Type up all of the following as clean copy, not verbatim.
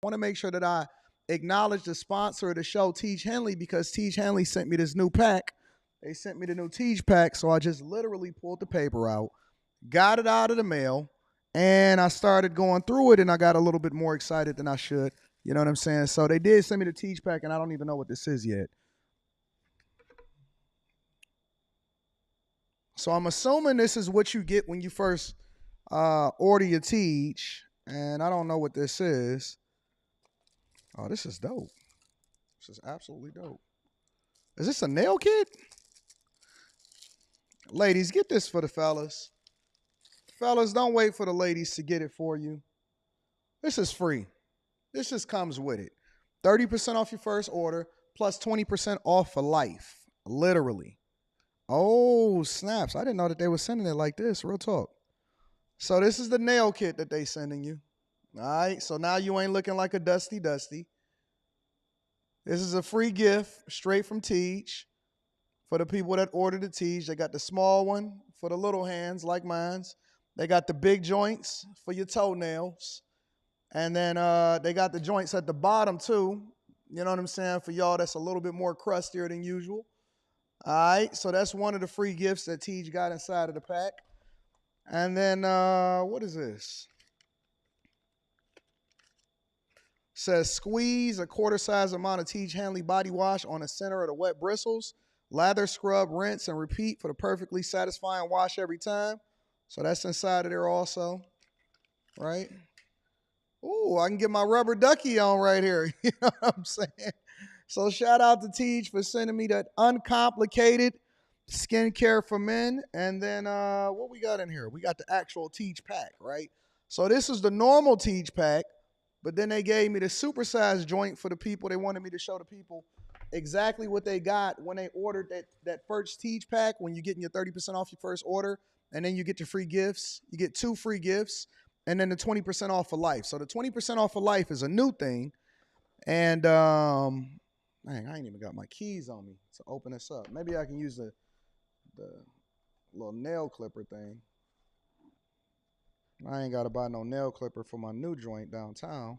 want to make sure that I acknowledge the sponsor of the show, Tiege Hanley, because Tiege Hanley sent me this new pack. They sent me the new Tiege pack, so I just literally pulled the paper out, got it out of the mail, and I started going through it, and I got a little bit more excited than I should. You know what I'm saying? So they did send me the Tiege pack, and I don't even know what this is yet. So I'm assuming this is what you get when you first order your Tiege, and I don't know what this is. Oh, this is dope. This is absolutely dope. Is this a nail kit? Ladies, get this for the fellas. Fellas, don't wait for the ladies to get it for you. This is free. This just comes with it. 30% off your first order, plus 20% off for life. Literally. Oh, snaps. I didn't know that they were sending it like this. Real talk. So this is the nail kit that they sending you. All right. So now you ain't looking like a dusty. This is a free gift straight from Tiege for the people that ordered the Tiege. They got the small one for the little hands like mine's. They got the big joints for your toenails. And then they got the joints at the bottom too. You know what I'm saying? For y'all that's a little bit more crustier than usual. All right, so that's one of the free gifts that Tiege got inside of the pack. And then, what is this? It says, squeeze a quarter-size amount of Tiege Hanley body wash on the center of the wet bristles. Lather, scrub, rinse, and repeat for the perfectly satisfying wash every time. So that's inside of there also, right? Ooh, I can get my rubber ducky on right here. You know what I'm saying? So shout out to Tiege for sending me that uncomplicated skincare for men. And then what we got in here? We got the actual Tiege pack, right? So this is the normal Tiege pack, but then they gave me the supersized joint for the people. They wanted me to show the people exactly what they got when they ordered that first Tiege pack, when you're getting your 30% off your first order, and then you get your free gifts. You get 2 free gifts, and then the 20% off for life. So the 20% off for life is a new thing. And dang, I ain't even got my keys on me to open this up. Maybe I can use the little nail clipper thing. I ain't got to buy no nail clipper for my new joint downtown.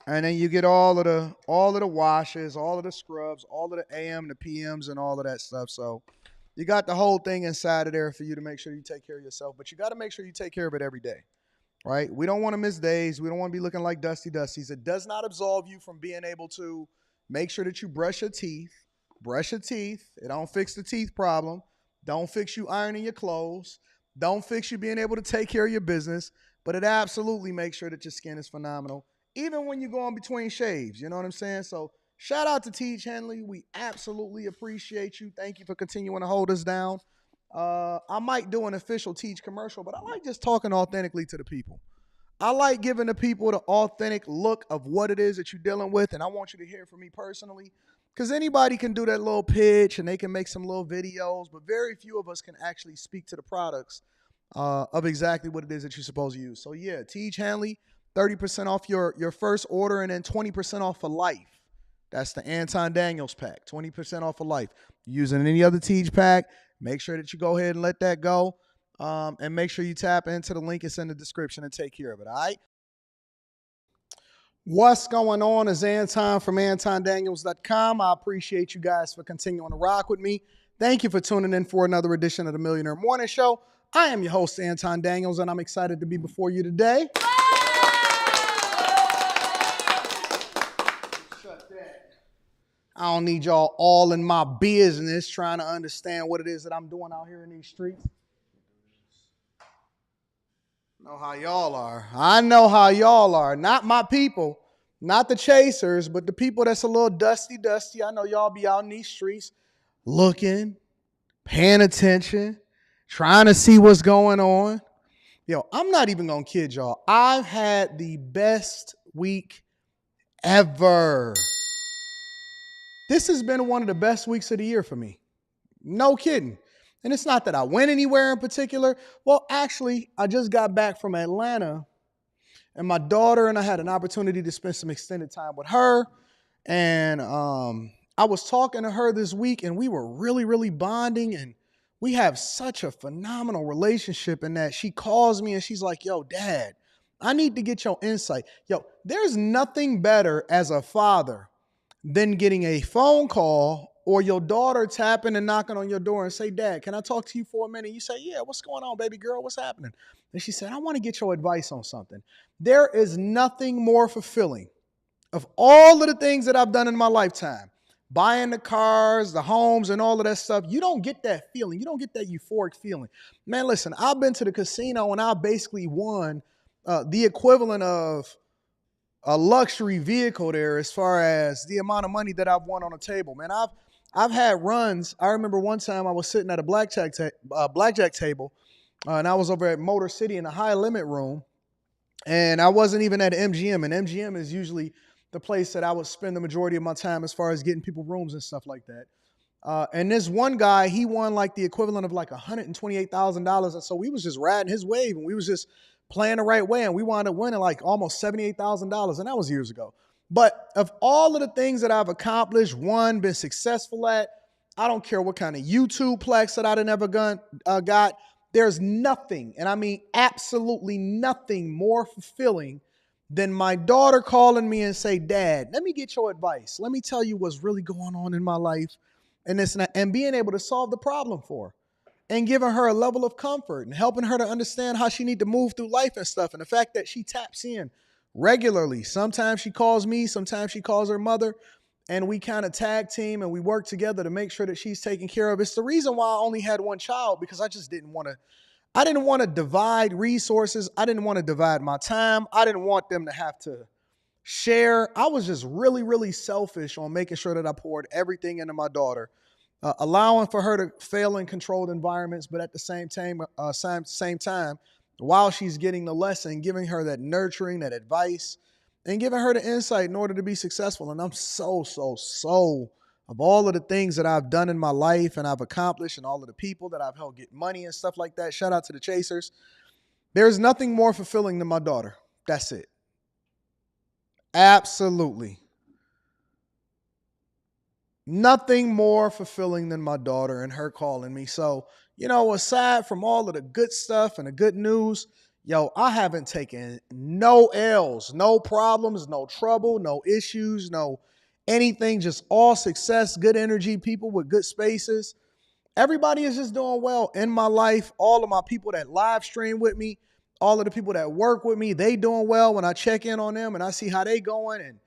And then you get all of the washes, all of the scrubs, all of the AM, the PMs, and all of that stuff. So you got the whole thing inside of there for you to make sure you take care of yourself. But you got to make sure you take care of it every day. Right? We don't want to miss days. We don't want to be looking like dusties. It does not absolve you from being able to make sure that you brush your teeth. Brush your teeth. It don't fix the teeth problem. Don't fix you ironing your clothes. Don't fix you being able to take care of your business. But it absolutely makes sure that your skin is phenomenal, even when you go in between shaves. You know what I'm saying? So shout out to Tiege Hanley. We absolutely appreciate you. Thank you for continuing to hold us down. I might do an official Tiege commercial, but I like just talking authentically to the people. I like giving the people the authentic look of what it is that you're dealing with, and I want you to hear from me personally, because anybody can do that little pitch and they can make some little videos, but very few of us can actually speak to the products of exactly what it is that you're supposed to use. So yeah, Tiege Hanley, 30% off your first order, and then 20% off for life. That's the Anton Daniels pack, 20% off for life. Using any other Tiege pack, make sure that you go ahead and let that go. And make sure you tap into the link that's in the description and take care of it, all right? What's going on is Anton from AntonDaniels.com. I appreciate you guys for continuing to rock with me. Thank you for tuning in for another edition of the Millionaire Morning Show. I am your host, Anton Daniels, and I'm excited to be before you today. Shut that. I don't need y'all all in my business trying to understand what it is that I'm doing out here in these streets. Know how y'all are. I know how y'all are. Not my people, not the chasers, but the people that's a little dusty. I know y'all be out in these streets looking, paying attention, trying to see what's going on. Yo, I'm not even going to kid y'all. I've had the best week ever. This has been one of the best weeks of the year for me. No kidding. And it's not that I went anywhere in particular. Well, actually, I just got back from Atlanta, and my daughter and I had an opportunity to spend some extended time with her. And I was talking to her this week, and we were really, really bonding. And we have such a phenomenal relationship in that she calls me and she's like, yo, Dad, I need to get your insight. Yo, there's nothing better as a father than getting a phone call or your daughter tapping and knocking on your door and say, Dad, can I talk to you for a minute? You say, yeah, what's going on, baby girl? What's happening? And she said, I want to get your advice on something. There is nothing more fulfilling of all of the things that I've done in my lifetime, buying the cars, the homes, and all of that stuff. You don't get that feeling. You don't get that euphoric feeling. Man, listen, I've been to the casino and I basically won the equivalent of a luxury vehicle there as far as the amount of money that I've won on a table. Man, I've had runs. I remember one time I was sitting at a blackjack table, and I was over at Motor City in the high limit room, and I wasn't even at MGM. And MGM is usually the place that I would spend the majority of my time as far as getting people rooms and stuff like that. And this one guy, he won like the equivalent of like $128,000. And so we was just riding his wave and we was just playing the right way. And we wound up winning like almost $78,000. And that was years ago. But of all of the things that I've accomplished, won, been successful at, I don't care what kind of YouTube plaques that I done ever got. There's nothing, and I mean absolutely nothing more fulfilling than my daughter calling me and say, Dad, let me get your advice. Let me tell you what's really going on in my life and this and being able to solve the problem for her and giving her a level of comfort and helping her to understand how she need to move through life and stuff. And the fact that she taps in regularly. Sometimes she calls me, sometimes she calls her mother, and we kind of tag team and we work together to make sure that she's taken care of. It's the reason why I only had one child, because I just didn't want to divide resources. I didn't want to divide my time. I didn't want them to have to share. I was just really, really selfish on making sure that I poured everything into my daughter, allowing for her to fail in controlled environments, but at the same time, while she's getting the lesson, giving her that nurturing, that advice, and giving her the insight in order to be successful. And I'm so of all of the things that I've done in my life and I've accomplished and all of the people that I've helped get money and stuff like that. Shout out to the Chasers. There's nothing more fulfilling than my daughter. That's it. Absolutely. Nothing more fulfilling than my daughter and her calling me. So, aside from all of the good stuff and the good news, I haven't taken no L's, no problems, no trouble, no issues, no anything, just all success, good energy, people with good spaces. Everybody is just doing well in my life. All of my people that live stream with me, all of the people that work with me, they doing well when I check in on them and I see how they going. And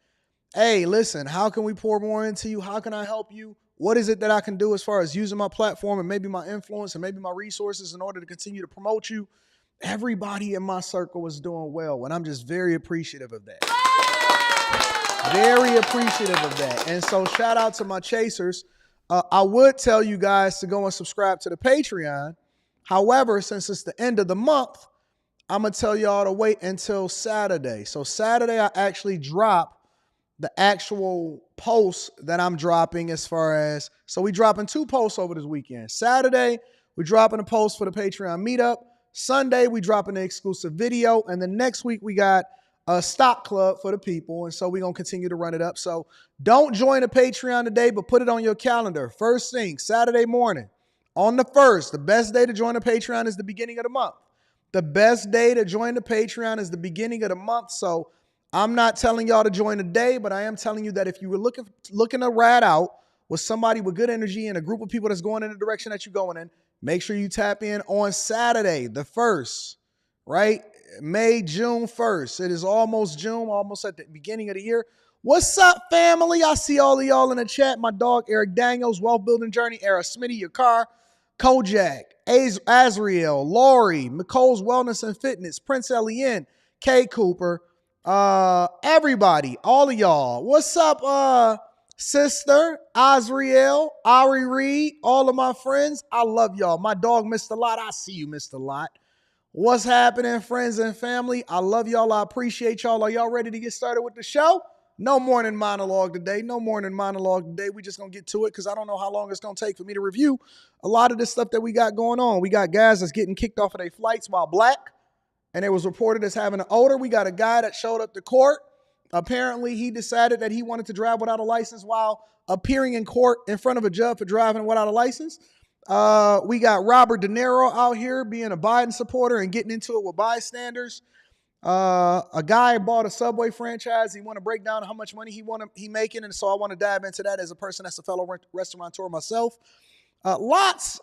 hey, listen, how can we pour more into you? How can I help you? What is it that I can do as far as using my platform and maybe my influence and maybe my resources in order to continue to promote you? Everybody in my circle is doing well, and I'm just very appreciative of that. Very appreciative of that. And so shout out to my Chasers. I would tell you guys to go and subscribe to the Patreon. However, since it's the end of the month, I'm going to tell y'all to wait until Saturday. So Saturday, I actually drop the actual posts that I'm dropping so we dropping 2 posts over this weekend. Saturday, we're dropping a post for the Patreon meetup. Sunday, we dropping an exclusive video. And then next week, we got a stock club for the people. And so we're going to continue to run it up. So don't join the Patreon today, but put it on your calendar. First thing, Saturday morning on the 1st, the best day to join the Patreon is the beginning of the month. The best day to join the Patreon is the beginning of the month. So I'm not telling y'all to join today, but I am telling you that if you were looking to ride out with somebody with good energy and a group of people that's going in the direction that you're going in, make sure you tap in on Saturday, the 1st, right? June 1st. It is almost June, almost at the beginning of the year. What's up, family? I see all of y'all in the chat. My dog, Eric Daniels, Wealth Building Journey, Era Smitty, your car, Kojak, Azriel, Lori, McCole's Wellness and Fitness, Prince Lien, K Cooper, everybody, all of y'all. What's up, sister, Azriel, Ari Reed, all of my friends. I love y'all. My dog, Mr. Lot. I see you, Mr. Lot. What's happening, friends and family? I love y'all. I appreciate y'all. Are y'all ready to get started with the show? No morning monologue today. No morning monologue today. We just going to get to it because I don't know how long it's going to take for me to review a lot of this stuff that we got going on. We got guys that's getting kicked off of their flights while black, and it was reported as having an odor. We got a guy that showed up to court. Apparently, he decided that he wanted to drive without a license while appearing in court in front of a judge for driving without a license. We got Robert De Niro out here being a Biden supporter and getting into it with bystanders. A guy bought a Subway franchise. He want to break down how much money he making, and so I want to dive into that as a person that's a fellow restaurateur myself. Lots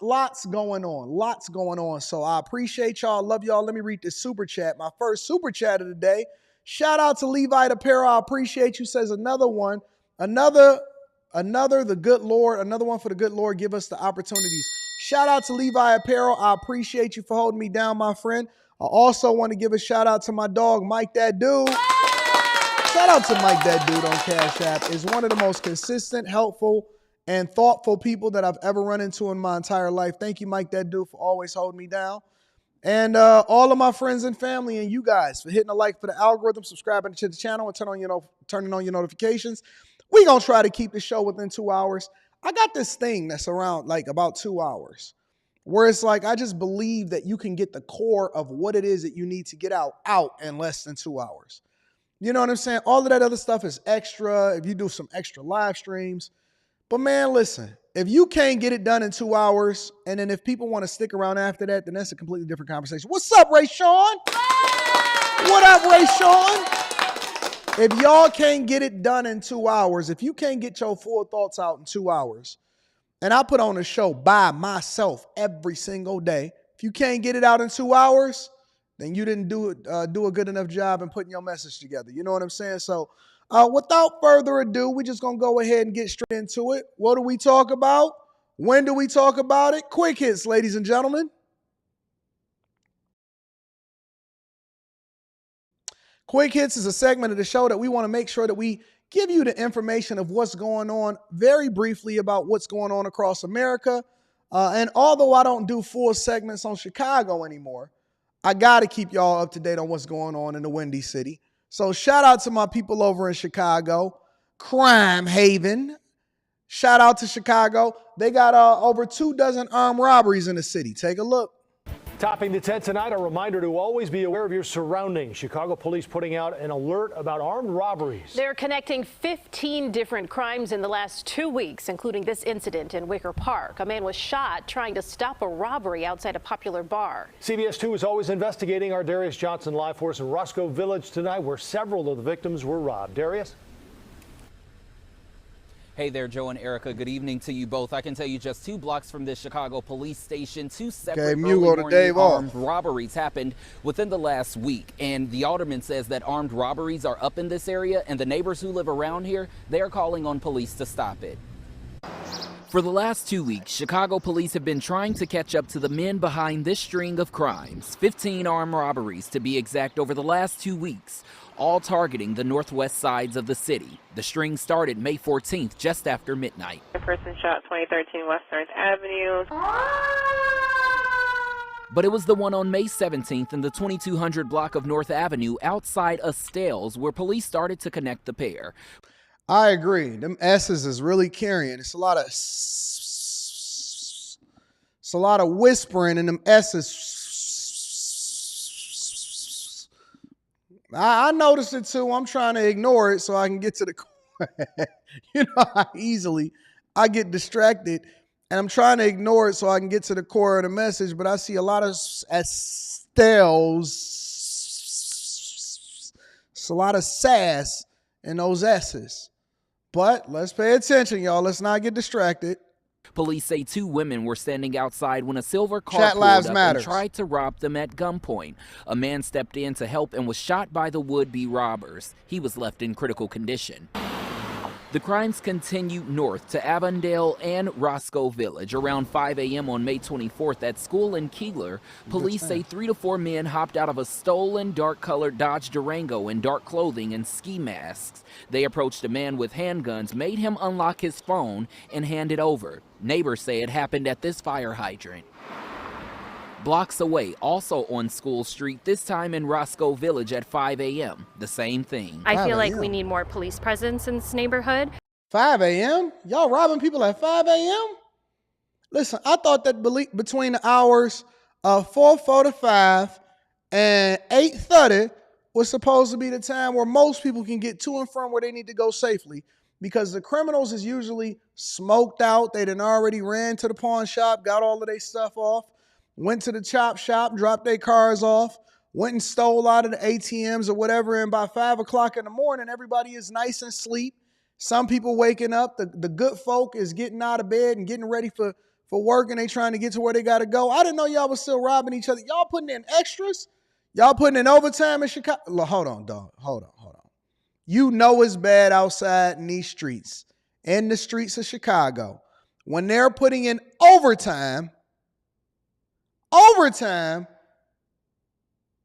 going on. So I appreciate y'all. Love y'all. Let me read this super chat. My first super chat of the day. Shout out to Levite Apparel. I appreciate you. Says another one. Another the good Lord. Another one for the good Lord. Give us the opportunities. Shout out to Levi Apparel. I appreciate you for holding me down, my friend. I also want to give a shout out to my dog, Mike That Dude. Shout out to Mike That Dude on Cash App. Is one of the most consistent, helpful, and thoughtful people that I've ever run into in my entire life. Thank you, Mike That Dude, for always holding me down. And all of my friends and family and you guys for hitting a like for the algorithm, subscribing to the channel, and turning on your notifications. We're going to try to keep the show within 2 hours. I got this thing that's around like about 2 hours where it's like I just believe that you can get the core of what it is that you need to get out in less than 2 hours. You know what I'm saying? All of that other stuff is extra if you do some extra live streams. But man, listen, if you can't get it done in 2 hours, and then if people want to stick around after that, then that's a completely different conversation. What's up, Ray Sean? What up, Ray Sean? If y'all can't get it done in 2 hours, if you can't get your full thoughts out in 2 hours, and I put on a show by myself every single day, if you can't get it out in 2 hours, then you didn't do a good enough job in putting your message together. You know what I'm saying? So without further ado, we're just going to go ahead and get straight into it. What do we talk about? When do we talk about it? Quick hits, ladies and gentlemen. Quick Hits is a segment of the show that we want to make sure that we give you the information of what's going on very briefly about what's going on across America. And although I don't do full segments on Chicago anymore, I got to keep y'all up to date on what's going on in the Windy City. So shout out to my people over in Chicago, Crime Haven. Shout out to Chicago. They got over 24 armed robberies in the city. Take a look. Topping the 10 tonight, a reminder to always be aware of your surroundings. Chicago police putting out an alert about armed robberies. They're connecting 15 different crimes in the last 2 weeks, including this incident in Wicker Park. A man was shot trying to stop a robbery outside a popular bar. CBS 2 is always investigating. Our Darius Johnson live for us in Roscoe Village tonight, where several of the victims were robbed. Darius? Hey there, Joe and Erica. Good evening to you both. I can tell you just 2 blocks from this Chicago police station, 2 separate early morning armed robberies happened within the last week. And the alderman says that armed robberies are up in this area, and the neighbors who live around here, they're calling on police to stop it. For the last 2 weeks, Chicago police have been trying to catch up to the men behind this string of crimes. 15 armed robberies, to be exact, over the last 2 weeks, all targeting the northwest sides of the city. The string started May 14th, just after midnight. A person shot 2013 West North Avenue. But it was the one on May 17th in the 2200 block of North Avenue outside Estelle's where police started to connect the pair. I agree. Them S's is really carrying. It's a lot of whispering in them S's. I noticed it too. I'm trying to ignore it so I can get to the core. You know how easily I get distracted, and I'm trying to ignore it so I can get to the core of the message, but I see a lot of Estelle's. It's a lot of sass in those S's. But let's pay attention, y'all. Let's not get distracted. Police say 2 women were standing outside when a silver car pulled up and tried to rob them at gunpoint. A man stepped in to help and was shot by the would-be robbers. He was left in critical condition. The crimes continue north to Avondale and Roscoe Village. Around 5 a.m. on May 24th at school in Keeler, police say 3 to 4 men hopped out of a stolen dark-colored Dodge Durango in dark clothing and ski masks. They approached a man with handguns, made him unlock his phone, and hand it over. Neighbors say it happened at this fire hydrant. Blocks away, also on School Street, this time in Roscoe Village at 5 a.m. The same thing. I feel like we need more police presence in this neighborhood. 5 a.m.? Y'all robbing people at 5 a.m.? Listen, I thought that between the hours of 4:45 and 8:30 was supposed to be the time where most people can get to and from where they need to go safely, because the criminals is usually smoked out. They done already ran to the pawn shop, got all of their stuff off, went to the chop shop, dropped their cars off, went and stole out of the ATMs or whatever, and by 5 o'clock in the morning, everybody is nice and asleep. Some people waking up. The good folk is getting out of bed and getting ready for work, and they trying to get to where they got to go. I didn't know y'all was still robbing each other. Y'all putting in extras? Y'all putting in overtime in Chicago? Hold on, dog. Hold on. You know it's bad outside in these streets, in the streets of Chicago, when they're putting in overtime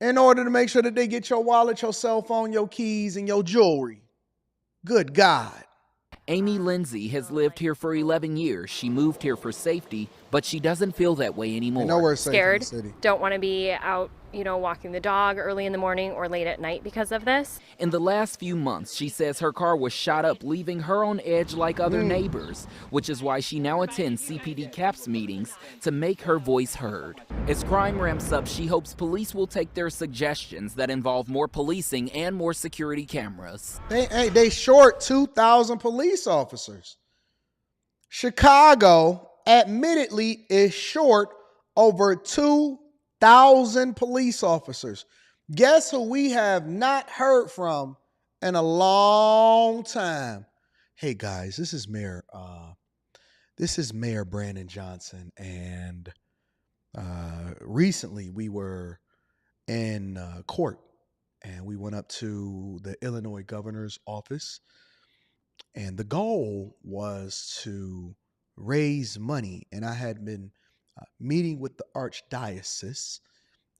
in order to make sure that they get your wallet, your cell phone, your keys, and your jewelry. Good God. Amy Lindsay has lived here for 11 years. She moved here for safety, but she doesn't feel that way anymore. You know we're safe scared, in the city. Don't want to be out, walking the dog early in the morning or late at night because of this. In the last few months, she says her car was shot up, leaving her on edge like other neighbors, which is why she now attends CPD CAPS meetings to make her voice heard. As crime ramps up, she hopes police will take their suggestions that involve more policing and more security cameras. They short 2,000 police officers. Chicago, admittedly, is short over 2,000 police officers. Guess who we have not heard from in a long time? Hey guys, this is Mayor Brandon Johnson, and recently we were in court, and we went up to the Illinois governor's office, and the goal was to raise money. And I had been meeting with the archdiocese,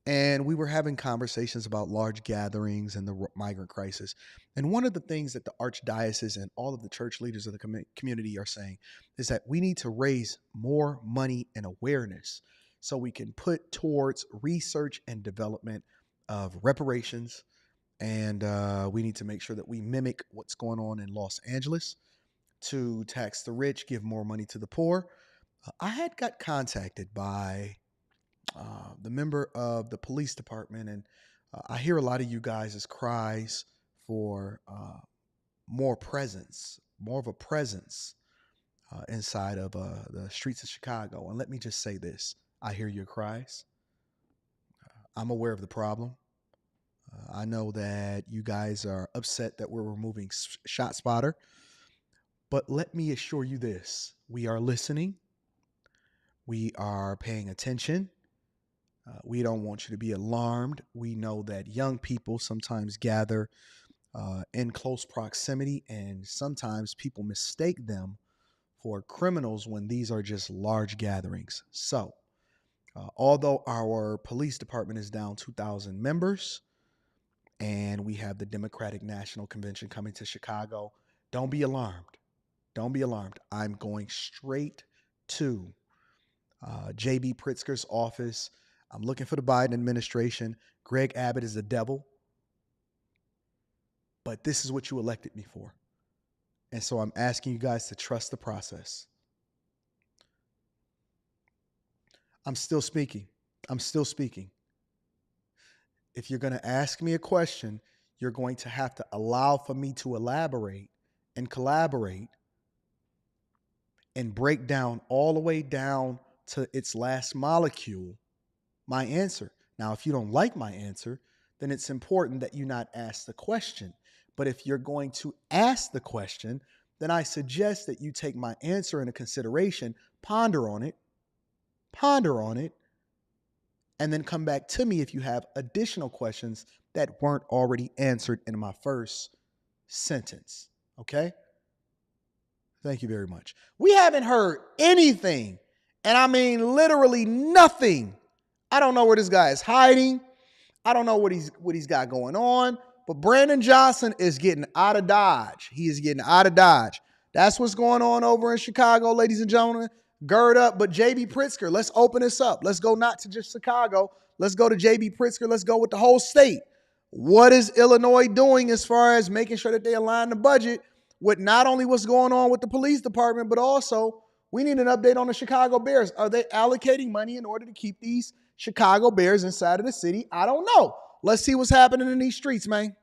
and we were having conversations about large gatherings and the migrant crisis. And one of the things that the archdiocese and all of the church leaders of the community are saying is that we need to raise more money and awareness so we can put towards research and development of reparations. And we need to make sure that we mimic what's going on in Los Angeles to tax the rich, give more money to the poor. I had got contacted by the member of the police department, and I hear a lot of you guys' cries for more of a presence inside of the streets of Chicago. And let me just say this. I hear your cries. I'm aware of the problem. I know that you guys are upset that we're removing ShotSpotter, but let me assure you this. We are listening. We are paying attention. We don't want you to be alarmed. We know that young people sometimes gather in close proximity, and sometimes people mistake them for criminals when these are just large gatherings. So, although our police department is down 2,000 members, and we have the Democratic National Convention coming to Chicago, don't be alarmed. Don't be alarmed. I'm going straight to J.B. Pritzker's office. I'm looking for the Biden administration. Greg Abbott is the devil. But this is what you elected me for. And so I'm asking you guys to trust the process. I'm still speaking. If you're going to ask me a question, you're going to have to allow for me to elaborate and collaborate and break down all the way down to its last molecule my answer. Now, if you don't like my answer, then it's important that you not ask the question. But if you're going to ask the question, then I suggest that you take my answer into consideration, ponder on it, and then come back to me if you have additional questions that weren't already answered in my first sentence. Okay? Thank you very much. We haven't heard anything, and I mean literally nothing. I don't know where this guy is hiding. I don't know what he's got going on, but Brandon Johnson is getting out of Dodge. He is getting out of Dodge. That's what's going on over in Chicago, ladies and gentlemen. Gird up. But J.B. Pritzker, let's open this up. Let's go not to just Chicago. Let's go to J.B. Pritzker. Let's go with the whole state. What is Illinois doing as far as making sure that they align the budget with not only what's going on with the police department, but also we need an update on the Chicago Bears. Are they allocating money in order to keep these Chicago Bears inside of the city? I don't know. Let's see what's happening in these streets, man.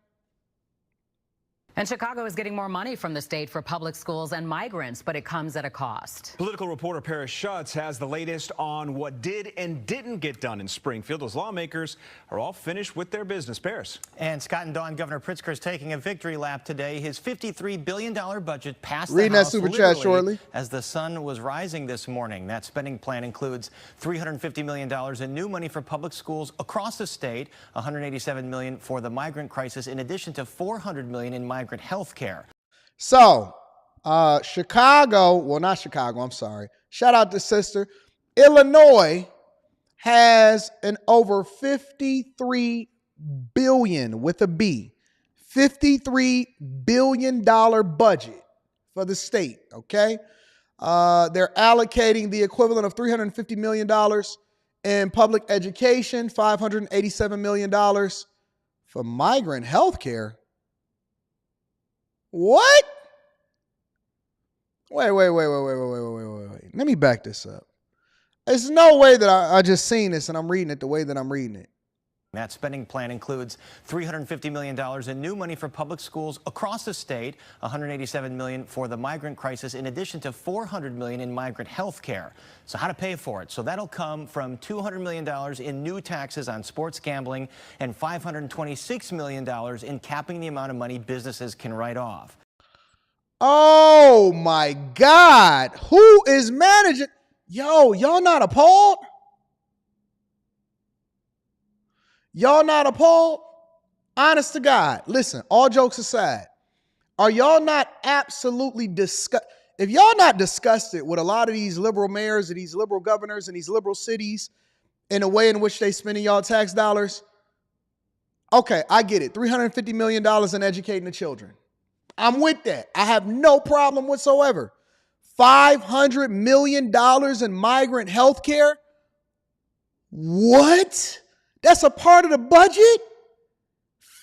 And Chicago is getting more money from the state for public schools and migrants, but it comes at a cost. Political reporter Paris Schutz has the latest on what did and didn't get done in Springfield. Those lawmakers are all finished with their business. Paris. And Scott and Dawn, Governor Pritzker is taking a victory lap today. His $53 billion budget passed the House that super chat shortly as the sun was rising this morning. That spending plan includes $350 million in new money for public schools across the state, $187 million for the migrant crisis, in addition to $400 million in migrant health care. So, Chicago, well, not Chicago, I'm sorry. Shout out to sister. Illinois has an over $53 billion with a B, $53 billion budget for the state, okay? They're allocating the equivalent of $350 million in public education, $587 million for migrant health care. What? Wait. Let me back this up. There's no way that I just seen this and I'm reading it the way that I'm reading it. That spending plan includes $350 million in new money for public schools across the state, $187 million for the migrant crisis, in addition to $400 million in migrant health care. So how to pay for it? So that'll come from $200 million in new taxes on sports gambling and $526 million in capping the amount of money businesses can write off. Oh my God. Who is managing? Yo, y'all not appalled? Y'all not appalled? Honest to God. Listen, all jokes aside, are y'all not absolutely disgusted? If y'all not disgusted with a lot of these liberal mayors and these liberal governors and these liberal cities in the way in which they spending y'all tax dollars, okay, I get it. $350 million in educating the children. I'm with that. I have no problem whatsoever. $500 million in migrant health care? What? That's a part of the budget?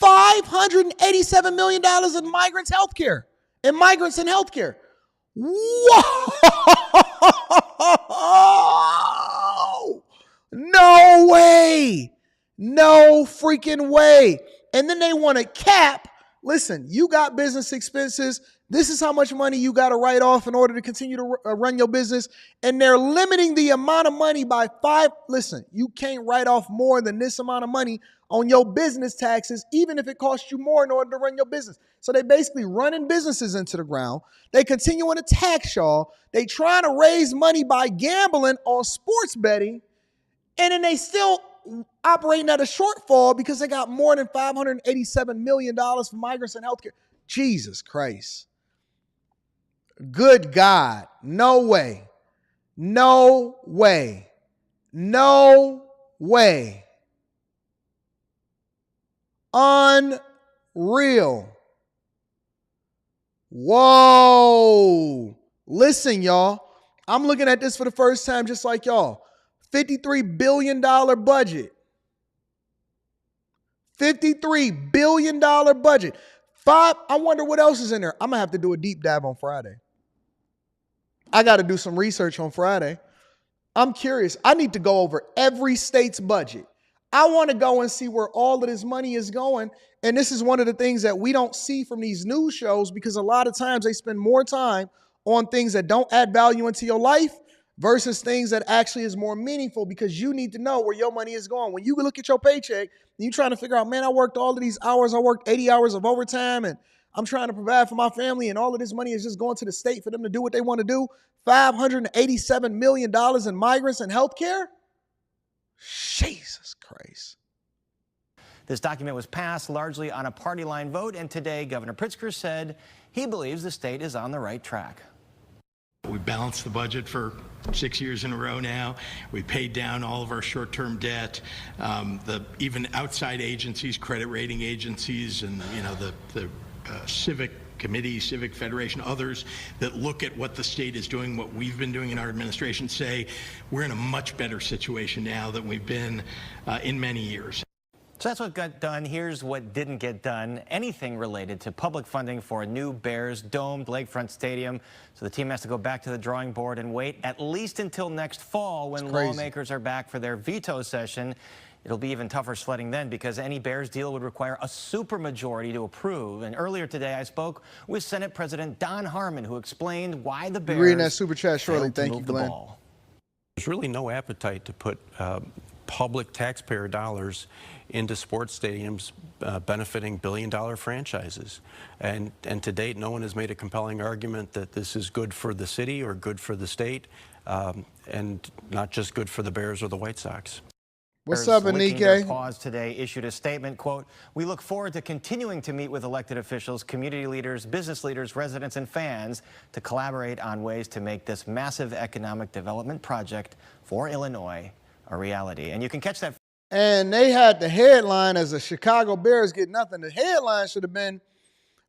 $587 million in migrants health care and migrants in health care. Whoa! No way. No freaking way. And then they want to cap. Listen, you got business expenses. This is how much money you got to write off in order to continue to run your business. And they're limiting the amount of money by 5. Listen, you can't write off more than this amount of money on your business taxes, even if it costs you more in order to run your business. So they basically running businesses into the ground. They continuing to tax y'all. They trying to raise money by gambling on sports betting. And then they still operating at a shortfall because they got more than $587 million for migrants and healthcare. Jesus Christ. Good God. No way. No way. No way. Unreal. Whoa. Listen, y'all. I'm looking at this for the first time just like y'all. $53 billion budget. $53 billion budget. I wonder what else is in there. I'm going to have to do a deep dive on Friday. I got to do some research on Friday. I'm curious. I need to go over every state's budget. I want to go and see where all of this money is going. And this is one of the things that we don't see from these news shows because a lot of times they spend more time on things that don't add value into your life versus things that actually is more meaningful because you need to know where your money is going. When you look at your paycheck and you're trying to figure out, man, I worked all of these hours. I worked 80 hours of overtime and I'm trying to provide for my family and all of this money is just going to the state for them to do what they want to do. $587 million in migrants and healthcare? Jesus Christ. This document was passed largely on a party line vote, and today Governor Pritzker said he believes the state is on the right track. We balanced the budget for 6 years in a row now. We paid down all of our short-term debt. Even outside agencies, credit rating agencies, and the civic committee, civic federation, others that look at what the state is doing, what we've been doing in our administration, say we're in a much better situation now than we've been in many years. So that's what got done. Here's what didn't get done. Anything related to public funding for a new Bears domed lakefront stadium. So the team has to go back to the drawing board and wait at least until next fall when lawmakers are back for their veto session. It'll be even tougher sledding then because any Bears deal would require a supermajority to approve. And earlier today, I spoke with Senate President Don Harmon, who explained why the Bears reading that super chat shortly. failed to Thank move you, the Glenn. ball. There's really no appetite to put public taxpayer dollars into sports stadiums benefiting billion-dollar franchises. And to date, no one has made a compelling argument that this is good for the city or good for the state, and not just good for the Bears or the White Sox. What's up, Anike? Pause today issued a statement, quote, "We look forward to continuing to meet with elected officials, community leaders, business leaders, residents, and fans to collaborate on ways to make this massive economic development project for Illinois a reality." And you can catch that. And they had the headline as the Chicago Bears get nothing. The headline should have been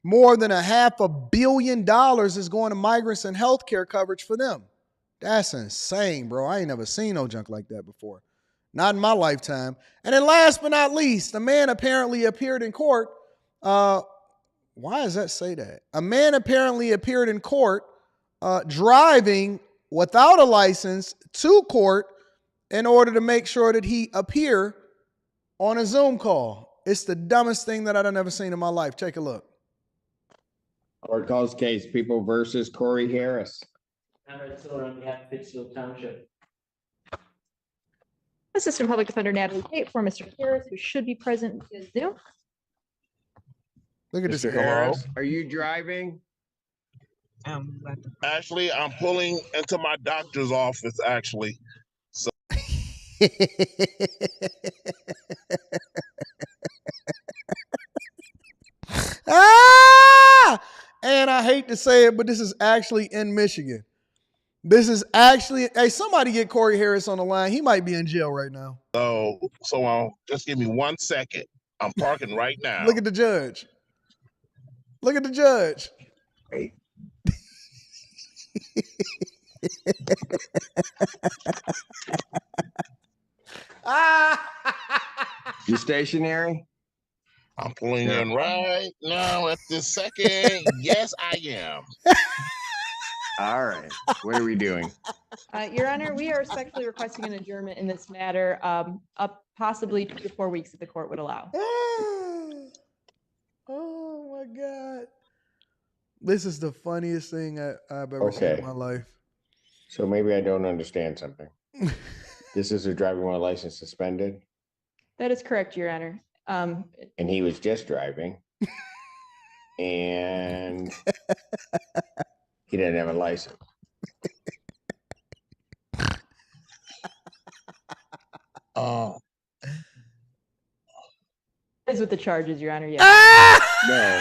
more than $500 million is going to migrants and health care coverage for them. That's insane, bro. I ain't never seen no junk like that before. Not in my lifetime. And then last but not least, a man apparently appeared in court. Why does that say that? A man apparently appeared in court driving without a license to court in order to make sure that he appear on a Zoom call. It's the dumbest thing that I've ever seen in my life. Take a look. Court calls case People versus Corey Harris. On behalf of Pittsfield Township. Assistant Public Defender Natalie Tate for Mr. Harris, who should be present via Zoom. Look at this. Mr. Harris, are you driving? Actually, I'm pulling into my doctor's office, actually. So. And I hate to say it, but this is actually in Michigan. This is actually, hey, somebody get Corey Harris on the line. He might be in jail right now. So just give me 1 second. I'm parking right now. Look at the judge. Look at the judge. Hey. You stationary? I'm pulling in right now at this second. Yes, I am. All right. What are we doing? Your Honor, we are respectfully requesting an adjournment in this matter, up possibly 2 to 4 weeks if the court would allow. Oh my God. This is the funniest thing I've ever seen in my life. So maybe I don't understand something. This is a driving while license suspended? That is correct, Your Honor. And he was just driving. And he didn't have a license. Is with the charges, Your Honor, yes. No.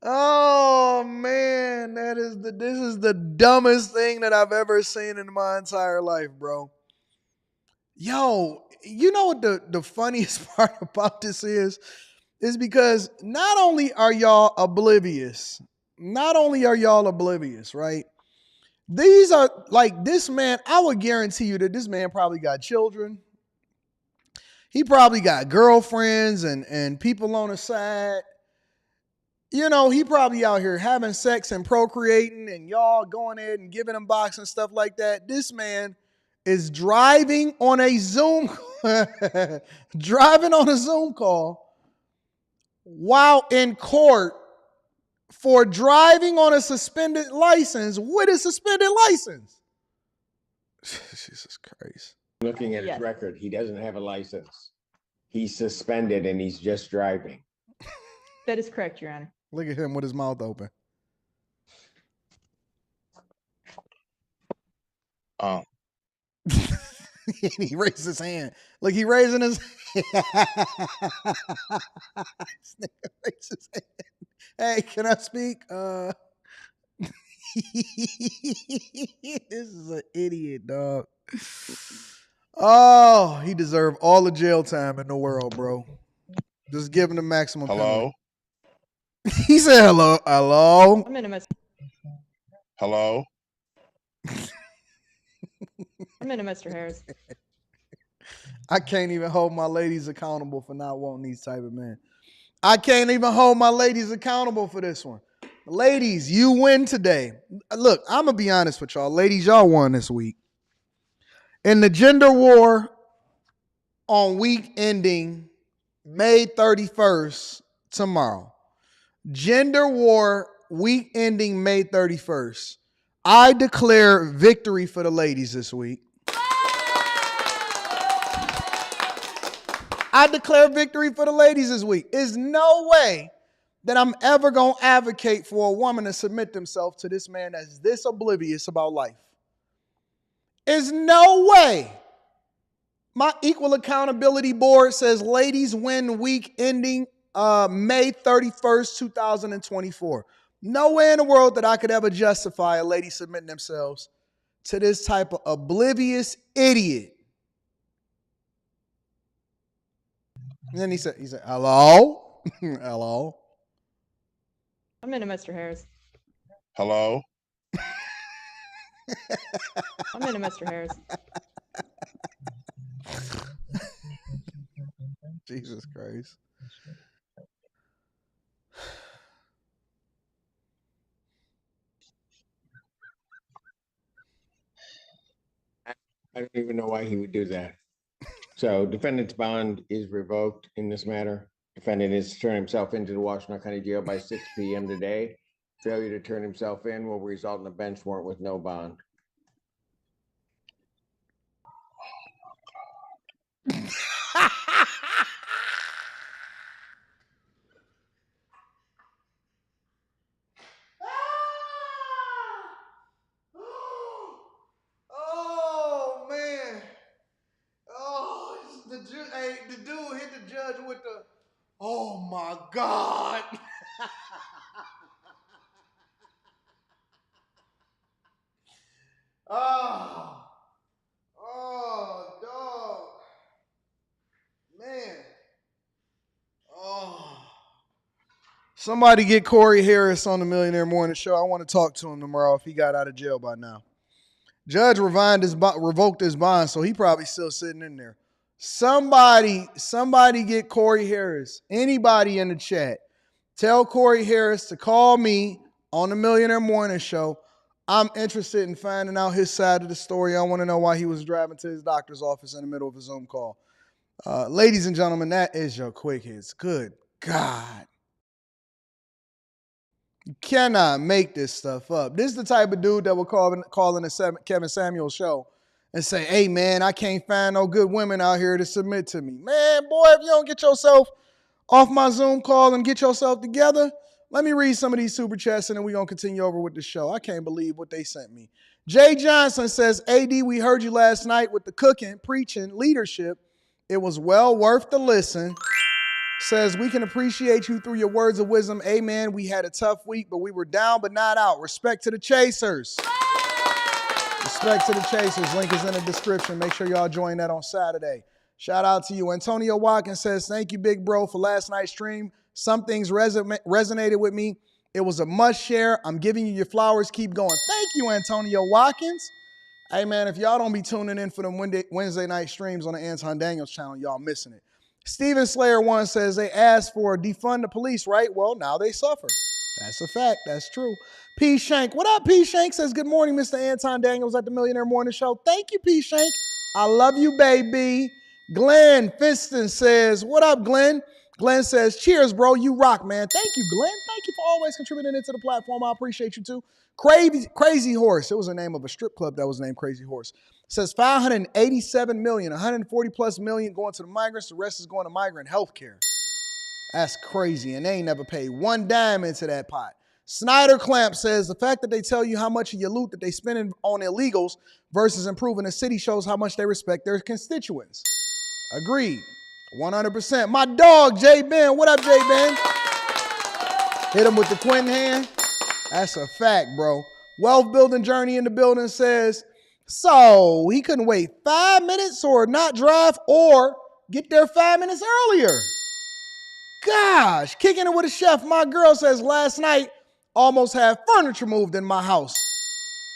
Oh man, this is the dumbest thing that I've ever seen in my entire life, bro. Yo, you know what the funniest part about this is because not only are y'all oblivious, right? These are like this man, I would guarantee you that this man probably got children. He probably got girlfriends and people on the side. You know, he probably out here having sex and procreating and y'all going ahead and giving him box and stuff like that. This man is driving on a Zoom call while in court for driving on a suspended license with a suspended license. Jesus Christ. Looking at his record, he doesn't have a license. He's suspended and he's just driving. That is correct, Your Honor. Look at him with his mouth open. Oh. He raised his hand. Look, he raising his hand. Raised his hand. Hey, can I speak? This is an idiot, dog. Oh, he deserved all the jail time in the world, bro. Just give him the maximum. Hello? He said hello. Hello? I'm in a mess. Hello? I'm in a Mr. Harris. I can't even hold my ladies accountable for not wanting these type of men. I can't even hold my ladies accountable for this one. Ladies, you win today. Look, I'm going to be honest with y'all. Ladies, y'all won this week. In the gender war on week ending May 31st, tomorrow. Gender war week ending May 31st. I declare victory for the ladies this week. I declare victory for the ladies this week. There's no way that I'm ever going to advocate for a woman to submit themselves to this man that's this oblivious about life. There's no way. My equal accountability board says ladies win week ending May 31st, 2024. Nowhere in the world that I could ever justify a lady submitting themselves to this type of oblivious idiot. And then he said, hello? Hello? I'm into Mr. Harris. Hello? I'm into Mr. Harris. Jesus Christ. I don't even know why he would do that. So defendant's bond is revoked in this matter. Defendant is to turn himself into the Washington County Jail by 6 p.m. today. Failure to turn himself in will result in a bench warrant with no bond. Oh, man. Oh, the dude hit the judge with the, oh, my God. Oh, dog. Man. Oh. Somebody get Corey Harris on the Millionaire Morning Show. I want to talk to him tomorrow if he got out of jail by now. Judge revoked his bond, so he probably still sitting in there. Somebody get Corey Harris. Anybody in the chat. Tell Corey Harris to call me on the Millionaire Morning Show. I'm interested in finding out his side of the story. I want to know why he was driving to his doctor's office in the middle of a Zoom call. Ladies and gentlemen, that is your quick hits. Good God. You cannot make this stuff up. This is the type of dude that will call in a Kevin Samuels show and say, hey, man, I can't find no good women out here to submit to me. Man, boy, if you don't get yourself off my Zoom call and get yourself together, let me read some of these super chats and then we're going to continue over with the show. I can't believe what they sent me. Jay Johnson says, AD, we heard you last night with the cooking, preaching, leadership. It was well worth the listen. Says, we can appreciate you through your words of wisdom. Amen. We had a tough week, but we were down but not out. Respect to the chasers. Respect to the chasers. Link is in the description. Make sure y'all join that on Saturday. Shout out to you. Antonio Watkins says, thank you, big bro, for last night's stream. Some things resonated with me. It was a must share. I'm giving you your flowers. Keep going. Thank you, Antonio Watkins. Hey, man, if y'all don't be tuning in for them Wednesday night streams on the Anton Daniels channel, y'all missing it. Steven Slayer 1 says they asked for defund the police, right? Well, now they suffer. That's a fact. That's true. P. Shank. What up, P. Shank? Says, good morning, Mr. Anton Daniels at the Millionaire Morning Show. Thank you, P. Shank. I love you, baby. Glenn Fiston says, what up, Glenn? Glenn says, cheers, bro. You rock, man. Thank you, Glenn. Thank you for always contributing into the platform. I appreciate you, too. Crazy Horse. It was the name of a strip club that was named Crazy Horse. Says 587 million, 140 plus million going to the migrants. The rest is going to migrant health care. That's crazy. And they ain't never paid one dime into that pot. Snyder Clamp says the fact that they tell you how much of your loot that they spending on illegals versus improving the city shows how much they respect their constituents. Agreed. 100%. My dog, J Ben. What up, J Ben? Hit him with the Quentin hand. That's a fact, bro. Wealth Building Journey in the building says, so he couldn't wait 5 minutes or not drive or get there 5 minutes earlier. Gosh, kicking it with a chef. My girl says last night almost had furniture moved in my house.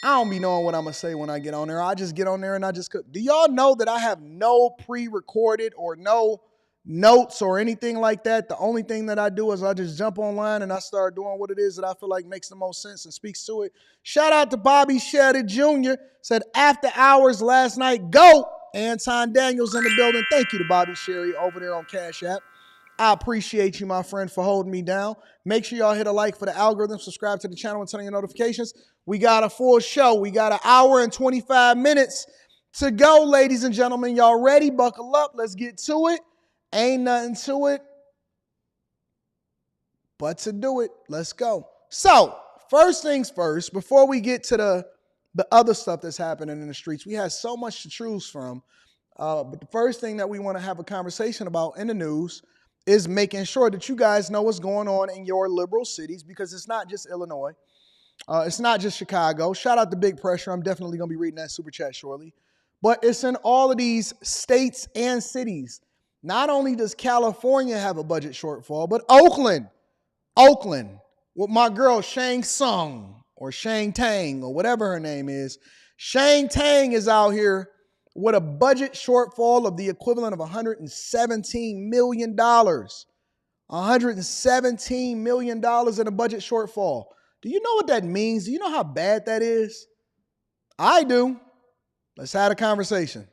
I don't be knowing what I'm going to say when I get on there. I just get on there and I just cook. Do y'all know that I have no pre-recorded or no notes or anything like that. The only thing that I do is I just jump online and I start doing what it is that I feel like makes the most sense and speaks to it. Shout out to Bobby Shedder Jr. Said after hours last night, go. Anton Daniels in the building. Thank you to Bobby Sherry over there on Cash App. I appreciate you, my friend, for holding me down. Make sure y'all hit a like for the algorithm, subscribe to the channel, and turn on your notifications. We got a full show. We got an hour and 25 minutes to go, ladies and gentlemen. Y'all ready? Buckle up. Let's get to it. Ain't nothing to it but to do it. Let's go. So, first things first, before we get to the other stuff that's happening in the streets, we have so much to choose from. But the first thing that we want to have a conversation about in the news is making sure that you guys know what's going on in your liberal cities, because it's not just Illinois. It's not just Chicago. Shout out to Big Pressure. I'm definitely going to be reading that super chat shortly. But it's in all of these states and cities. Not only does California have a budget shortfall, but Oakland, with my girl Shang Tsung or Shang Tang or whatever her name is. Shang Tang is out here with a budget shortfall of the equivalent of $117 million. $117 million in a budget shortfall. Do you know what that means? Do you know how bad that is? I do. Let's have a conversation.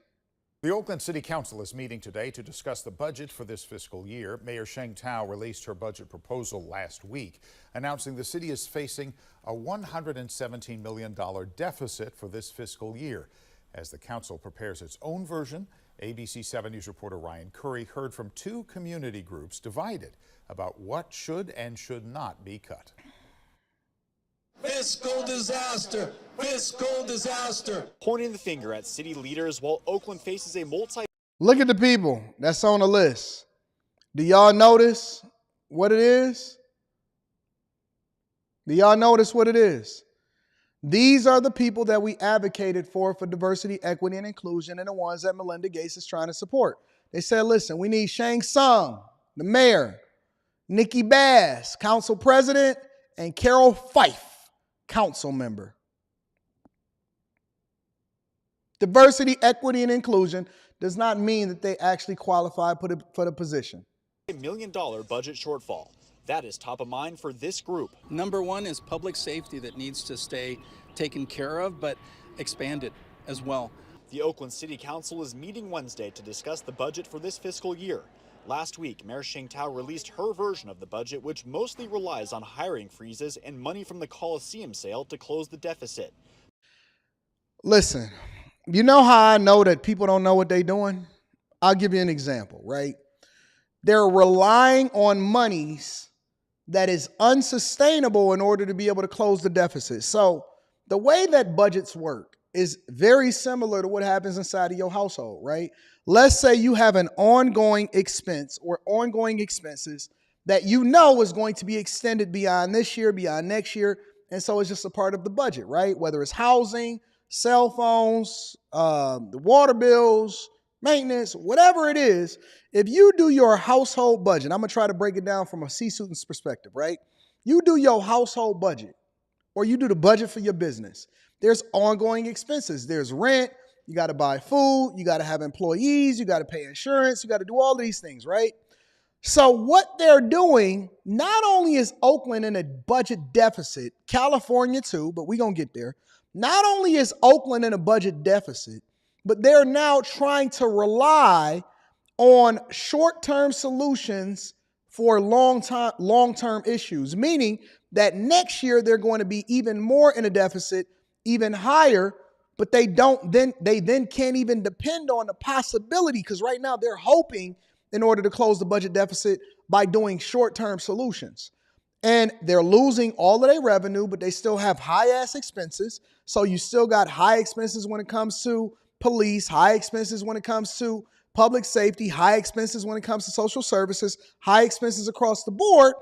The Oakland City Council is meeting today to discuss the budget for this fiscal year. Mayor Sheng Tao released her budget proposal last week, announcing the city is facing a $117 million deficit for this fiscal year. As the council prepares its own version, ABC 7 News reporter Ryan Curry heard from two community groups divided about what should and should not be cut. Fiscal disaster! Fiscal disaster! Pointing the finger at city leaders while Oakland faces a Look at the people that's on the list. Do y'all notice what it is? Do y'all notice what it is? These are the people that we advocated for diversity, equity, and inclusion, and the ones that Melinda Gates is trying to support. They said, listen, we need Shang Tsung, the mayor, Nikki Bass, council president, and Carol Fife, council member. Diversity, equity, and inclusion does not mean that they actually qualify for the position. $1 million budget shortfall. That is top of mind for this group. Number one is public safety that needs to stay taken care of, but expanded as well. The Oakland City Council is meeting Wednesday to discuss the budget for this fiscal year. Last week, Mayor Sheng Tao released her version of the budget, which mostly relies on hiring freezes and money from the Coliseum sale to close the deficit. Listen, you know how I know that people don't know what they're doing? I'll give you an example, right? They're relying on monies that is unsustainable in order to be able to close the deficit. So the way that budgets work is very similar to what happens inside of your household, right? Let's say you have an ongoing expense or ongoing expenses that you know is going to be extended beyond this year, beyond next year. And so it's just a part of the budget, right? Whether it's housing, cell phones, the water bills, maintenance, whatever it is. If you do your household budget, I'm going to try to break it down from a C-student's perspective, right? You do your household budget or you do the budget for your business. There's ongoing expenses. There's rent. You got to buy food. You got to have employees. You got to pay insurance. You got to do all these things, right? So what they're doing, not only is Oakland in a budget deficit, California too, but we're going to get there. Not only is Oakland in a budget deficit, but they're now trying to rely on short-term solutions for long-term issues, meaning that next year they're going to be even more in a deficit, even higher, but they then can't even depend on the possibility, because right now they're hoping in order to close the budget deficit by doing short-term solutions. And they're losing all of their revenue, but they still have high-ass expenses. So you still got high expenses when it comes to police, high expenses when it comes to public safety, high expenses when it comes to social services, high expenses across the board.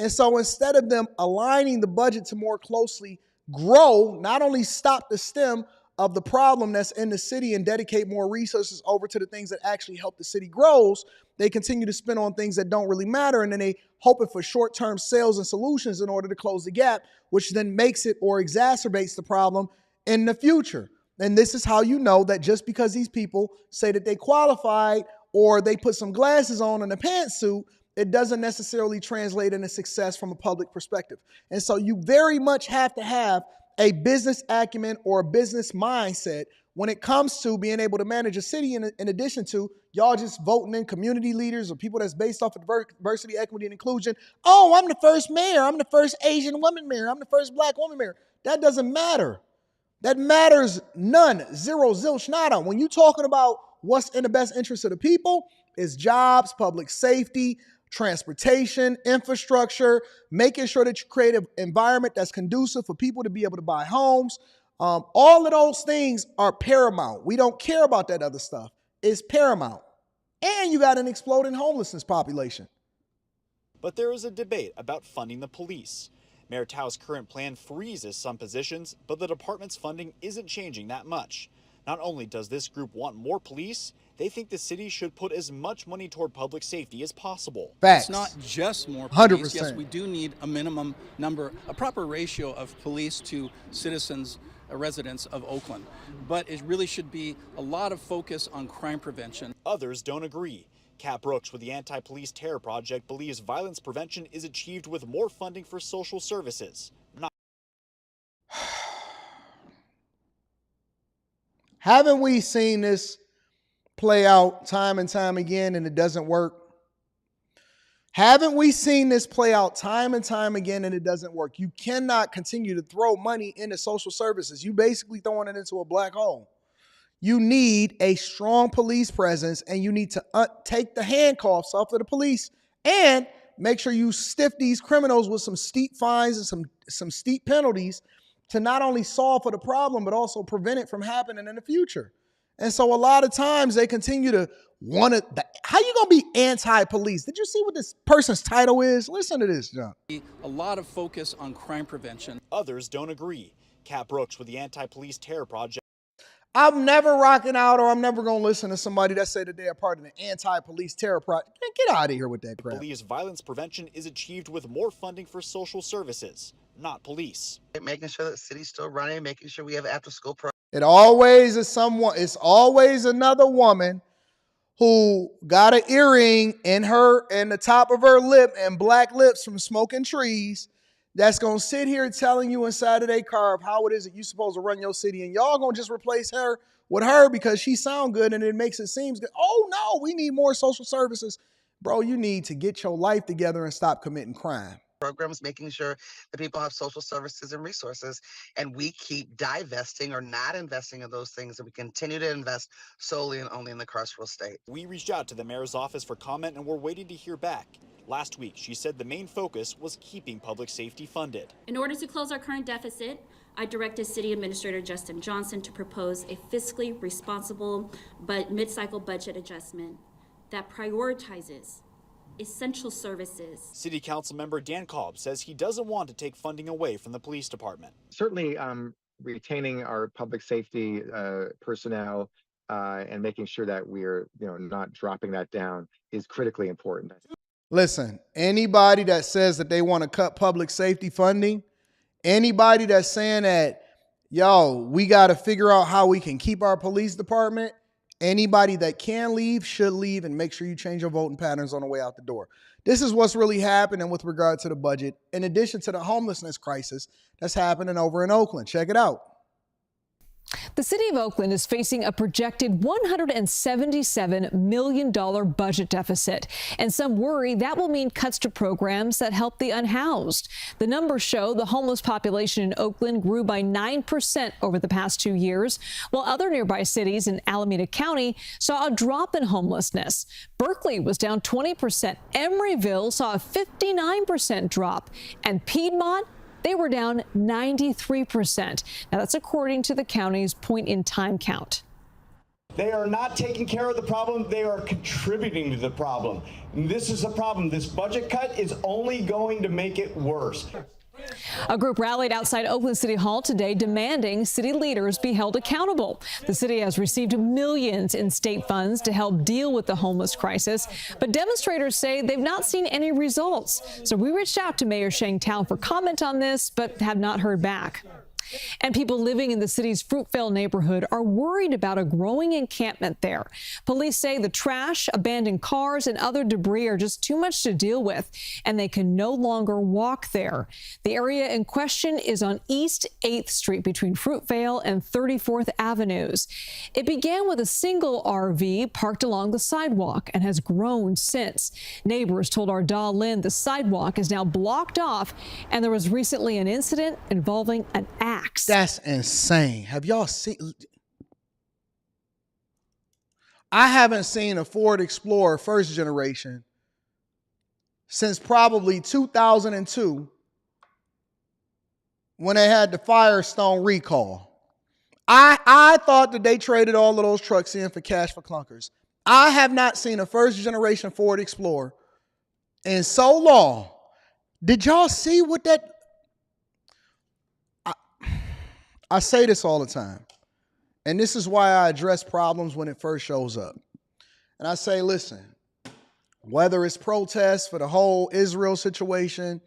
And so instead of them aligning the budget to more closely grow, not only stop the stem of the problem that's in the city and dedicate more resources over to the things that actually help the city grows, they continue to spend on things that don't really matter. And then they hoping for short-term sales and solutions in order to close the gap, which then makes it or exacerbates the problem in the future. And this is how you know that just because these people say that they qualified or they put some glasses on and a pantsuit, it doesn't necessarily translate into success from a public perspective. And so you very much have to have a business acumen or a business mindset when it comes to being able to manage a city, in addition to y'all just voting in community leaders or people that's based off of diversity, equity, and inclusion. Oh, I'm the first mayor. I'm the first Asian woman mayor. I'm the first black woman mayor. That doesn't matter. That matters none, zero, zilch, nada. When you're talking about what's in the best interest of the people, is jobs, public safety, transportation, infrastructure, making sure that you create an environment that's conducive for people to be able to buy homes. All of those things are paramount. We don't care about that other stuff. It's paramount. And you got an exploding homelessness population. But there is a debate about funding the police. Mayor Tao's current plan freezes some positions, but the department's funding isn't changing that much. Not only does this group want more police, they think the city should put as much money toward public safety as possible. Facts. It's not just more police. 100%. Yes, we do need a minimum number, a proper ratio of police to citizens, residents of Oakland. But it really should be a lot of focus on crime prevention. Others don't agree. Kat Brooks with the Anti-Police Terror Project believes violence prevention is achieved with more funding for social services. Haven't we seen this play out time and time again and it doesn't work? Haven't we seen this play out time and time again and it doesn't work? You cannot continue to throw money into social services. You basically throwing it into a black hole. You need a strong police presence, and you need to take the handcuffs off of the police and make sure you stiff these criminals with some steep fines and some steep penalties to not only solve for the problem, but also prevent it from happening in the future. And so a lot of times they continue to want to, how you going to be anti-police? Did you see what this person's title is? Listen to this, John. A lot of focus on crime prevention. Others don't agree. Kat Brooks with the Anti-Police Terror Project. I'm never rocking out, or I'm never going to listen to somebody that say that they are part of the Anti-Police Terror Project. Get out of here with that crap. Believes violence prevention is achieved with more funding for social services, not police. Making sure that the city's still running, making sure we have after-school programs. It always is someone. It's always another woman who got an earring in the top of her lip and black lips from smoking trees. That's going to sit here telling you inside of their car how it is that you're supposed to run your city. And y'all going to just replace her with her because she sound good and it makes it seem good. Oh, no, we need more social services. Bro, you need to get your life together and stop committing crime. Programs, making sure that people have social services and resources, and we keep divesting or not investing in those things, and we continue to invest solely and only in the carceral state. We reached out to the mayor's office for comment, and we're waiting to hear back. Last week, she said the main focus was keeping public safety funded. In order to close our current deficit, I directed City Administrator Justin Johnson to propose a fiscally responsible but mid-cycle budget adjustment that prioritizes essential services. City Council member Dan Cobb says he doesn't want to take funding away from the police department. Certainly retaining our public safety personnel and making sure that we're not dropping that down is critically important. Listen, anybody that says that they want to cut public safety funding, anybody that's saying that, yo, we got to figure out how we can keep our police department, anybody that can leave should leave, and make sure you change your voting patterns on the way out the door. This is what's really happening with regard to the budget, in addition to the homelessness crisis that's happening over in Oakland. Check it out. The city of Oakland is facing a projected $177 million budget deficit, and some worry that will mean cuts to programs that help the unhoused. The numbers show the homeless population in Oakland grew by 9% over the past 2 years, while other nearby cities in Alameda County saw a drop in homelessness. Berkeley was down 20%, Emeryville saw a 59% drop, and Piedmont, they were down 93%. Now, that's according to the county's point-in-time count. They are not taking care of the problem. They are contributing to the problem. And this is a problem. This budget cut is only going to make it worse. A group rallied outside Oakland City Hall today demanding city leaders be held accountable. The city has received millions in state funds to help deal with the homeless crisis, but demonstrators say they've not seen any results. So we reached out to Mayor Sheng Tao for comment on this, but have not heard back. And people living in the city's Fruitvale neighborhood are worried about a growing encampment there. Police say the trash, abandoned cars, and other debris are just too much to deal with, and they can no longer walk there. The area in question is on East 8th Street between Fruitvale and 34th Avenues. It began with a single RV parked along the sidewalk and has grown since. Neighbors told our Daw Lynn the sidewalk is now blocked off, and there was recently an incident involving an axe. That's insane. Have y'all seen? I haven't seen a Ford Explorer first generation since probably 2002 when they had the Firestone recall. I thought that they traded all of those trucks in for cash for clunkers. I have not seen a first generation Ford Explorer in so long. Did y'all see what that? I say this all the time, and this is why I address problems when it first shows up. And I say, listen, whether it's protests for the whole Israel situation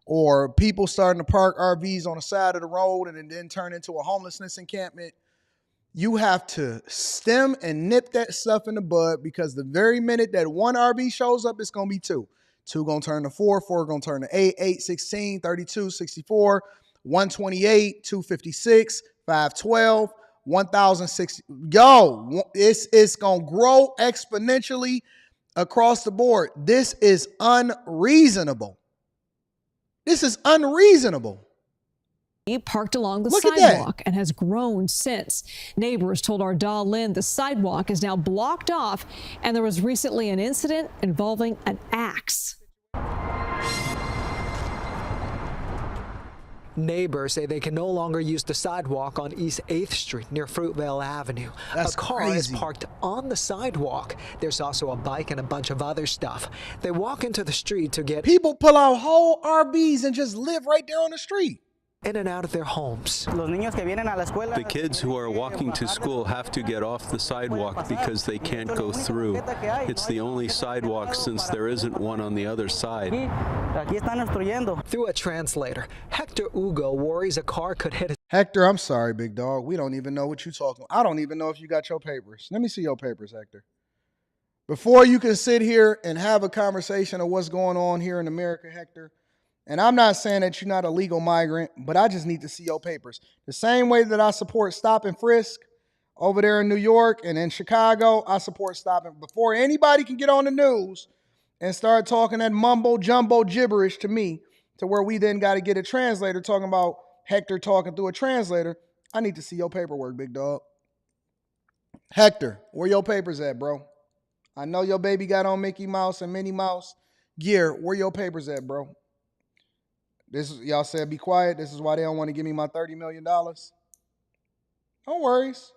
or people starting to park RVs on the side of the road and then turn into a homelessness encampment, you have to stem and nip that stuff in the bud, because the very minute that one RV shows up, it's going to be two. Two going to turn to four, four going to turn to 8, 8, 16, 32, 64, 128, 256, 512, 1060. Yo, it's going to grow exponentially across the board. This is unreasonable. This is unreasonable. He parked along the sidewalk and has grown since. Neighbors told our Daw Lynn the sidewalk is now blocked off, and there was recently an incident involving an axe. Neighbors say they can no longer use the sidewalk on East 8th Street near Fruitvale Avenue. That's a car crazy. is parked on the sidewalk. There's also a bike and a bunch of other stuff. They walk into the street to get people pull out whole RVs and just live right there on the street. In and out of their homes. The kids who are walking to school have to get off the sidewalk because they can't go through. It's the only sidewalk since there isn't one on the other side. Through a translator, Hector Ugo worries a car could hit. Hector, I'm sorry, big dog. We don't even know what you're talking about. I don't even know if you got your papers. Let me see your papers, Hector. Before you can sit here and have a conversation of what's going on here in America, Hector, and I'm not saying that you're not a legal migrant, but I just need to see your papers. The same way that I support stop and frisk over there in New York and in Chicago, I support stop and before anybody can get on the news and start talking that mumbo jumbo gibberish to me, to where we then got to get a translator talking about Hector talking through a translator. I need to see your paperwork, big dog. Hector, where your papers at, bro? I know your baby got on Mickey Mouse and Minnie Mouse gear. Where your papers at, bro? Y'all said be quiet. This is why they don't want to give me my $30 million. No worries.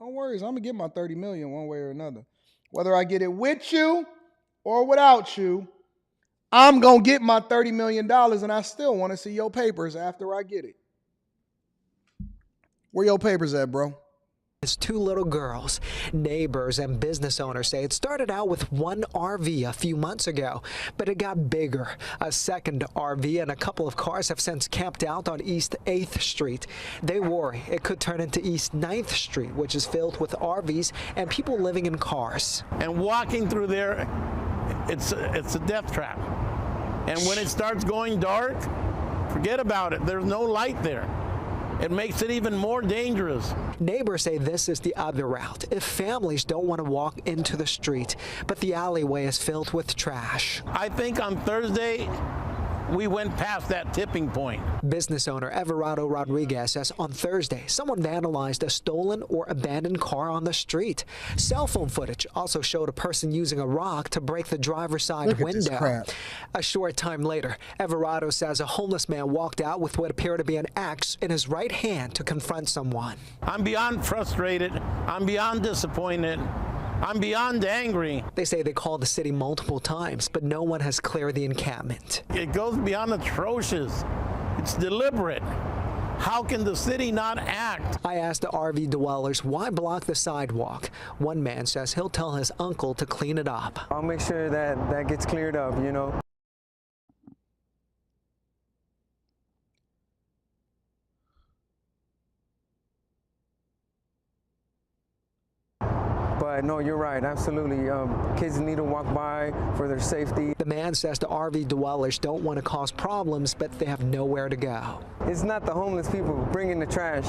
No worries. I'm going to get my $30 million one way or another. Whether I get it with you or without you, I'm going to get my $30 million, and I still want to see your papers after I get it. Where your papers at, bro? His two little girls. Neighbors and business owners say it started out with one RV a few months ago, but it got bigger. A second RV and a couple of cars have since camped out on East 8th Street. They worry it could turn into East 9th Street, which is filled with RVs and people living in cars. And walking through there, it's a death trap. And when it starts going dark, forget about it. There's no light there. It makes it even more dangerous. Neighbors say this is the other route if families don't want to walk into the street, but the alleyway is filled with trash. I think on Thursday, we went past that tipping point. Business owner Everardo Rodriguez says on Thursday, someone vandalized a stolen or abandoned car on the street. Cell phone footage also showed a person using a rock to break the driver's side window. A short time later, Everardo says a homeless man walked out with what appeared to be an axe in his right hand to confront someone. I'm beyond frustrated. I'm beyond disappointed. I'm beyond angry. They say they called the city multiple times, but no one has cleared the encampment. It goes beyond atrocious. It's deliberate. How can the city not act? I asked the RV dwellers why block the sidewalk. One man says he'll tell his uncle to clean it up. I'll make sure that gets cleared up, you know. But no, you're right, absolutely. Kids need to walk by for their safety. The man says the RV dwellers don't want to cause problems, but they have nowhere to go. It's not the homeless people bringing the trash,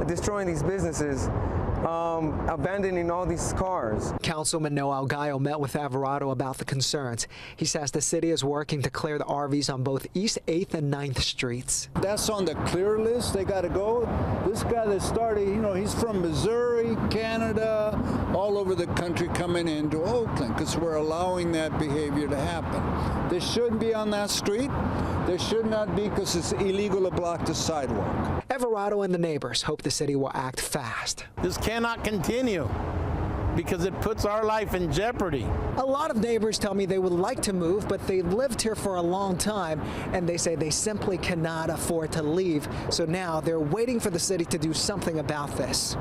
destroying these businesses, abandoning all these cars. Councilman Noel Gallo met with Alvarado about the concerns. He says the city is working to clear the RVs on both East 8th and 9th Streets. That's on the clear list. They got to go. This guy that started, he's from Missouri, Canada, all over the country coming into Oakland because we're allowing that behavior to happen. This shouldn't be on that street. There should not be because it's illegal to block the sidewalk. Alvarado and the neighbors hope the city will act fast. This cannot continue because it puts our life in jeopardy. A lot of neighbors tell me they would like to move, but they've lived here for a long time, and they say they simply cannot afford to leave. So now they're waiting for the city to do something about this.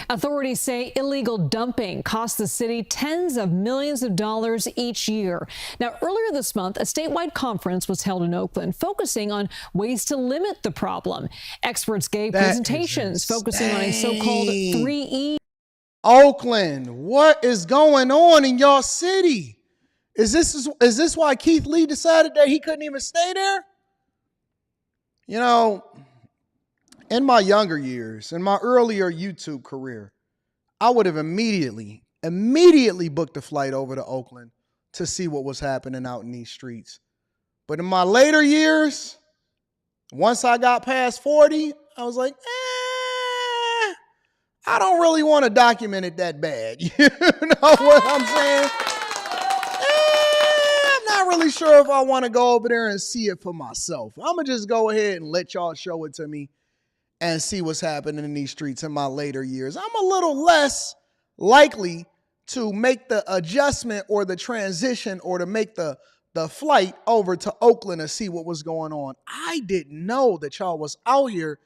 Authorities say illegal dumping costs the city tens of millions of dollars each year. Now, earlier this month, a statewide conference was held in Oakland focusing on ways to limit the problem. Experts gave presentations focusing on a so-called 3E. Oakland, what is going on in your city? Is this why Keith Lee decided that he couldn't even stay there? In my younger years, in my earlier YouTube career, I would have immediately booked a flight over to Oakland to see what was happening out in these streets. But in my later years, once I got past 40, I was like, I don't really want to document it that bad. You know what I'm saying? I'm not really sure if I want to go over there and see it for myself. I'm going to just go ahead and let y'all show it to me and see what's happening in these streets in my later years. I'm a little less likely to make the adjustment or the transition or to make the flight over to Oakland to see what was going on. I didn't know that y'all was out here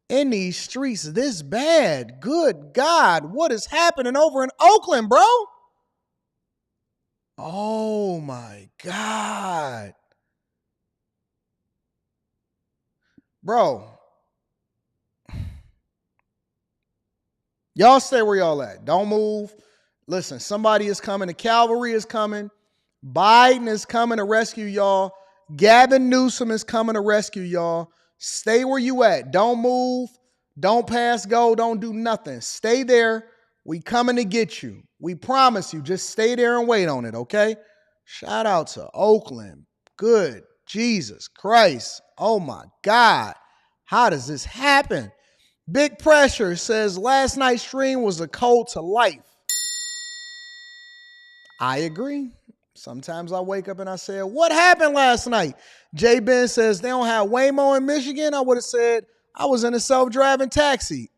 in these streets this bad. Good God, what is happening over in Oakland, bro? Oh my God. Bro. Y'all stay where y'all at. Don't move. Listen, somebody is coming. The cavalry is coming. Biden is coming to rescue y'all. Gavin Newsom is coming to rescue y'all. Stay where you at. Don't move. Don't pass go. Don't do nothing. Stay there. We coming to get you. We promise you. Just stay there and wait on it, okay? Shout out to Oakland. Good Jesus Christ. Oh my God. How does this happen? Big Pressure says last night's stream was a code to life. I agree. Sometimes I wake up and I say, what happened last night? J. Ben says they don't have Waymo in Michigan. I would have said I was in a self-driving taxi.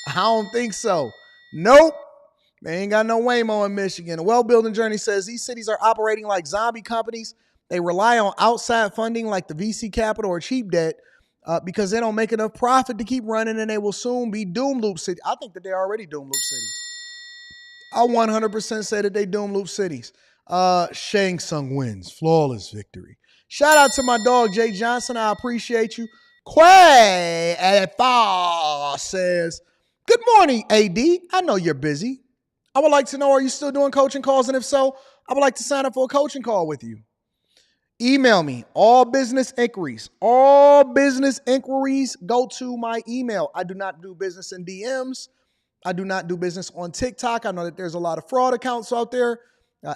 I don't think so. Nope. They ain't got no Waymo in Michigan. The Well Building Journey says these cities are operating like zombie companies. They rely on outside funding like the VC capital or cheap debt because they don't make enough profit to keep running, and they will soon be doom loop cities. I think that they're already doom loop cities. I 100% say that they doom loop cities. Shang Tsung wins. Flawless victory. Shout out to my dog, Jay Johnson. I appreciate you. Quay Adfa says, good morning, AD. I know you're busy. I would like to know, are you still doing coaching calls? And if so, I would like to sign up for a coaching call with you. Email me, all business inquiries. All business inquiries go to my email. I do not do business in DMs. I do not do business on TikTok. I know that there's a lot of fraud accounts out there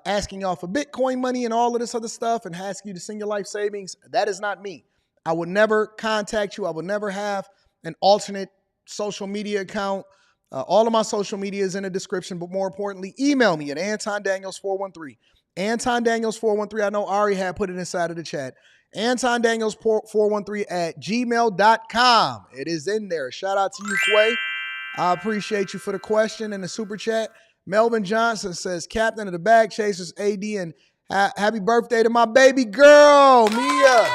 asking y'all for Bitcoin money and all of this other stuff and asking you to send your life savings. That is not me. I would never contact you. I would never have an alternate social media account. All of my social media is in the description, but more importantly, email me at Anton Daniels 413. Anton Daniels 413. I know Ari had put it inside of the chat. Anton Daniels 413 at gmail.com. It is in there. Shout out to you, Quay. I appreciate you for the question and the super chat. Melvin Johnson says, Captain of the Bag Chasers, AD, and happy birthday to my baby girl, Mia.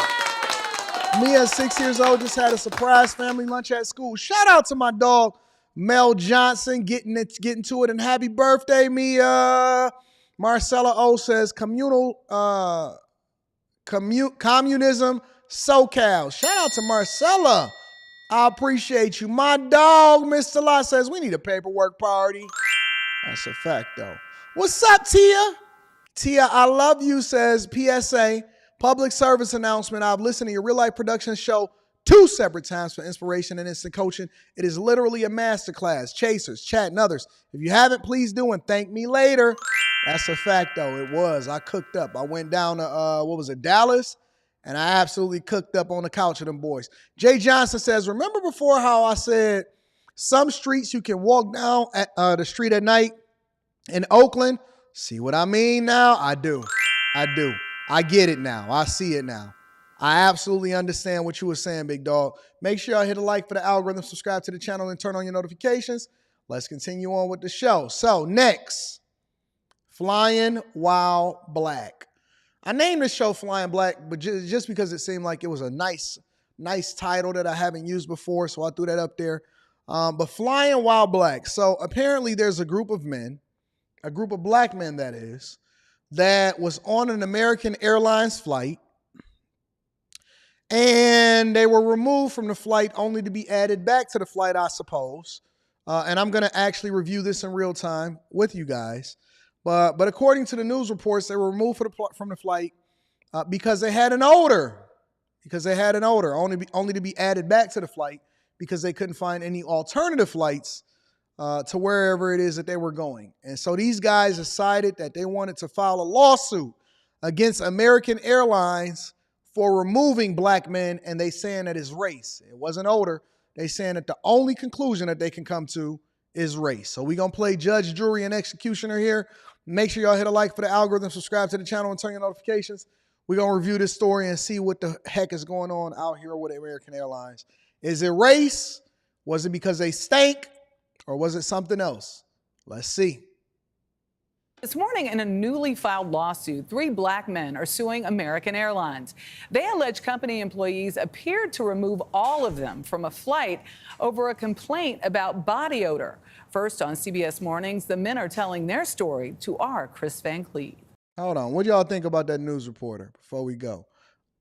Mia, 6 years old, just had a surprise family lunch at school. Shout out to my dog, Mel Johnson, getting to it, and happy birthday, Mia. Marcella O says, communism, SoCal. Shout out to Marcella. I appreciate you. My dog, Mr. Lot, says we need a paperwork party. That's a fact, though. What's up, Tia? Tia, I love you, says PSA, public service announcement. I've listened to your real-life production show 2 separate times for inspiration and instant coaching. It is literally a masterclass. Chasers, chat, and others. If you haven't, please do and thank me later. That's a fact, though. It was. I cooked up. I went down to, Dallas? And I absolutely cooked up on the couch with them boys. Jay Johnson says, remember before how I said some streets you can walk down at the street at night in Oakland? See what I mean now? I do. I get it now. I see it now. I absolutely understand what you were saying, big dog. Make sure y'all hit a like for the algorithm, subscribe to the channel, and turn on your notifications. Let's continue on with the show. So next, Flying While Black. I named this show Flying Black, but just because it seemed like it was a nice title that I haven't used before, so I threw that up there. But Flying While Black. So apparently there's a group of men, a group of black men that is, that was on an American Airlines flight, and they were removed from the flight only to be added back to the flight, I suppose. And I'm going to actually review this in real time with you guys. But according to the news reports, they were removed from the flight because they had an odor. Only to be added back to the flight because they couldn't find any alternative flights to wherever it is that they were going. And so these guys decided that they wanted to file a lawsuit against American Airlines for removing black men, and they saying that it's race. It wasn't odor. They saying that the only conclusion that they can come to is race. So we're going to play judge, jury, and executioner here. Make sure y'all hit a like for the algorithm, subscribe to the channel, and turn your notifications. We're going to review this story and see what the heck is going on out here with American Airlines. Is it race? Was it because they stank? Or was it something else? Let's see. This morning, in a newly filed lawsuit, 3 black men are suing American Airlines. They allege company employees appeared to remove all of them from a flight over a complaint about body odor. First on CBS Mornings, the men are telling their story to our Chris Van Cleave. Hold on. What y'all think about that news reporter before we go?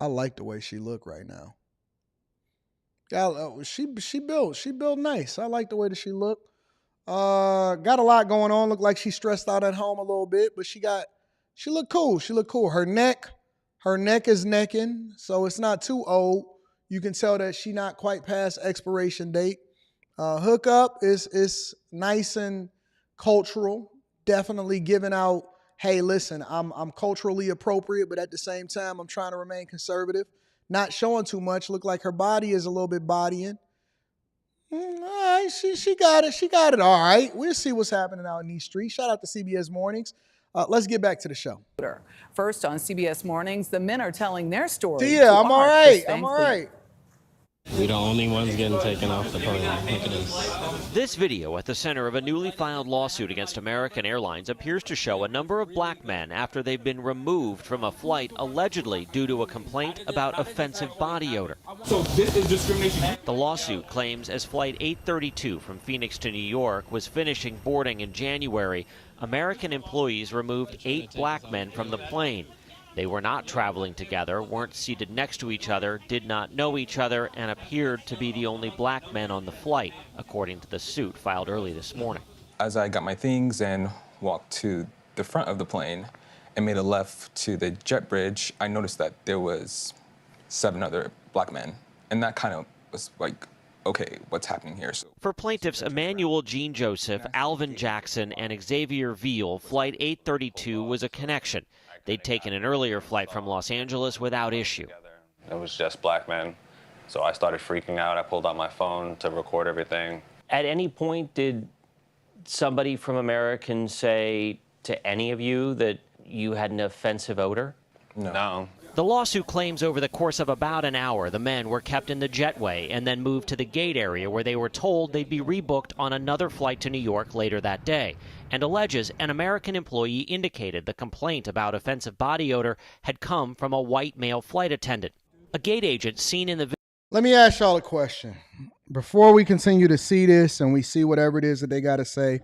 I like the way she look right now. She built nice. I like the way that she looked. Got a lot going on. Looked like she's stressed out at home a little bit, but she looked cool. She looked cool. Her neck is necking, so it's not too old. You can tell that she not quite past expiration date. Hookup is nice and cultural. Definitely giving out, hey, listen, I'm culturally appropriate, but at the same time, I'm trying to remain conservative. Not showing too much. Look like her body is a little bit bodying. All right, she got it. She got it all right. We'll see what's happening out in these streets. Shout out to CBS Mornings. Let's get back to the show. First on CBS Mornings, the men are telling their story. Yeah, I'm all right. I'm all right. We're the only ones getting taken off the plane. Look at this. This video at the center of a newly filed lawsuit against American Airlines appears to show a number of black men after they've been removed from a flight allegedly due to a complaint about offensive body odor. So this is discrimination. The lawsuit claims as Flight 832 from Phoenix to New York was finishing boarding in January, American employees removed 8 black men from the plane. They were not traveling together, weren't seated next to each other, did not know each other, and appeared to be the only black men on the flight, according to the suit filed early this morning. As I got my things and walked to the front of the plane and made a left to the jet bridge, I noticed that there was 7 other black men. And that kind of was like, okay, what's happening here? For plaintiffs Emmanuel Jean Joseph, Alvin Jackson, and Xavier Veal, Flight 832 was a connection. They'd taken an earlier flight from Los Angeles without issue. It was just black men, so I started freaking out. I pulled out my phone to record everything. At any point, did somebody from American say to any of you that you had an offensive odor? No. The lawsuit claims over the course of about an hour, the men were kept in the jetway and then moved to the gate area where they were told they'd be rebooked on another flight to New York later that day, and alleges an American employee indicated the complaint about offensive body odor had come from a white male flight attendant. A gate agent seen in the video. Let me ask y'all a question. Before we continue to see this and we see whatever it is that they got to say,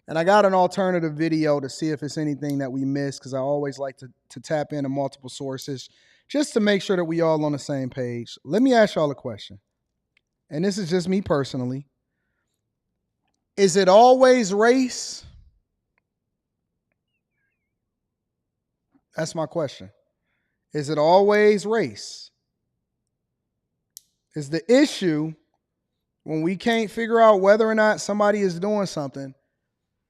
and I got an alternative video to see if it's anything that we missed, because I always like to tap into multiple sources just to make sure that we all on the same page. Let me ask y'all a question. and this is just me personally, is it always race? That's my question. Is it always race? Is the issue when we can't figure out whether or not somebody is doing something,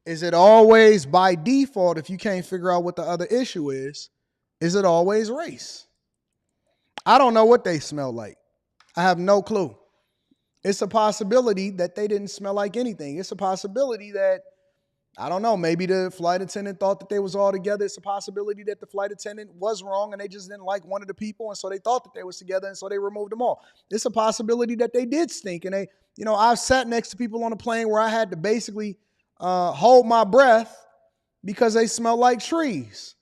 is it always by default, if you can't figure out what the other issue is it always race? I don't know what they smell like. I have no clue. It's a possibility that they didn't smell like anything. It's a possibility that, I don't know, maybe the flight attendant thought that they was all together. It's a possibility that the flight attendant was wrong and they just didn't like one of the people, and so they thought that they was together, and so they removed them all. It's a possibility that they did stink, and they, I've sat next to people on a plane where I had to basically hold my breath because they smell like trees.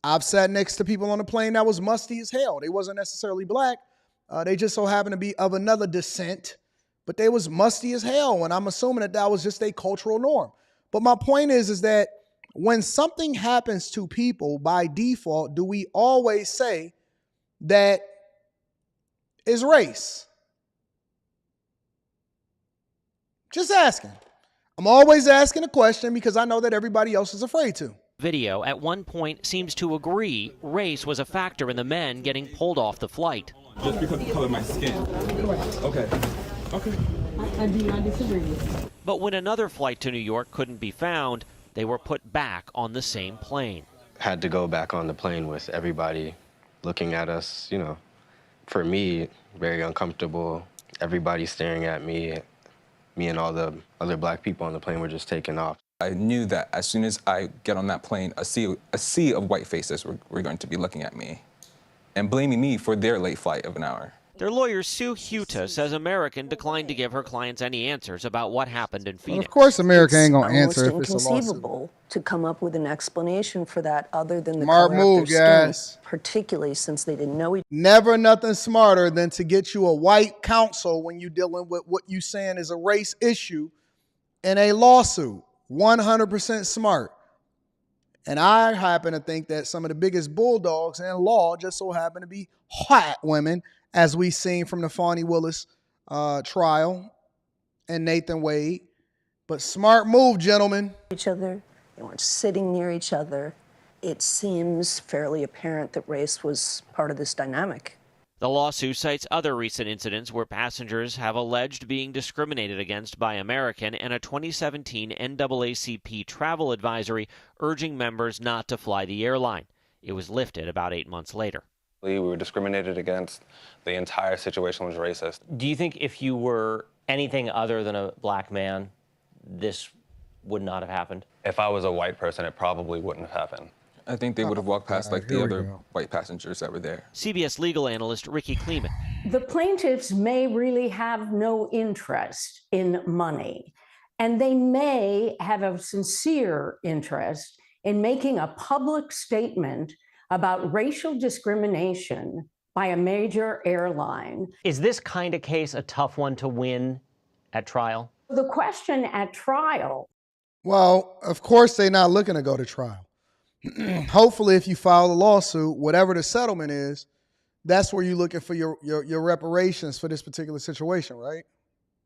I've sat next to people on a plane that was musty as hell. They wasn't necessarily black. They just so happened to be of another descent, but they was musty as hell, and I'm assuming that that was just a cultural norm. But my point is that when something happens to people by default, do we always say that is race? Just asking. I'm always asking a question because I know that everybody else is afraid to. Video at one point seems to agree race was a factor in the men getting pulled off the flight. Just because of the color of my skin. Okay. I do not disagree. But when another flight to New York couldn't be found, they were put back on the same plane. Had to go back on the plane with everybody looking at us, for me, very uncomfortable. Everybody staring at me. Me and all the other black people on the plane were just taking off. I knew that as soon as I get on that plane, a sea of white faces were going to be looking at me and blaming me for their late flight of an hour. Their lawyer, Sue Huta, says American declined to give her clients any answers about what happened in Phoenix. Well, of course America ain't going to answer if it's a It's lawsuit. inconceivable to come up with an explanation for that other than the Smart color move, of their guys. skin, particularly since they didn't know each other. Never nothing smarter than to get you a white counsel when you're dealing with what you saying is a race issue in a lawsuit. 100% smart. And I happen to think that some of the biggest bulldogs in law just so happen to be white women, as we've seen from the Fonnie Willis trial and Nathan Wade. But smart move, gentlemen. Each other. They weren't sitting near each other. It seems fairly apparent that race was part of this dynamic. The lawsuit cites other recent incidents where passengers have alleged being discriminated against by American and a 2017 NAACP travel advisory urging members not to fly the airline. It was lifted about 8 months later. We were discriminated against. The entire situation was racist. Do you think if you were anything other than a black man, this would not have happened? If I was a white person, it probably wouldn't have happened. I think they would have walked past like the other white passengers that were there. CBS legal analyst Ricky Kleeman. The plaintiffs may really have no interest in money, and they may have a sincere interest in making a public statement about racial discrimination by a major airline. Is this kind of case a tough one to win at trial? The question at trial. Well, of course they're not looking to go to trial. Hopefully, if you file a lawsuit, whatever the settlement is, that's where you're looking for your reparations for this particular situation, right?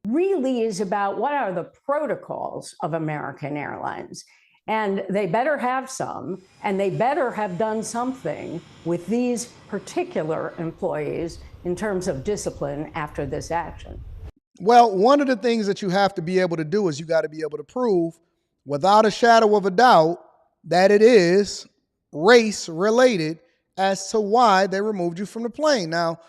Really is about what are the protocols of American Airlines. And they better have some, and they better have done something with these particular employees in terms of discipline after this action. Well, one of the things that you have to be able to do is you got to be able to prove without a shadow of a doubt that it is race related as to why they removed you from the plane. Now,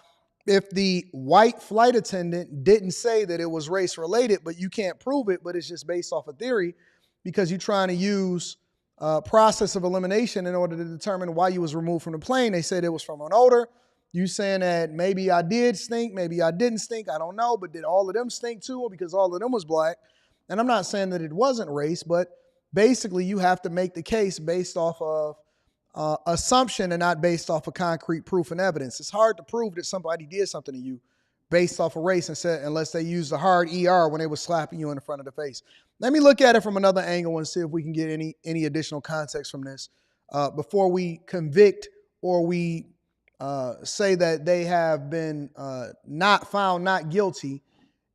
if the white flight attendant didn't say that it was race related, but you can't prove it, but it's just based off of theory because you're trying to use a process of elimination in order to determine why you was removed from the plane. They said it was from an odor. You saying that maybe I did stink, maybe I didn't stink, I don't know, but did all of them stink too? Or because all of them was black? And I'm not saying that it wasn't race, but basically you have to make the case based off of assumption and not based off of concrete proof and evidence. It's hard to prove that somebody did something to you based off of race and said, unless they used the hard ER when they were slapping you in the front of the face. Let me look at it from another angle and see if we can get any additional context from this before we convict or we say that they have been not found not guilty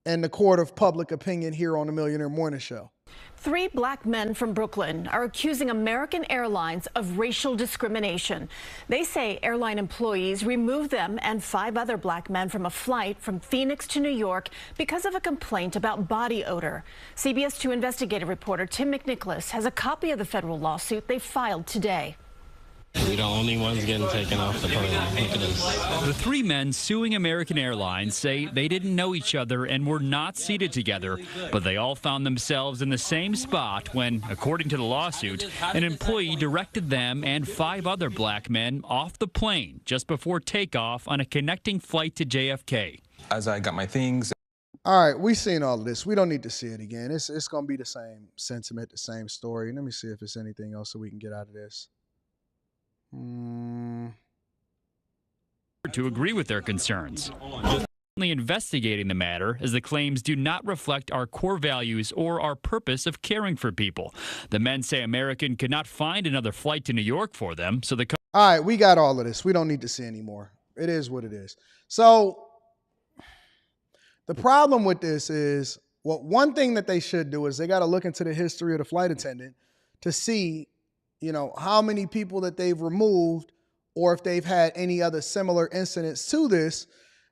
in the court of public opinion here on the Millionaire Morning Show. 3 black men from Brooklyn are accusing American Airlines of racial discrimination. They say airline employees removed them and 5 other black men from a flight from Phoenix to New York because of a complaint about body odor. CBS 2 investigative reporter Tim McNicholas has a copy of the federal lawsuit they filed today. We're the only ones getting taken off the plane. Look at this. The 3 men suing American Airlines say they didn't know each other and were not seated together, but they all found themselves in the same spot when, according to the lawsuit, an employee directed them and 5 other black men off the plane just before takeoff on a connecting flight to JFK. As I got my things. All right, we've seen all of this. We don't need to see it again. It's going to be the same sentiment, the same story. Let me see if there's anything else that we can get out of this. To agree with their concerns. Investigating the matter as the claims do not reflect our core values or our purpose of caring for people. The men say American could not find another flight to New York for them, so the all right, we got all of this. We don't need to see anymore. It is what it is. So the problem with this is, well, one thing that they should do is they got to look into the history of the flight attendant to see, you know, how many people that they've removed or if they've had any other similar incidents to this.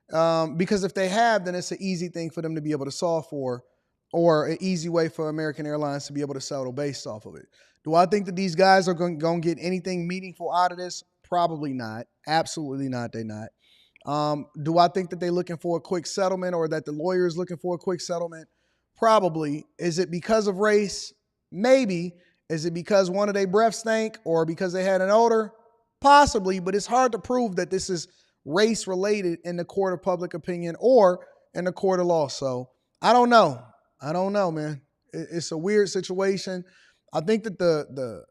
Because if they have, then it's an easy thing for them to be able to solve for, or an easy way for American Airlines to be able to settle based off of it. Do I think that these guys are going to get anything meaningful out of this? Probably not. Absolutely not. They're not. Do I think that they're looking for a quick settlement or that the lawyer is looking for a quick settlement? Probably. Is it because of race? Maybe. Is it because one of their breath stank or because they had an odor? Possibly, but it's hard to prove that this is race related in the court of public opinion or in the court of law. So I don't know. I don't know, man. It's a weird situation. I think that the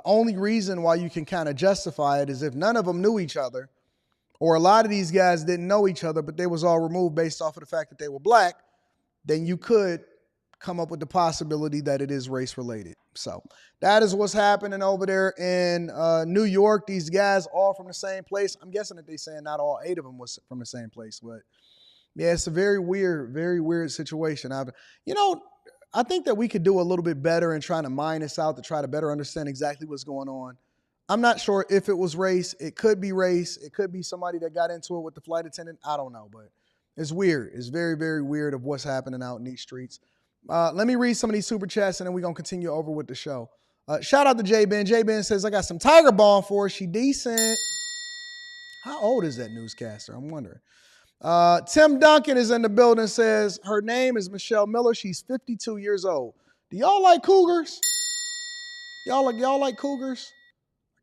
only reason why you can kind of justify it is if none of them knew each other, or a lot of these guys didn't know each other, but they was all removed based off of the fact that they were black, then you could come up with the possibility that it is race related. So that is what's happening over there in New York. These guys all from the same place. I'm guessing that they're saying not all 8 of them was from the same place, but yeah, it's a very weird situation. I think that we could do a little bit better in trying to mine this out to try to better understand exactly what's going on. I'm not sure if it was race. It could be race. It could be somebody that got into it with the flight attendant. I don't know, but it's weird. It's very weird of what's happening out in these streets. Let me read some of these super chats and then we're going to continue over with the show. Shout out to J Ben. J Ben says, I got some Tiger Balm for her. She decent. How old is that newscaster? I'm wondering. Tim Duncan is in the building, says her name is Michelle Miller. She's 52 years old. Do y'all like cougars? Y'all like cougars?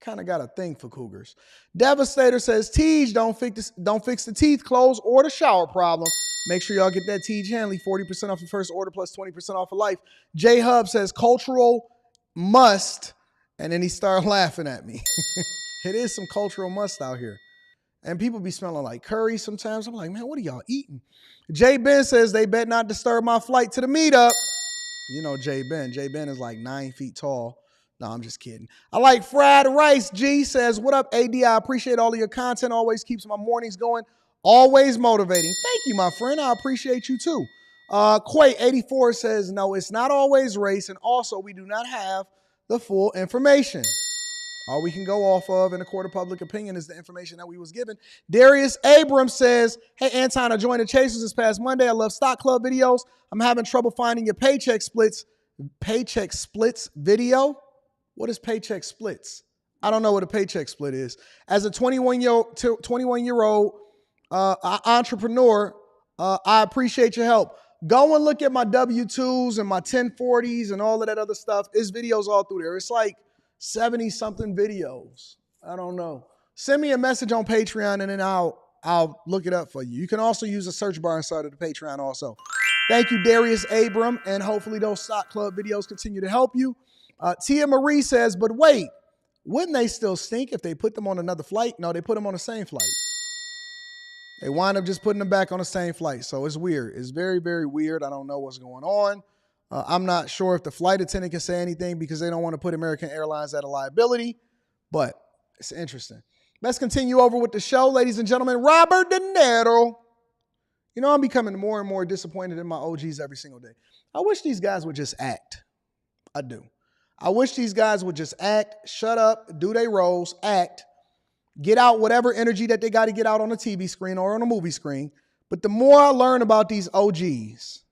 I kind of got a thing for cougars. Devastator says, Tiege, don't fix the teeth, clothes, or the shower problem. Make sure y'all get that Tiege Hanley, 40% off your first order plus 20% off of life. J Hub says, cultural must, and then he started laughing at me. It is some cultural must out here. And people be smelling like curry sometimes. I'm like, man, what are y'all eating? J Ben says, they bet not disturb my flight to the meetup. You know J Ben. J Ben is like 9 feet tall. No, I'm just kidding. I like fried rice. G says, what up, AD? I appreciate all of your content. Always keeps my mornings going. Always motivating. Thank you, my friend. I appreciate you too. Quay84 says, no, it's not always race. And also, we do not have the full information. All we can go off of in the court of public opinion is the information that we was given. Darius Abrams says, hey, Anton, I joined the Chasers this past Monday. I love Stock Club videos. I'm having trouble finding your paycheck splits video. What is paycheck splits? I don't know what a paycheck split is. As a 21-year-old entrepreneur, I appreciate your help. Go and look at my W-2s and my 1040s and all of that other stuff. There's videos all through there. It's like 70-something videos. I don't know. Send me a message on Patreon and then I'll look it up for you. You can also use the search bar inside of the Patreon also. Thank you, Darius Abram, and hopefully those Stock Club videos continue to help you. Tia Marie says, but wait, wouldn't they still stink if they put them on another flight? No, they put them on the same flight. They wind up just putting them back on the same flight. So it's weird. It's very weird. I don't know what's going on. I'm not sure if the flight attendant can say anything because they don't want to put American Airlines at a liability, but it's interesting. Let's continue over with the show, ladies and gentlemen. Robert De Niro You know, I'm becoming more and more disappointed in my OGs every single day. I wish these guys would just act. I do. I wish these guys would just act, shut up, do their roles, act, get out whatever energy that they got to get out on a TV screen or on a movie screen. But the more I learn about these OGs,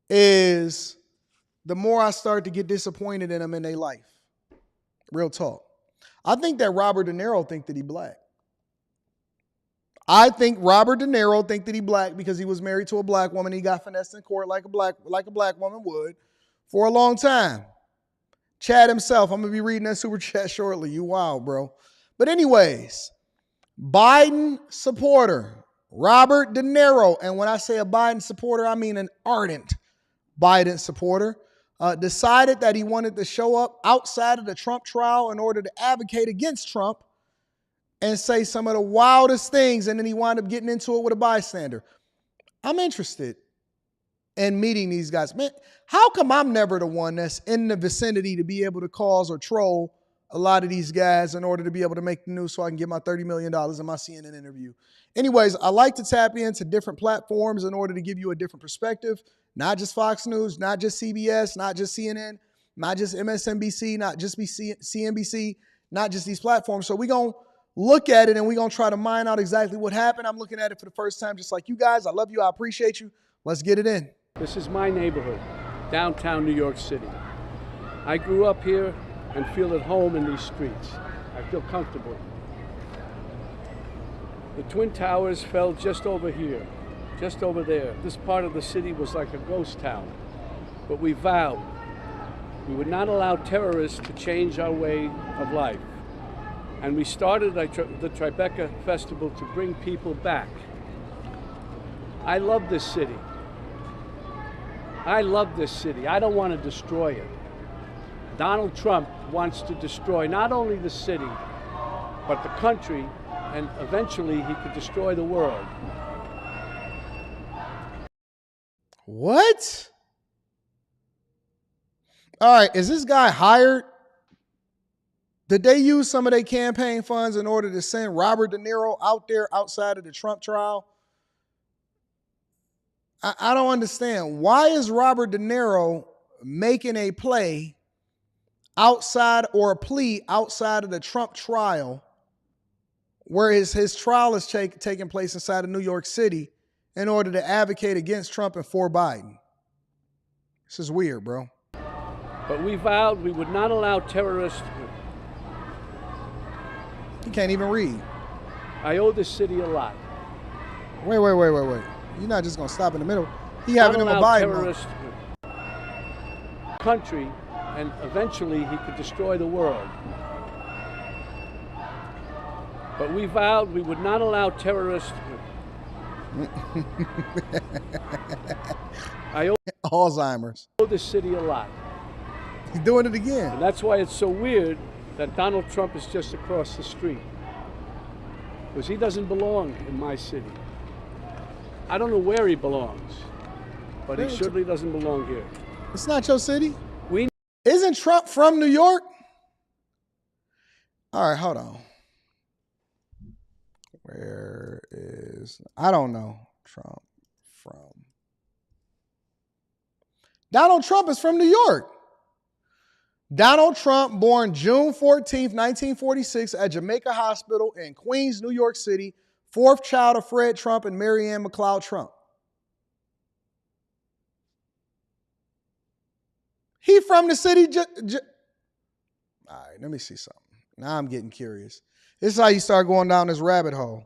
is the more I start to get disappointed in them in their life. Real talk. I think that Robert De Niro think that he black. I think Robert De Niro think that he black because he was married to a black woman. He got finessed in court like a black woman would for a long time. Chad himself, I'm going to be reading that super chat shortly. You wild, bro. But anyways, Biden supporter, Robert De Niro, and when I say a Biden supporter, I mean an ardent Biden supporter, decided that he wanted to show up outside of the Trump trial in order to advocate against Trump and say some of the wildest things, and then he wound up getting into it with a bystander. I'm interested in meeting these guys. Man, how come I'm never the one that's in the vicinity to be able to cause or troll a lot of these guys in order to be able to make the news so I can get my $30 million in my CNN interview? Anyways, I like to tap into different platforms in order to give you a different perspective, not just Fox News, not just CBS, not just CNN, not just MSNBC, not just CNBC, not just these platforms. So we're going to look at it and we're going to try to mine out exactly what happened. I'm looking at it for the first time just like you guys. I love you. I appreciate you. Let's get it in. This is my neighborhood, downtown New York City. I grew up here and feel at home in these streets. I feel comfortable. The Twin Towers fell just over here, just over there. This part of the city was like a ghost town. But we vowed we would not allow terrorists to change our way of life. And we started the Tribeca Festival to bring people back. I love this city. I love this city. I don't want to destroy it. Donald Trump wants to destroy not only the city, but the country, and eventually he could destroy the world. What? All right, is this guy hired? Did they use some of their campaign funds in order to send Robert De Niro out there outside of the Trump trial? I don't understand. Why is Robert De Niro making a play outside or a plea outside of the Trump trial where his trial is taking place inside of New York City in order to advocate against Trump and for Biden? This is weird, bro. But we vowed we would not allow terrorists. He can't even read. I owe this city a lot. Wait. You're not just going to stop in the middle. He having him a Biden terrorist country, and eventually he could destroy the world. But we vowed we would not allow terrorists. I owe Alzheimer's. this city a lot. He's doing it again. And that's why it's so weird that Donald Trump is just across the street. Because he doesn't belong in my city. I don't know where he belongs, but he surely doesn't belong here. It's not your city? Isn't Trump from New York? All right, hold on. Where is, I don't know, Trump from? Donald Trump is from New York. Donald Trump, born June 14th, 1946 at Jamaica Hospital in Queens, New York City, fourth child of Fred Trump and Mary Ann McLeod Trump. He from the city. All right, let me see something. Now I'm getting curious. This is how you start going down this rabbit hole.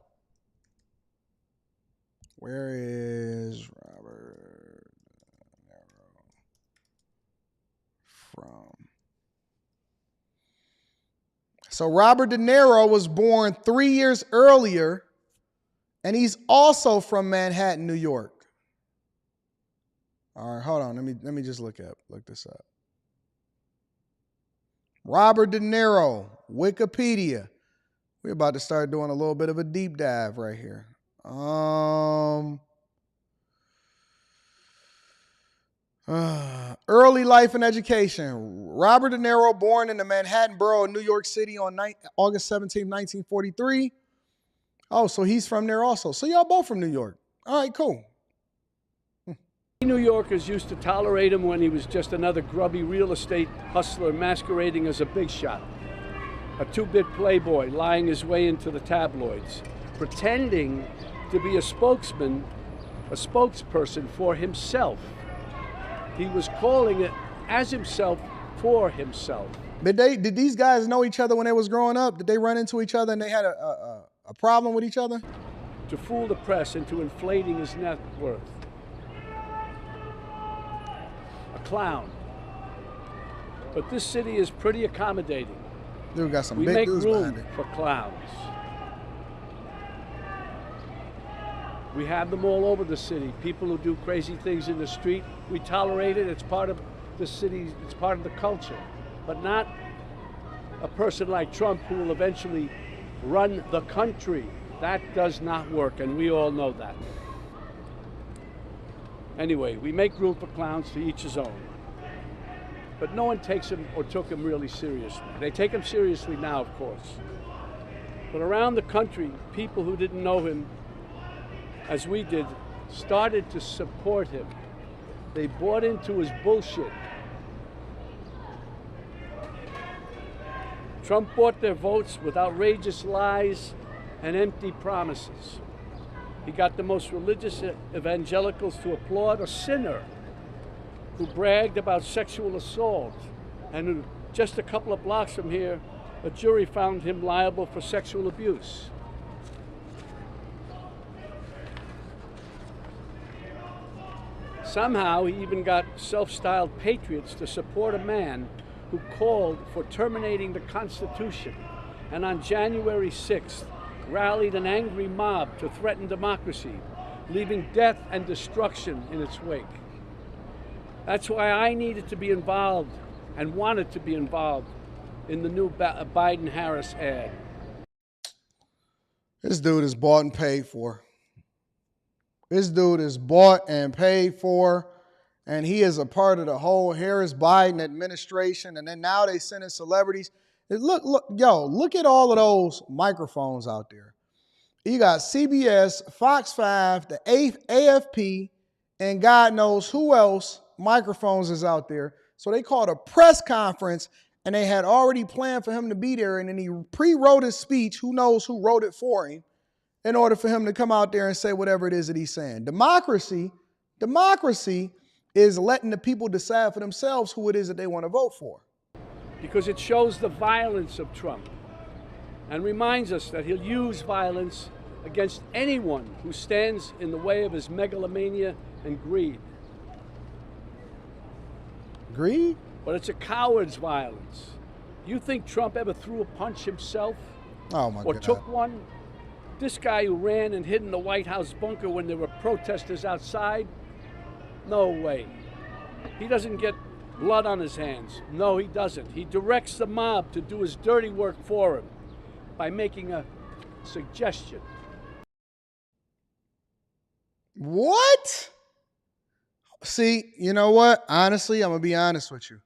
Where is Robert De Niro from? So Robert De Niro was born 3 years earlier, and he's also from Manhattan, New York. All right, hold on. Let me just look this up. Robert De Niro, Wikipedia. We're about to start doing a little bit of a deep dive right here. Early life and education. Robert De Niro, born in the Manhattan borough of New York City on August 17, 1943. Oh, so he's from there also. So y'all both from New York. All right, cool. New Yorkers used to tolerate him when he was just another grubby real estate hustler masquerading as a big shot. A two-bit playboy lying his way into the tabloids, pretending to be a spokesperson for himself. He was calling it as himself for himself. Did these guys know each other when they was growing up? Did they run into each other and they had a problem with each other? To fool the press into inflating his net worth. A clown. But this city is pretty accommodating. Dude got some we big make dudes room behind it. for clowns. We have them all over the city. People who do crazy things in the street, we tolerate it. It's part of the city, it's part of the culture. But not a person like Trump who will eventually run the country. That does not work, and we all know that. Anyway, we make room for clowns, to each his own. But no one takes him or took him really seriously. They take him seriously now, of course. But around the country, people who didn't know him as we did started to support him. They bought into his bullshit. Trump bought their votes with outrageous lies and empty promises. He got the most religious evangelicals to applaud a sinner who bragged about sexual assault, and who, just a couple of blocks from here, a jury found him liable for sexual abuse. Somehow he even got self-styled patriots to support a man who called for terminating the Constitution, and on January 6th rallied an angry mob to threaten democracy, leaving death and destruction in its wake. That's why I needed to be involved and wanted to be involved in the new Biden-Harris ad. This dude is bought and paid for. This dude is bought and paid for, and he is a part of the whole Harris-Biden administration, and then now they send in celebrities. Look at all of those microphones out there. You got CBS, Fox 5, the AFP, and God knows who else microphones is out there. So they called a press conference, and they had already planned for him to be there, and then he pre-wrote his speech. Who knows who wrote it for him, in order for him to come out there and say whatever it is that he's saying. Democracy is letting the people decide for themselves who it is that they want to vote for. Because it shows the violence of Trump and reminds us that he'll use violence against anyone who stands in the way of his megalomania and greed. Greed? But it's a coward's violence. You think Trump ever threw a punch himself? Oh my God. Or took one? This guy who ran and hid in the White House bunker when there were protesters outside? No way. He doesn't get blood on his hands. No, he doesn't. He directs the mob to do his dirty work for him by making a suggestion. What? See, you know what? Honestly, I'm going to be honest with you.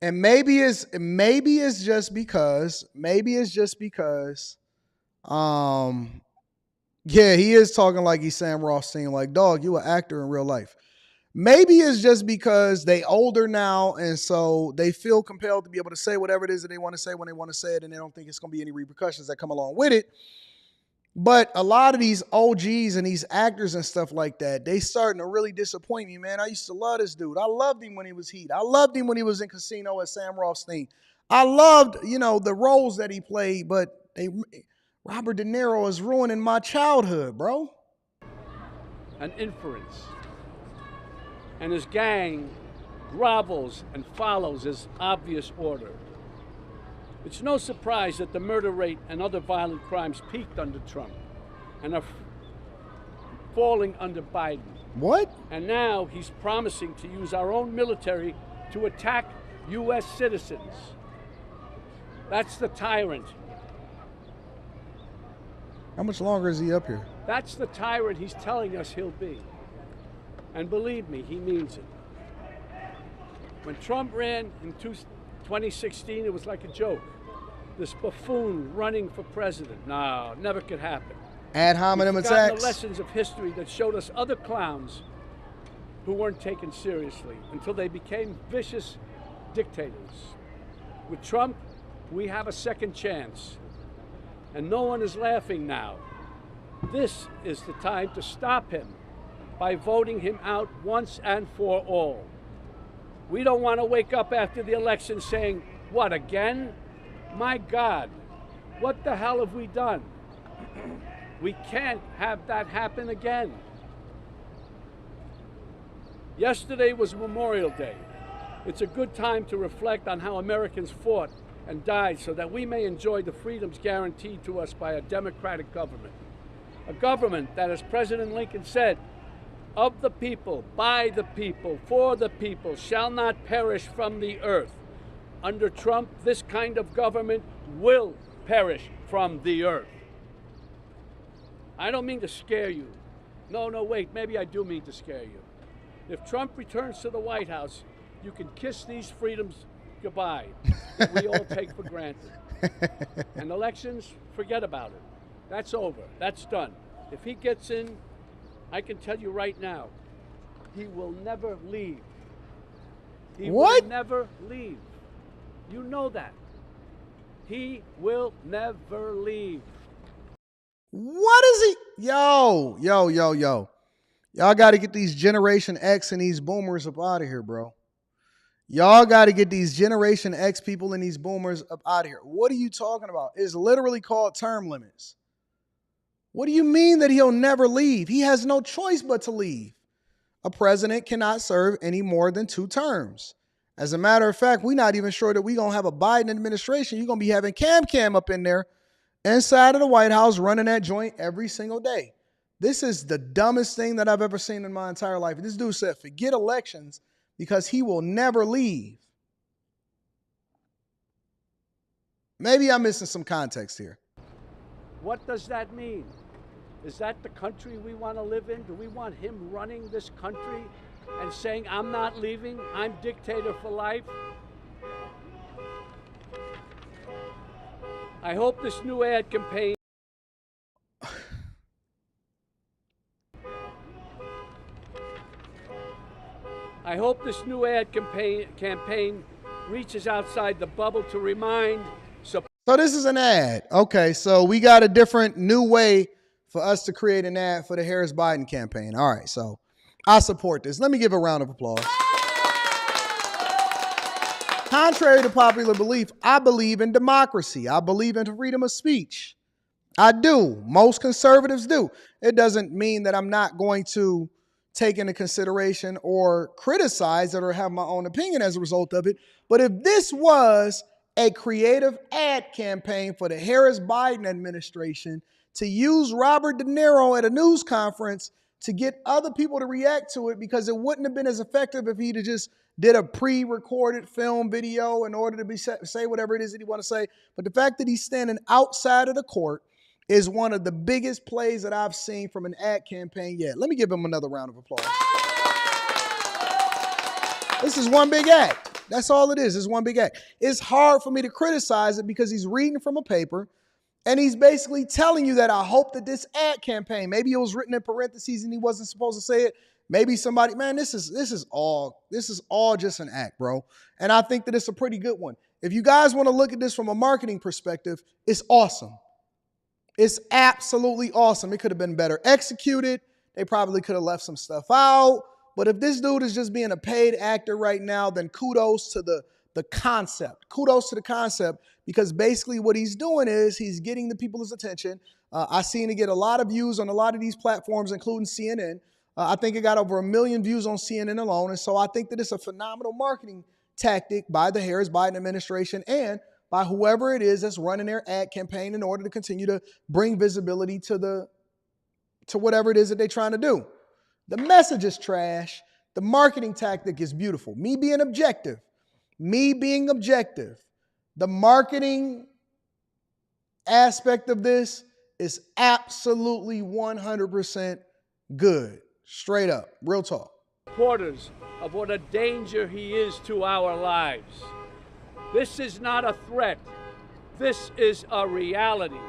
And maybe it's just because, yeah, he is talking like he's Sam Rothstein, like, dog, you an actor in real life. Maybe it's just because they older now, and so they feel compelled to be able to say whatever it is that they want to say when they want to say it, and they don't think it's going to be any repercussions that come along with it. But a lot of these OGs and these actors and stuff like that, they starting to really disappoint me, man. I used to love this dude. I loved him when he was Heat. I loved him when he was in Casino as Sam Rothstein. I loved, the roles that he played, but Robert De Niro is ruining my childhood, bro. An inference. And his gang grovels and follows his obvious order. It's no surprise that the murder rate and other violent crimes peaked under Trump and are falling under Biden. What? And now he's promising to use our own military to attack U.S. citizens. That's the tyrant. How much longer is he up here? That's the tyrant he's telling us he'll be. And believe me, he means it. When Trump ran in 2016, it was like a joke. This buffoon running for president. No, never could happen. Ad hominem We've forgotten attacks. the lessons of history that showed us other clowns who weren't taken seriously until they became vicious dictators. With Trump, we have a second chance, and no one is laughing now. This is the time to stop him by voting him out once and for all. We don't want to wake up after the election saying, what, again? My God, what the hell have we done? We can't have that happen again. Yesterday was Memorial Day. It's a good time to reflect on how Americans fought and died so that we may enjoy the freedoms guaranteed to us by a democratic government. A government that, as President Lincoln said, of the people, by the people, for the people, shall not perish from the earth. Under Trump, this kind of government will perish from the earth. I don't mean to scare you. No, wait, maybe I do mean to scare you. If Trump returns to the White House, you can kiss these freedoms goodbye that we all take for granted. And elections, forget about it. That's over. That's done. If he gets in, I can tell you right now, he will never leave. He will never leave. You know that. He will never leave. What is he? Yo. Y'all got to get these Generation X and these boomers up out of here, bro. Y'all got to get these Generation X people and these boomers up out of here. What are you talking about? It's literally called term limits. What do you mean that he'll never leave? He has no choice but to leave. A president cannot serve any more than 2 terms. As a matter of fact, we're not even sure that we're going to have a Biden administration. You're going to be having Cam up in there inside of the White House running that joint every single day. This is the dumbest thing that I've ever seen in my entire life. This dude said, forget elections because he will never leave. Maybe I'm missing some context here. What does that mean? Is that the country we want to live in? Do we want him running this country and saying, I'm not leaving, I'm dictator for life? I hope this new ad campaign campaign reaches outside the bubble to remind. So this is an ad. Okay, so we got a different new way for us to create an ad for the Harris Biden campaign. All right, so I support this. Let me give a round of applause. Contrary to popular belief, I believe in democracy. I believe in freedom of speech. I do. Most conservatives do. It doesn't mean that I'm not going to take into consideration or criticize it or have my own opinion as a result of it. But if this was a creative ad campaign for the Harris Biden administration to use Robert De Niro at a news conference to get other people to react to it, because it wouldn't have been as effective if he'd have just did a pre-recorded film video in order to say whatever it is that he want to say. But the fact that he's standing outside of the court is one of the biggest plays that I've seen from an ad campaign yet. Let me give him another round of applause. This is one big act. That's all it is. It's one big act. It's hard for me to criticize it because he's reading from a paper and he's basically telling you that I hope that this ad campaign, maybe it was written in parentheses and he wasn't supposed to say it. Maybe somebody, man, this is all just an act, bro. And I think that it's a pretty good one. If you guys want to look at this from a marketing perspective, it's awesome. It's absolutely awesome. It could have been better executed. They probably could have left some stuff out. But if this dude is just being a paid actor right now, then kudos to the concept. Kudos to the concept, because basically what he's doing is he's getting the people's attention. I seen it get a lot of views on a lot of these platforms, including CNN. I think it got over 1 million views on CNN alone. And so I think that it's a phenomenal marketing tactic by the Harris Biden administration and by whoever it is that's running their ad campaign in order to continue to bring visibility to whatever it is that they're trying to do. The message is trash. The marketing tactic is beautiful. Me being objective, the marketing aspect of this is absolutely 100% good. Straight up, real talk. Supporters of what a danger he is to our lives. This is not a threat. This is a reality.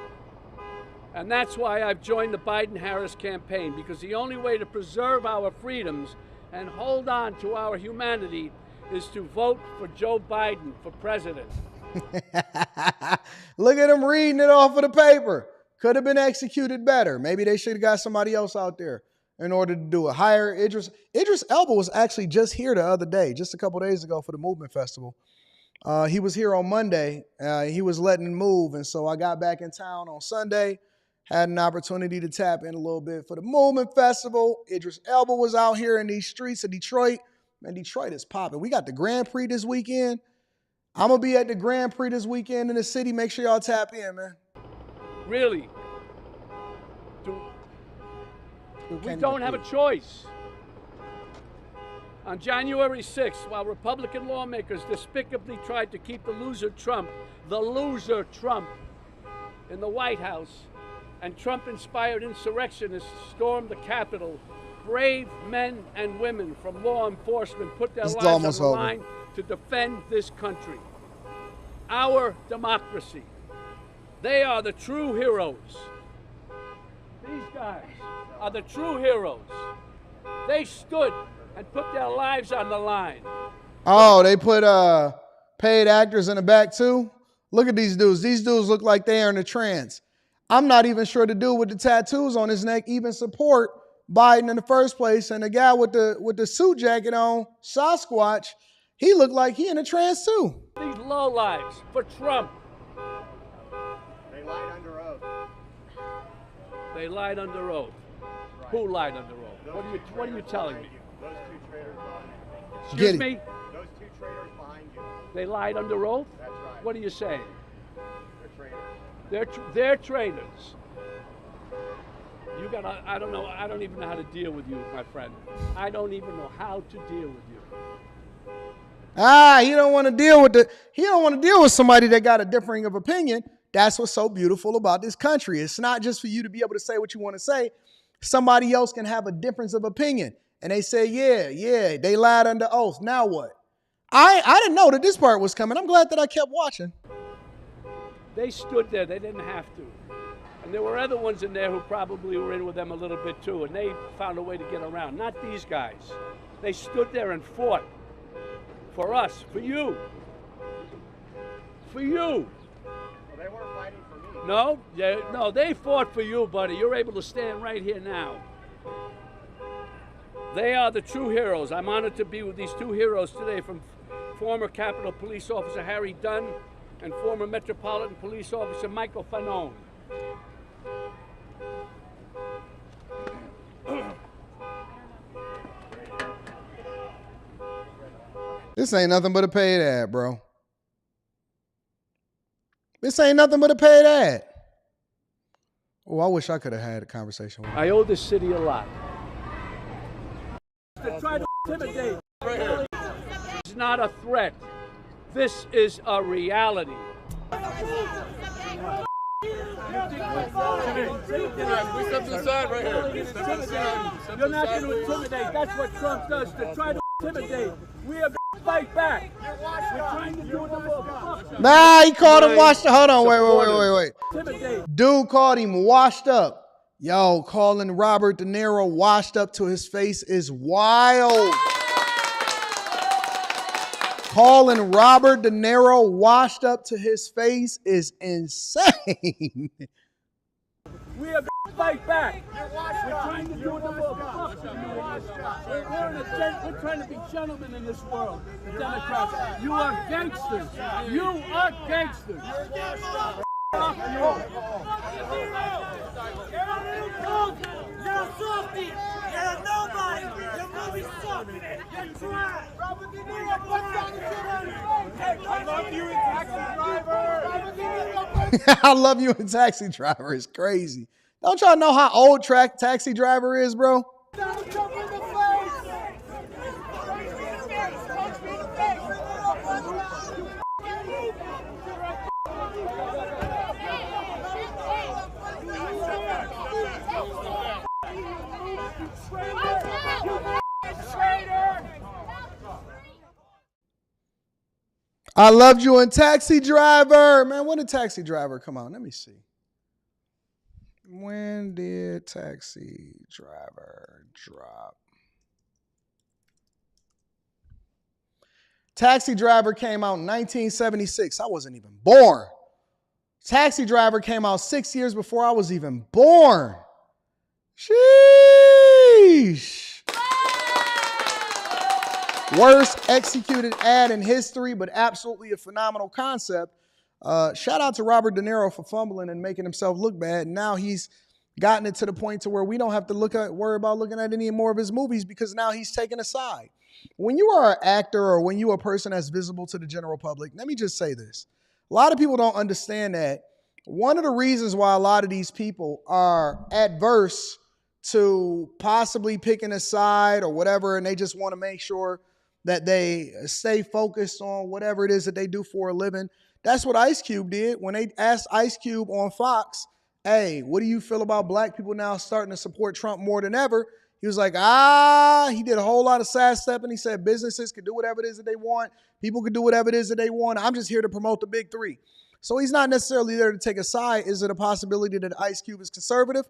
And that's why I've joined the Biden-Harris campaign, because the only way to preserve our freedoms and hold on to our humanity is to vote for Joe Biden for president. Look at him reading it off of the paper. Could have been executed better. Maybe they should have got somebody else out there in order to do it. Hire Idris. Idris Elba was actually just here the other day, just a couple days ago for the Movement Festival. He was here on Monday. He was letting it move. And so I got back in town on Sunday, had an opportunity to tap in a little bit for the Movement Festival. Idris Elba was out here in these streets of Detroit. Man, Detroit is popping. We got the Grand Prix this weekend. I'm going to be at the Grand Prix this weekend in the city. Make sure y'all tap in, man. Really? We don't have a choice. On January 6th, while Republican lawmakers despicably tried to keep the loser Trump, in the White House, and Trump-inspired insurrectionists stormed the Capitol, brave men and women from law enforcement put their lives on the line to defend this country. Our democracy. They are the true heroes. These guys are the true heroes. They stood and put their lives on the line. Oh, they put paid actors in the back too? Look at these dudes. These dudes look like they are in a trance. I'm not even sure the dude with the tattoos on his neck even support Biden in the first place. And the guy with the suit jacket on, Sasquatch, he looked like he in a trance too. These lowlives for Trump. They lied under oath. They lied under oath. Right. Who lied under oath? What are you telling me? Those two traitors behind you. Excuse me? Those two traitors behind you. They lied under oath? That's right. What are you saying? They're traitors. They're traitors. You gotta, I don't even know how to deal with you, my friend. I don't even know how to deal with you. He don't want to deal with somebody that got a differing of opinion. That's what's so beautiful about this country. It's not just for you to be able to say what you want to say. Somebody else can have a difference of opinion. And they say, yeah, they lied under oath. Now what? I didn't know that this part was coming. I'm glad that I kept watching. They stood there. They didn't have to. And there were other ones in there who probably were in with them a little bit too, and they found a way to get around. Not these guys. They stood there and fought for us, for you. For you. Well, they weren't fighting for me. No, they fought for you, buddy. You're able to stand right here now. They are the true heroes. I'm honored to be with these two heroes today, from former Capitol Police Officer Harry Dunn and former Metropolitan Police Officer Michael Fanone. This ain't nothing but a paid ad, bro. This ain't nothing but a paid ad. Oh, I wish I could have had a conversation with him. I owe this city a lot. To try to intimidate is not a threat. This is a reality. We step to the side right here. You're not going to intimidate. That's what Trump does, to try to intimidate. We are going to fight back. We're trying to do it. Nah, he called him washed up. Hold on, wait. Dude called him washed up. Yo, calling Robert De Niro washed up to his face is wild. Calling Robert De Niro washed up to his face is insane. We are going to fight back. We're trying to do it. We're trying to be gentlemen in this world. The Democrats. You are gangsters. You are gangsters. You're a softy. You're a nobody. You're movie soft. You're trash. I love you in Taxi Driver. I love you in Taxi Driver. It's crazy. Don't y'all know how old Taxi Driver is, bro? I loved you in Taxi Driver. Man, when did Taxi Driver come out? Let me see. When did Taxi Driver drop? Taxi Driver came out in 1976. I wasn't even born. Taxi Driver came out 6 years before I was even born. Sheesh. Worst executed ad in history, but absolutely a phenomenal concept. Shout out to Robert De Niro for fumbling and making himself look bad. And now he's gotten it to the point to where we don't have to worry about looking at any more of his movies because now he's taken a side. When you are an actor or when you are a person that's visible to the general public, let me just say this. A lot of people don't understand that one of the reasons why a lot of these people are adverse to possibly picking a side or whatever, and they just want to make sure that they stay focused on whatever it is that they do for a living. That's what Ice Cube did when they asked Ice Cube on Fox, hey, what do you feel about black people now starting to support Trump more than ever? He was like, he did a whole lot of sidestepping. He said businesses could do whatever it is that they want. People could do whatever it is that they want. I'm just here to promote the big three. So he's not necessarily there to take a side. Is it a possibility that Ice Cube is conservative?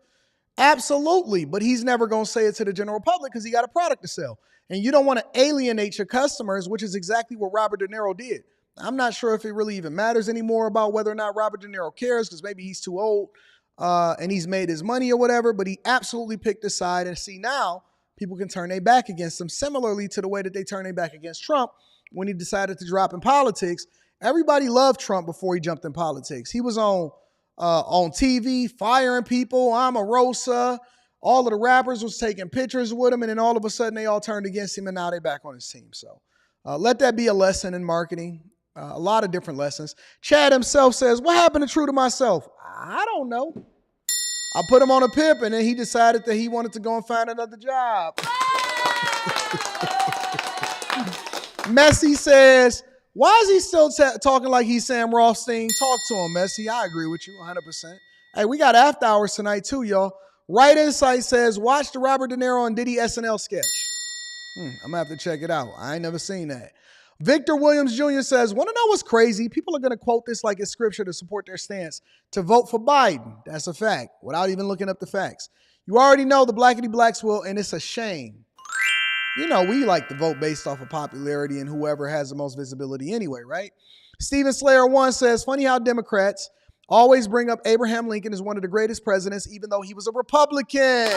Absolutely, but he's never going to say it to the general public because he got a product to sell. And you don't want to alienate your customers, which is exactly what Robert De Niro did. I'm not sure if it really even matters anymore about whether or not Robert De Niro cares because maybe he's too old and he's made his money or whatever, but he absolutely picked a side. And see, now people can turn their back against him, similarly to the way that they turned their back against Trump when he decided to drop in politics. Everybody loved Trump before he jumped in politics. He was on TV, firing people, Omarosa. All of the rappers was taking pictures with him, and then all of a sudden they all turned against him, and now they're back on his team. So let that be a lesson in marketing. A lot of different lessons. Chad himself says, what happened to True to Myself? I don't know. I put him on a pip, and then he decided that he wanted to go and find another job. Messi says, why is he still talking like he's Sam Rothstein? Talk to him, Messi. I agree with you 100%. Hey, we got after hours tonight too, y'all. Right Insight says, watch the Robert De Niro and Diddy SNL sketch. I'm going to have to check it out. I ain't never seen that. Victor Williams Jr. says, want to know what's crazy? People are going to quote this like it's scripture to support their stance to vote for Biden. That's a fact, without even looking up the facts. You already know the blackity blacks will, and it's a shame. You know, we like to vote based off of popularity and whoever has the most visibility anyway, right? Steven Slayer 1 says, funny how Democrats always bring up Abraham Lincoln as one of the greatest presidents, even though he was a Republican.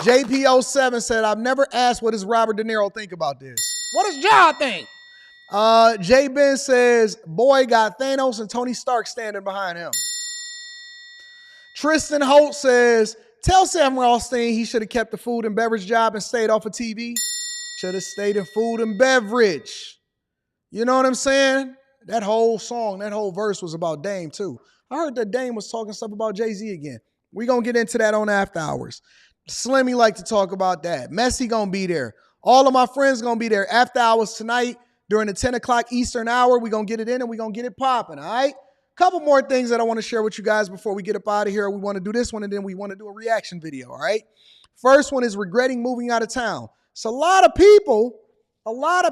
JP07 said, I've never asked what does Robert De Niro think about this. What does John think? J Ben says, boy got Thanos and Tony Stark standing behind him. Tristan Holt says, tell Sam Rothstein he should have kept the food and beverage job and stayed off of TV. Should have stayed in food and beverage. You know what I'm saying? That whole song, that whole verse was about Dame too. I heard that Dame was talking stuff about Jay-Z again. We're going to get into that on After Hours. Slimmy like to talk about that. Messi going to be there. All of my friends going to be there. After Hours tonight during the 10 o'clock Eastern hour. We're going to get it in and we're going to get it popping, all right? Couple more things that I want to share with you guys before we get up out of here. We want to do this one and then we want to do a reaction video, all right? First one is regretting moving out of town. So a lot of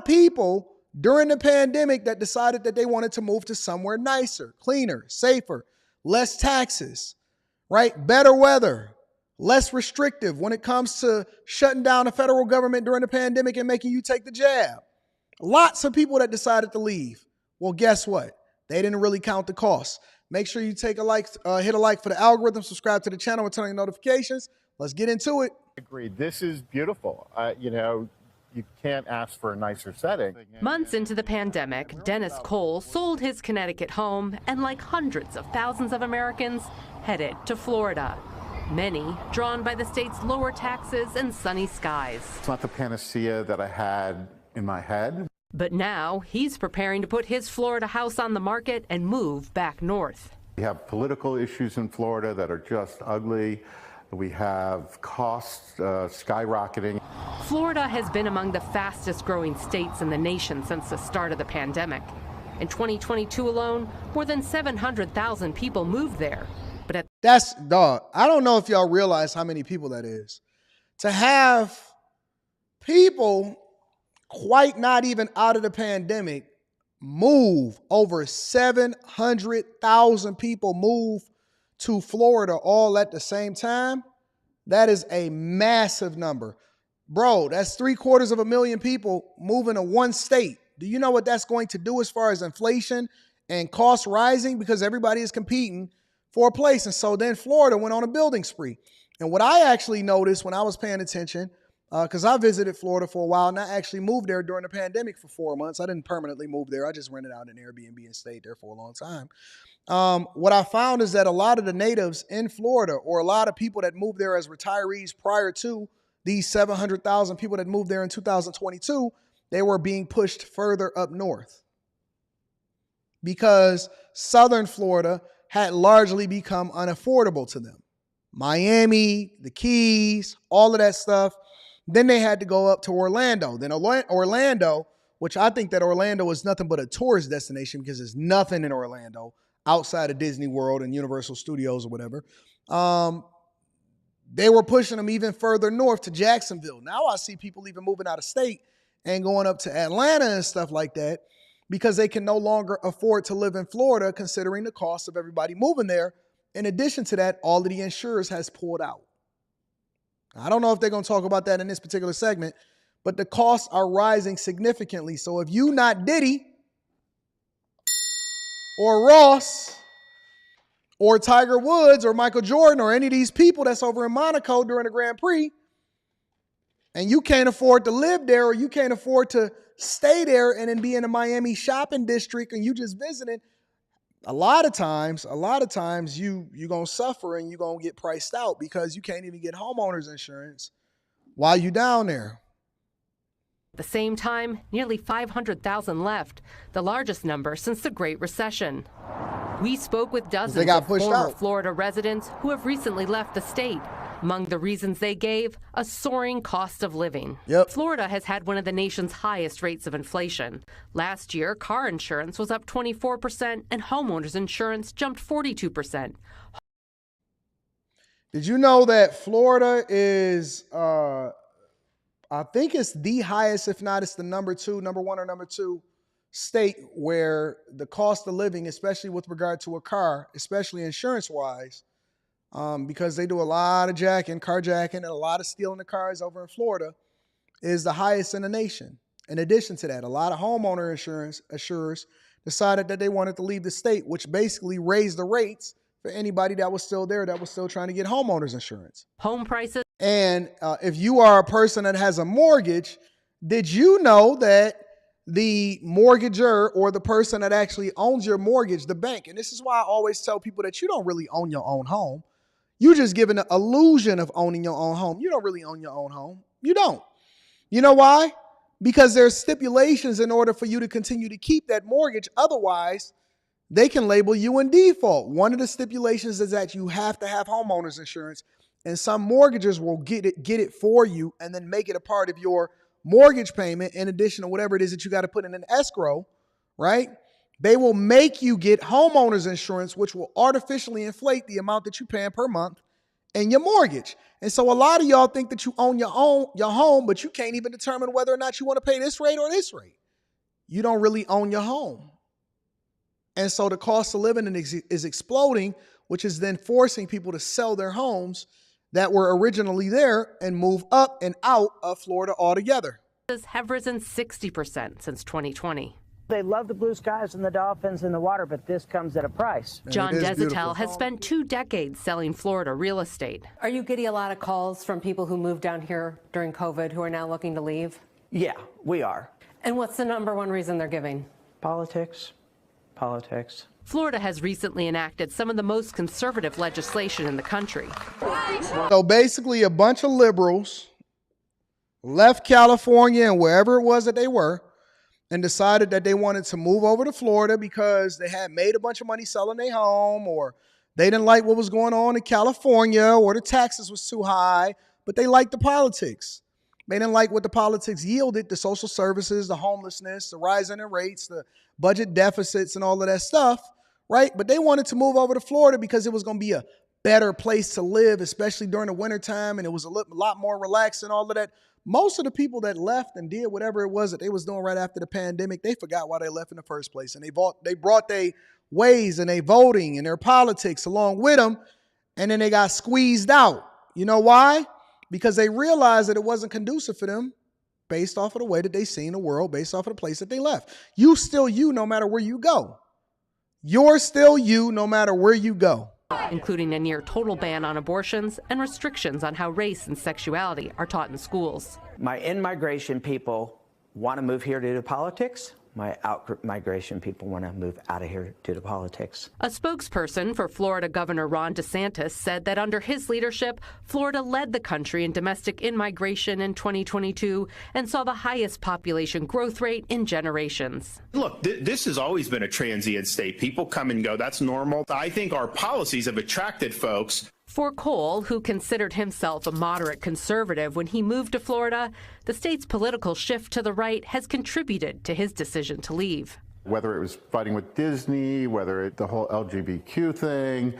people during the pandemic that decided that they wanted to move to somewhere nicer, cleaner, safer, less taxes, right? Better weather, less restrictive when it comes to shutting down the federal government during the pandemic and making you take the jab. Lots of people that decided to leave. Well, guess what? They didn't really count the cost. Make sure you take a like, hit a like for the algorithm, subscribe to the channel, and turn on your notifications. Let's get into it. Agreed. This is beautiful. You can't ask for a nicer setting. Months into the pandemic, Dennis Cole sold his Connecticut home and, like hundreds of thousands of Americans, headed to Florida. Many drawn by the state's lower taxes and sunny skies. It's not the panacea that I had in my head. But now he's preparing to put his Florida house on the market and move back north. We have political issues in Florida that are just ugly. We have costs skyrocketing. Florida has been among the fastest growing states in the nation since the start of the pandemic. In 2022 alone, more than 700,000 people moved there. But I don't know if y'all realize how many people that is. To have people quite not even out of the pandemic move. Over 700,000 people move to Florida all at the same time. That is a massive number. Bro, that's 750,000 people moving to one state. Do you know what that's going to do as far as inflation and costs rising? Because everybody is competing for a place. And so then Florida went on a building spree. And what I actually noticed when I was paying attention, because I visited Florida for a while and I actually moved there during the pandemic for 4 months. I didn't permanently move there. I just rented out an Airbnb and stayed there for a long time. What I found is that a lot of the natives in Florida, or a lot of people that moved there as retirees prior to these 700,000 people that moved there in 2022, they were being pushed further up north because Southern Florida had largely become unaffordable to them. Miami, the Keys, all of that stuff. Then they had to go up to Orlando. Then Orlando, which I think that Orlando is nothing but a tourist destination because there's nothing in Orlando outside of Disney World and Universal Studios or whatever. They were pushing them even further north to Jacksonville. Now I see people even moving out of state and going up to Atlanta and stuff like that because they can no longer afford to live in Florida considering the cost of everybody moving there. In addition to that, all of the insurers has pulled out. I don't know if they're going to talk about that in this particular segment, but the costs are rising significantly. So if you not Diddy or Ross or Tiger Woods or Michael Jordan or any of these people that's over in Monaco during the Grand Prix, and you can't afford to live there or you can't afford to stay there and then be in a Miami shopping district and you just visiting, a lot of times you're going to suffer and you're going to get priced out because you can't even get homeowners insurance while you're down there. At the same time, nearly 500,000 left, the largest number since the Great Recession. We spoke with dozens of former Florida residents who have recently left the state. Among the reasons they gave, a soaring cost of living. Florida has had one of the nation's highest rates of inflation. Last year, car insurance was up 24% and homeowners insurance jumped 42%. Did you know that Florida is, I think it's the highest, if not it's the number one or number two state where the cost of living, especially with regard to a car, especially insurance-wise, because they do a lot of carjacking, and a lot of stealing the cars over in Florida, is the highest in the nation. In addition to that, a lot of homeowner insurers decided that they wanted to leave the state, which basically raised the rates for anybody that was still there, that was still trying to get homeowners insurance. Home prices. And if you are a person that has a mortgage, did you know that the mortgager or the person that actually owns your mortgage, the bank, and this is why I always tell people that you don't really own your own home. You're just given an illusion of owning your own home. You don't really own your own home. You don't. You know why? Because there's stipulations in order for you to continue to keep that mortgage. Otherwise, they can label you in default. One of the stipulations is that you have to have homeowners insurance, and some mortgagers will get it for you and then make it a part of your mortgage payment in addition to whatever it is that you got to put in an escrow, right? They will make you get homeowners insurance, which will artificially inflate the amount that you're paying per month in your mortgage. And so a lot of y'all think that you own your home, but you can't even determine whether or not you want to pay this rate or this rate. You don't really own your home. And so the cost of living is exploding, which is then forcing people to sell their homes that were originally there and move up and out of Florida altogether. Have risen 60% since 2020. They love the blue skies and the dolphins and the water, but this comes at a price. John Desatel has spent 2 decades selling Florida real estate. Are you getting a lot of calls from people who moved down here during COVID who are now looking to leave? Yeah, we are. And what's the number one reason they're giving? Politics. Florida has recently enacted some of the most conservative legislation in the country. So basically, a bunch of liberals left California and wherever it was that they were and decided that they wanted to move over to Florida because they had made a bunch of money selling their home, or they didn't like what was going on in California, or the taxes was too high, but they liked the politics. They didn't like what the politics yielded, the social services, the homelessness, the rising in rates, the budget deficits, and all of that stuff, right? But they wanted to move over to Florida because it was going to be a better place to live, especially during the wintertime, and it was a lot more relaxed and all of that. Most of the people that left and did whatever it was that they was doing right after the pandemic, they forgot why they left in the first place. And they brought their ways and their voting and their politics along with them. And then they got squeezed out. You know why? Because they realized that it wasn't conducive for them based off of the way that they seen the world, based off of the place that they left. You still you no matter where you go. You're still you no matter where you go. Including a near total ban on abortions and restrictions on how race and sexuality are taught in schools. My in-migration people want to move here due to politics. My out-migration people want to move out of here due to politics. A spokesperson for Florida Governor Ron DeSantis said that under his leadership, Florida led the country in domestic in-migration in 2022 and saw the highest population growth rate in generations. Look, this has always been a transient state. People come and go. That's normal. I think our policies have attracted folks. For Cole, who considered himself a moderate conservative when he moved to Florida, the state's political shift to the right has contributed to his decision to leave. Whether it was fighting with Disney, whether the whole LGBTQ thing,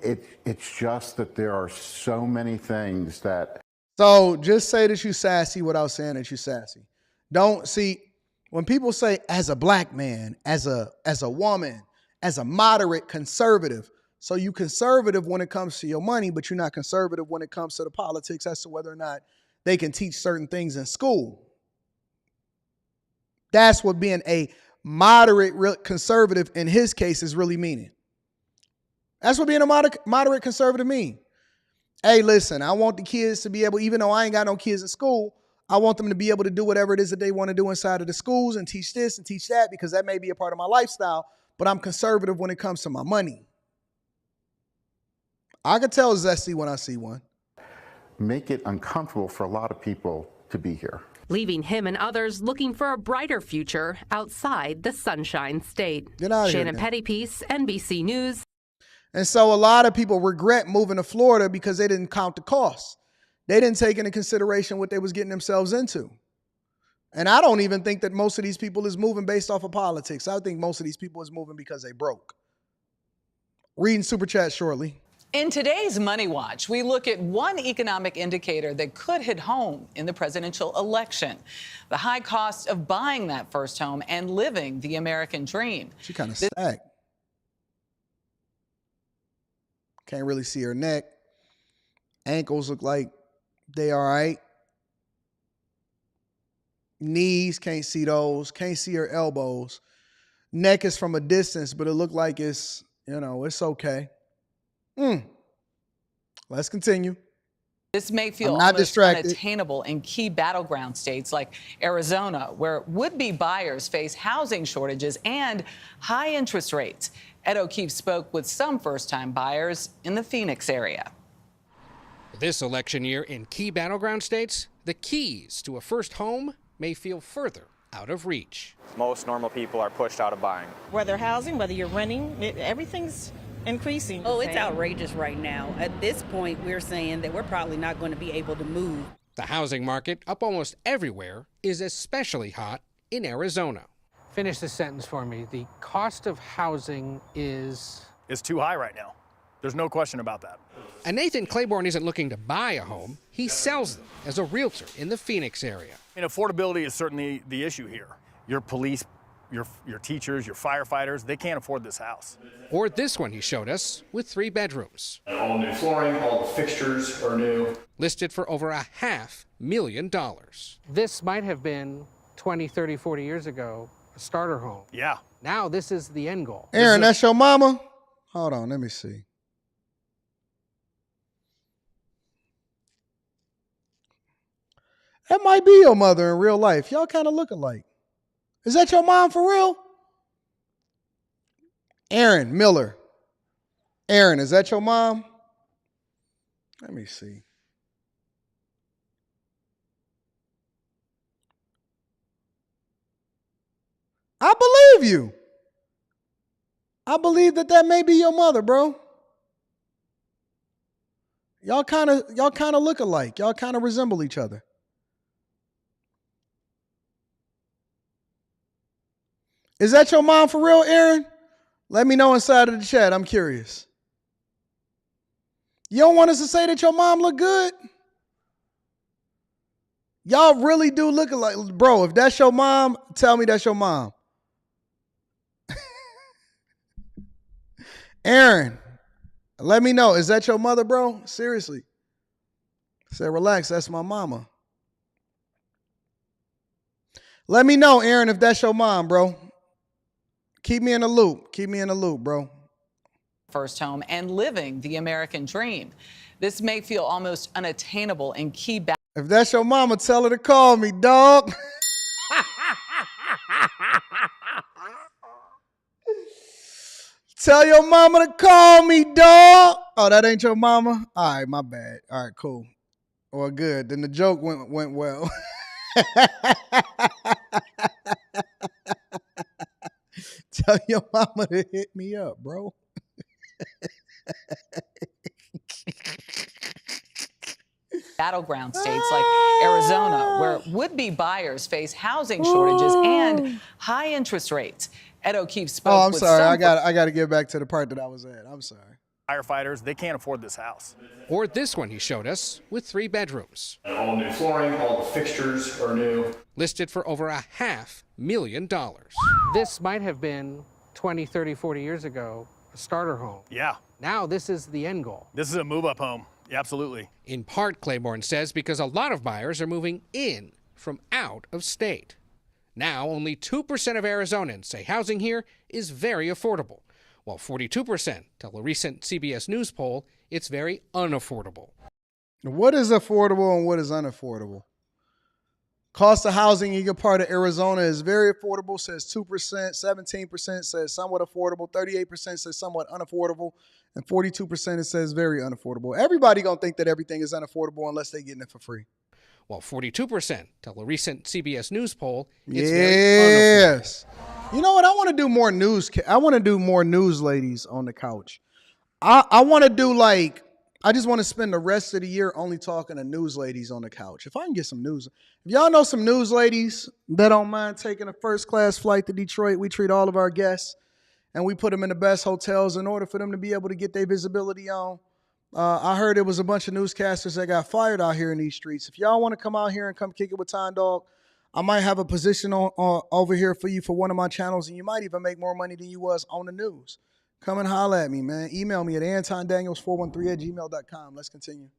it's just that there are so many things that... So just say that you sassy without saying that you sassy. Don't see, when people say as a black man, as a woman, as a moderate conservative, so you conservative when it comes to your money, but you're not conservative when it comes to the politics as to whether or not they can teach certain things in school. That's what being a moderate conservative in his case is really meaning. That's what being a moderate conservative mean. Hey, listen, I want the kids to be able, even though I ain't got no kids in school, I want them to be able to do whatever it is that they want to do inside of the schools and teach this and teach that because that may be a part of my lifestyle, but I'm conservative when it comes to my money. I can tell zesty when I see one. Make it uncomfortable for a lot of people to be here. Leaving him and others looking for a brighter future outside the Sunshine State. Get out of here, Shannon Pettypiece, NBC News. And so a lot of people regret moving to Florida because they didn't count the costs. They didn't take into consideration what they was getting themselves into. And I don't even think that most of these people is moving based off of politics. I think most of these people is moving because they broke. Reading Super Chat shortly. In today's Money Watch, we look at one economic indicator that could hit home in the presidential election: the high cost of buying that first home and living the American dream. She kind of stacked. Can't really see her neck. Ankles look like they all right. Knees, can't see those. Can't see her elbows. Neck is from a distance, but it looked like it's, it's okay. Let's continue. This may feel I'm not almost distracted. unattainable in key battleground states like Arizona, where would-be buyers face housing shortages and high interest rates. Ed O'Keefe spoke with some first-time buyers in the Phoenix area. This election year in key battleground states, the keys to a first home may feel further out of reach. Most normal people are pushed out of buying. Whether housing, whether you're renting, everything's increasing. Oh, it's outrageous right now. At this point, we're saying that we're probably not going to be able to move. The housing market, up almost everywhere, is especially hot in Arizona. Finish this sentence for me. The cost of housing is too high right now. There's no question about that. And Nathan Claiborne isn't looking to buy a home. He sells them as a realtor in the Phoenix area. Affordability is certainly the issue here. Your police, your teachers, your firefighters, they can't afford this house. Or this one he showed us with 3 bedrooms. All new flooring, all the fixtures are new. Listed for over $500,000. This might have been 20, 30, 40 years ago, a starter home. Yeah. Now this is the end goal. Aaron, that's your mama? Hold on, let me see. That might be your mother in real life. Y'all kind of look alike. Is that your mom for real? Aaron Miller. Aaron, is that your mom? Let me see. I believe you. I believe that may be your mother, bro. Y'all kind of look alike. Y'all kind of resemble each other. Is that your mom for real, Aaron? Let me know inside of the chat. I'm curious. You don't want us to say that your mom look good? Y'all really do look like, bro, if that's your mom, tell me that's your mom. Aaron, let me know. Is that your mother, bro? Seriously. Say, relax, that's my mama. Let me know, Aaron, if that's your mom, bro. Keep me in the loop. Keep me in the loop, bro. First home and living the American dream. This may feel almost unattainable in key If that's your mama, tell her to call me, dog. Tell your mama to call me, dog. Oh, that ain't your mama? All right, my bad. All right, cool. Well, good. Then the joke went well. Tell your mama to hit me up, bro. battleground states like Arizona, where would-be buyers face housing shortages and high interest rates. Ed O'Keefe spoke I'm with sorry. some I got to get back to the part that I was at. I'm sorry. Firefighters, they can't afford this house. Or this one he showed us with 3 bedrooms. All new flooring, all the fixtures are new. Listed for over $500,000. This might have been 20, 30, 40 years ago, a starter home. Yeah. Now this is the end goal. This is a move-up home. Yeah, absolutely. In part, Claiborne says, because a lot of buyers are moving in from out of state. Now, only 2% of Arizonans say housing here is very affordable, while 42% tell a recent CBS News poll it's very unaffordable. What is affordable and what is unaffordable? Cost of housing in your part of Arizona is very affordable, says 2%, 17% says somewhat affordable, 38% says somewhat unaffordable, and 42% it says very unaffordable. Everybody gonna think that everything is unaffordable unless they getting it for free. While 42% tell a recent CBS News poll it's very unaffordable. You know what? I want to do more news. I want to do more news ladies on the couch. I want to do like, I just want to spend the rest of the year only talking to news ladies on the couch. If I can get some news. If y'all know some news ladies that don't mind taking a first class flight to Detroit, we treat all of our guests and we put them in the best hotels in order for them to be able to get their visibility on. I heard it was a bunch of newscasters that got fired out here in these streets. If y'all want to come out here and come kick it with Time Dog, I might have a position on over here for you for one of my channels, and you might even make more money than you was on the news. Come and holler at me, man. Email me at antondaniels413@gmail.com. Let's continue.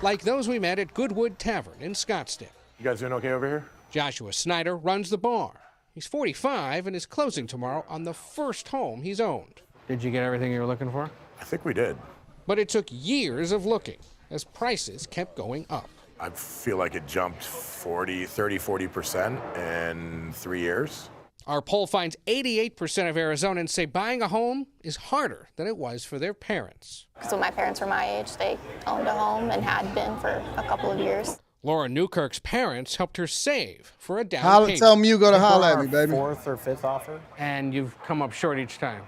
Like those we met at Goodwood Tavern in Scottsdale. You guys doing okay over here? Joshua Snyder runs the bar. He's 45 and is closing tomorrow on the first home he's owned. Did you get everything you were looking for? I think we did. But it took years of looking as prices kept going up. I feel like it jumped 40% in 3 years. Our poll finds 88% of Arizonans say buying a home is harder than it was for their parents. So when my parents were my age, they owned a home and had been for a couple of years. Laura Newkirk's parents helped her save for a down payment. Tell me you go to holler at me, baby. 4th or 5th offer. And you've come up short each time.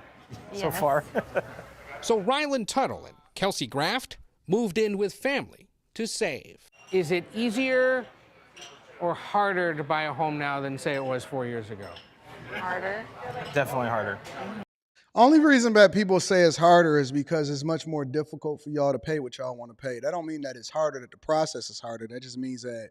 So far. So Ryland Tuttle and Kelsey Graft moved in with family to save. Is it easier or harder to buy a home now than, say, it was 4 years ago? Harder. Definitely harder. Only reason that people say it's harder is because it's much more difficult for y'all to pay what y'all want to pay. That don't mean that it's harder, that the process is harder. That just means that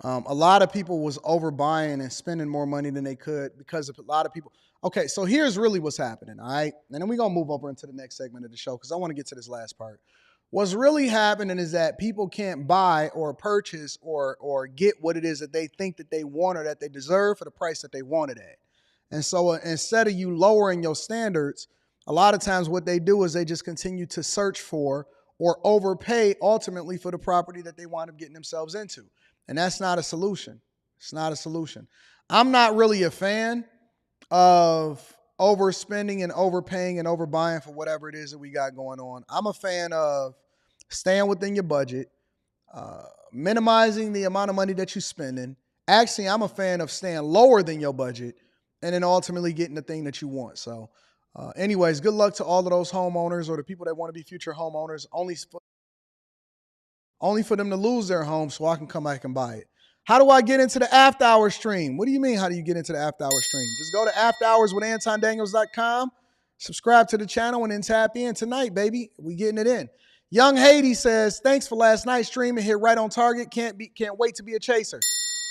a lot of people was overbuying and spending more money than they could because of a lot of people. Okay, so here's really what's happening, all right? And then we're going to move over into the next segment of the show because I want to get to this last part. What's really happening is that people can't buy or purchase or get what it is that they think that they want or that they deserve for the price that they want it at. And so instead of you lowering your standards, a lot of times what they do is they just continue to search for or overpay ultimately for the property that they wind up getting themselves into. And that's not a solution. It's not a solution. I'm not really a fan of overspending and overpaying and overbuying for whatever it is that we got going on. I'm a fan of staying within your budget, minimizing the amount of money that you're spending. Actually, I'm a fan of staying lower than your budget and then ultimately getting the thing that you want. So anyways, good luck to all of those homeowners or the people that want to be future homeowners, only for them to lose their home so I can come back and buy it. How do I get into the after hour stream? What do you mean, how do you get into the after hour stream? Just go to afterhourswithantondaniels.com, subscribe to the channel, and then tap in tonight, baby. We getting it in. Young Haiti says, thanks for last night's stream and hit right on target. Can't wait to be a chaser.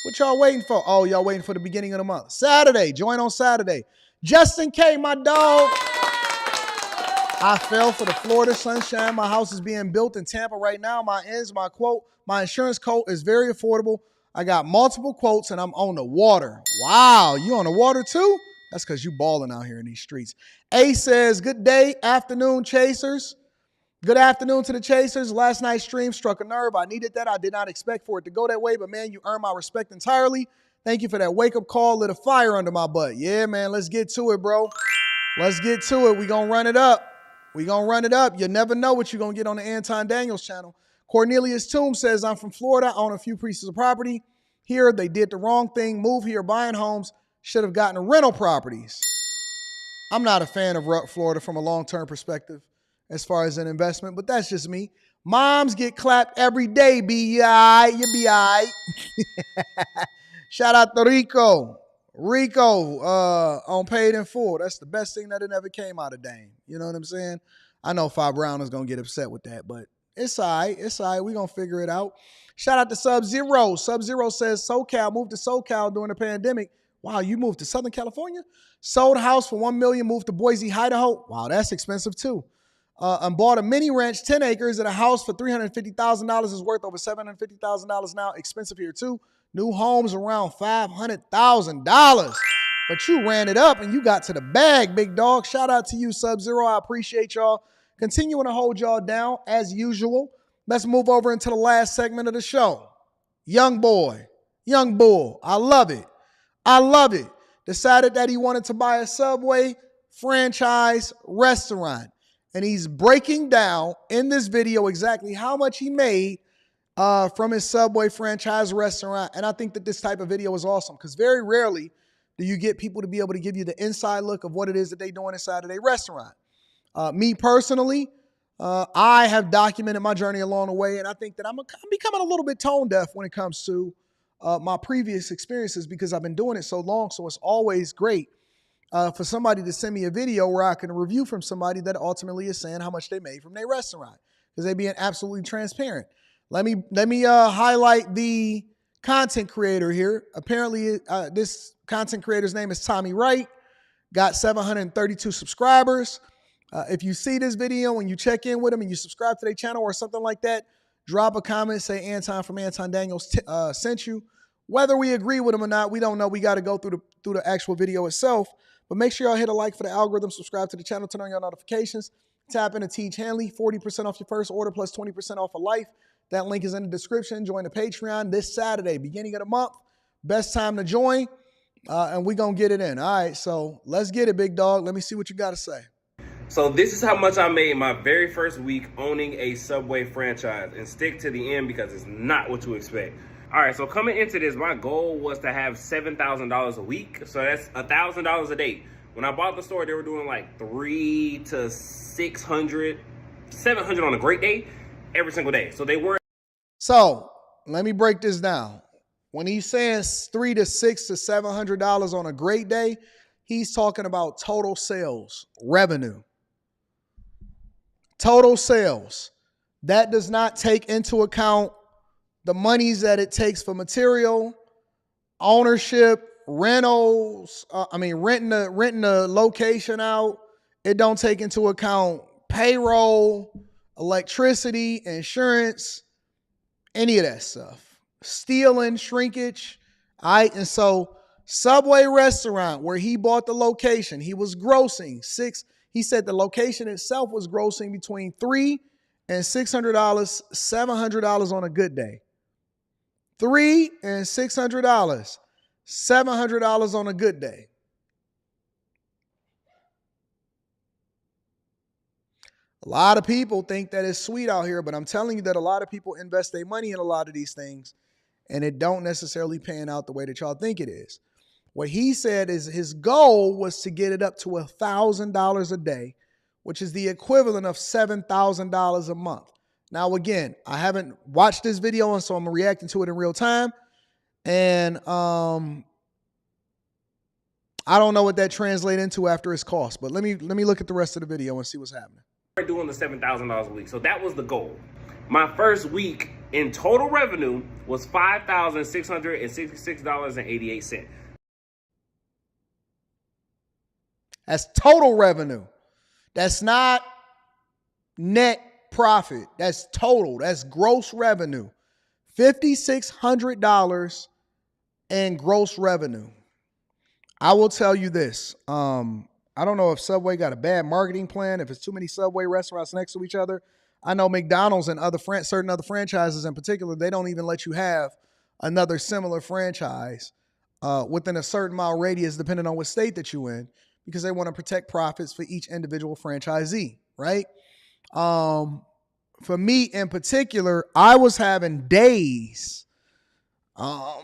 What y'all waiting for? Oh, y'all waiting for the beginning of the month. Saturday. Join on Saturday. Justin K, my dog. I fell for the Florida sunshine. My house is being built in Tampa right now. My insurance quote is very affordable. I got multiple quotes and I'm on the water. Wow, you on the water too? That's because you balling out here in these streets. A says, good day, afternoon, chasers. Good afternoon to the chasers. Last night's stream struck a nerve. I needed that. I did not expect for it to go that way, but man, you earned my respect entirely. Thank you for that wake-up call. Lit a fire under my butt. Yeah, man, let's get to it, bro. Let's get to it. We gonna run it up. We gonna run it up. You never know what you're gonna get on the Anton Daniels channel. Cornelius Toom says, I'm from Florida. I own a few pieces of property. Here, they did the wrong thing. Move here, buying homes. Should have gotten rental properties. I'm not a fan of Florida from a long-term perspective as far as an investment, but that's just me. Moms get clapped every day, B.I. You be all right. Shout out to Rico. Rico on Paid in Full. That's the best thing that it ever came out of Dame. You know what I'm saying? I know Fi Brown is going to get upset with that, but it's all right. It's all right. We're going to figure it out. Shout out to Sub-Zero. Sub-Zero says, SoCal, moved to SoCal during the pandemic. Wow, you moved to Southern California? Sold a house for $1 million, moved to Boise, Idaho. Wow, that's expensive too. And bought a mini ranch, 10 acres, and a house for $350,000 is worth over $750,000 now. Expensive here too. New homes around $500,000. But you ran it up and you got to the bag, big dog. Shout out to you, Sub-Zero. I appreciate y'all. Continuing to hold y'all down as usual. Let's move over into the last segment of the show. Young boy, young bull. I love it. I love it. Decided that he wanted to buy a Subway franchise restaurant. And he's breaking down in this video exactly how much he made from his Subway franchise restaurant. And I think that this type of video is awesome because very rarely do you get people to be able to give you the inside look of what it is that they're doing inside of their restaurant. Me personally, I have documented my journey along the way, and I think that I'm becoming a little bit tone deaf when it comes to my previous experiences because I've been doing it so long. So it's always great for somebody to send me a video where I can review from somebody that ultimately is saying how much they made from their restaurant because they're being absolutely transparent. Let me highlight the content creator here. Apparently, this content creator's name is Tommy Wright. Got 732 subscribers. If you see this video and you check in with him and you subscribe to their channel or something like that, drop a comment, say Anton from Anton Daniels sent you. Whether we agree with him or not, we don't know. We got to go through the actual video itself. But make sure y'all hit a like for the algorithm, subscribe to the channel, turn on your notifications, tap into Tiege Hanley, 40% off your first order plus 20% off for life. That link is in the description. Join the Patreon this Saturday, beginning of the month. Best time to join, and we're going to get it in. All right, so let's get it, big dog. Let me see what you got to say. So this is how much I made my very first week owning a Subway franchise, and stick to the end because it's not what you expect. All right, so coming into this, my goal was to have $7,000 a week. So that's $1,000 a day. When I bought the store, they were doing like $300 to $600, $700 on a great day, every single day. So they were. So let me break this down. When he's saying $300 to $600 to $700 on a great day, he's talking about total sales, revenue. Total sales. That does not take into account the monies that it takes for material, ownership, rentals, renting the location out. It don't take into account payroll, electricity, insurance, any of that stuff. Stealing, shrinkage. All right, and so Subway restaurant where he bought the location, he was grossing he said the location itself was grossing between $300 and $600, $700 on a good day. $300 and $600, $700 on a good day. A lot of people think that it's sweet out here, but I'm telling you that a lot of people invest their money in a lot of these things, and it don't necessarily pan out the way that y'all think it is. What he said is his goal was to get it up to $1,000 a day, which is the equivalent of $7,000 a month. Now, again, I haven't watched this video, and so I'm reacting to it in real time. And I don't know what that translates into after its cost, but let me look at the rest of the video and see what's happening. doing the $7,000 a week. So that was the goal. My first week in total revenue was $5,666.88. That's total revenue. That's not net profit. That's total. That's gross revenue. $5,600 in gross revenue. I will tell you this. I don't know if Subway got a bad marketing plan, if it's too many Subway restaurants next to each other. I know McDonald's and certain other franchises in particular, they don't even let you have another similar franchise within a certain mile radius, depending on what state that you're in, because they want to protect profits for each individual franchisee, right? For me in particular, I was having days. I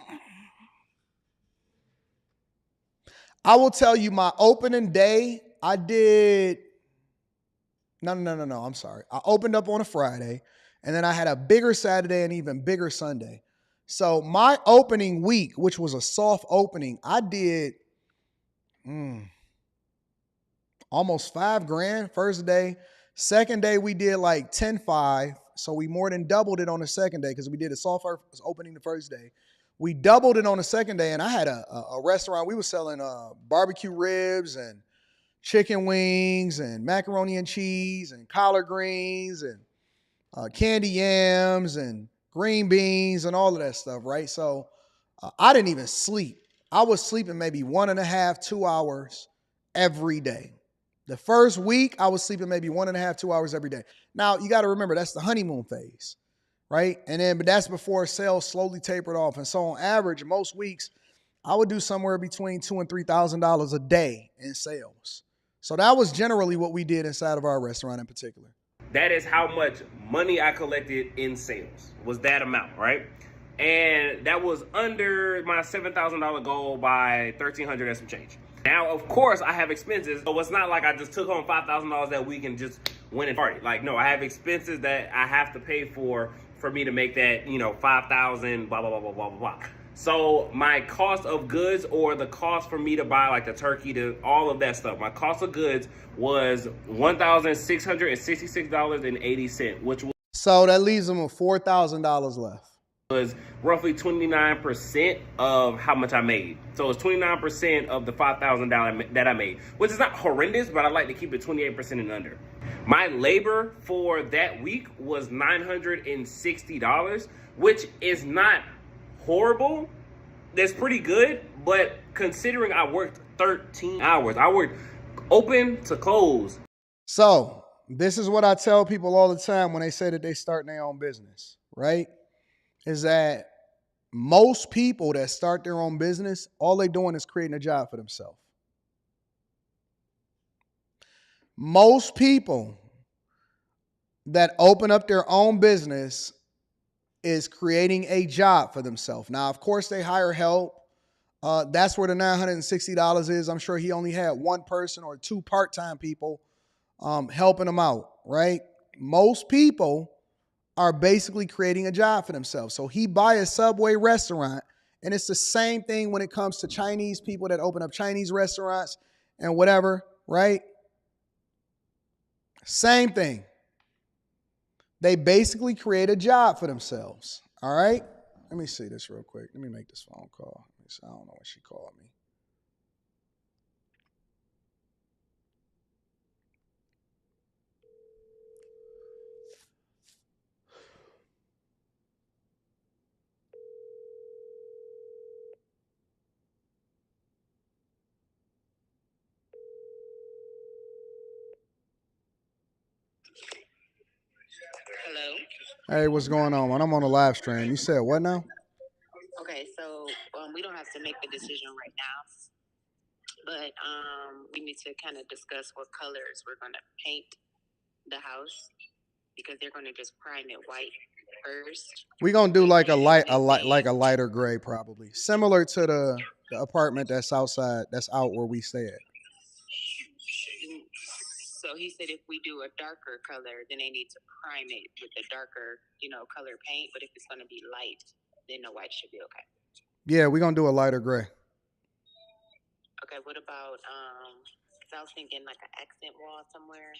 will tell you my opening day, I did. No. I'm sorry. I opened up on a Friday, and then I had a bigger Saturday and even bigger Sunday. So my opening week, which was a soft opening, I did almost $5,000 first day. Second day, we did like 10.5. So we more than doubled it on the second day because we did a soft opening the first day. We doubled it on the second day, and I had a restaurant. We were selling barbecue ribs and chicken wings and macaroni and cheese and collard greens and candy yams and green beans and all of that stuff, right? So I didn't even sleep. I was sleeping maybe 1.5, 2 hours every day. The first week, I was sleeping maybe 1.5, 2 hours every day. Now, you got to remember, that's the honeymoon phase, right? But that's before sales slowly tapered off. And so on average, most weeks, I would do somewhere between $2,000 and $3,000 a day in sales. So that was generally what we did inside of our restaurant in particular. That is how much money I collected in sales, was that amount, right? And that was under my $7,000 goal by $1,300 and some change. Now, of course, I have expenses, so it's not like I just took home $5,000 that week and just went and partied. Like, no, I have expenses that I have to pay for me to make that, $5,000, blah, blah, blah, blah, blah, blah. So my cost of goods, or the cost for me to buy like the turkey, to all of that stuff, my cost of goods was $1,666.80, which was... So that leaves them with $4,000 left. Was roughly 29% of how much I made. So it's 29% of the $5,000 that I made, which is not horrendous, but I like to keep it 28% and under. My labor for that week was $960, which is not horrible. That's pretty good, but considering I worked 13 hours, I worked open to close. So this is what I tell people all the time when they say that they start their own business, right? Is that most people that start their own business, all they're doing is creating a job for themselves. Most people that open up their own business is creating a job for themselves. Now, of course, they hire help. That's where the $960 is. I'm sure he only had one person or two part-time people helping him out, right? Most people are basically creating a job for themselves. So he buy a Subway restaurant, and it's the same thing when it comes to Chinese people that open up Chinese restaurants and whatever, right? Same thing. They basically create a job for themselves, all right? Let me see this real quick. Let me make this phone call. I don't know what she called me. Hello? Hey, what's going on, man? I'm on a live stream. You said what now? Okay, so we don't have to make the decision right now, but we need to kind of discuss what colors we're going to paint the house, because they're going to just prime it white first. We're gonna do like a lighter gray, probably. Similar to the apartment that's outside, that's out where we stay at. So he said if we do a darker color, then they need to prime it with the darker, color paint. But if it's going to be light, then the white should be okay. Yeah, we're gonna do a lighter gray. Okay, what about, because I was thinking like an accent wall somewhere.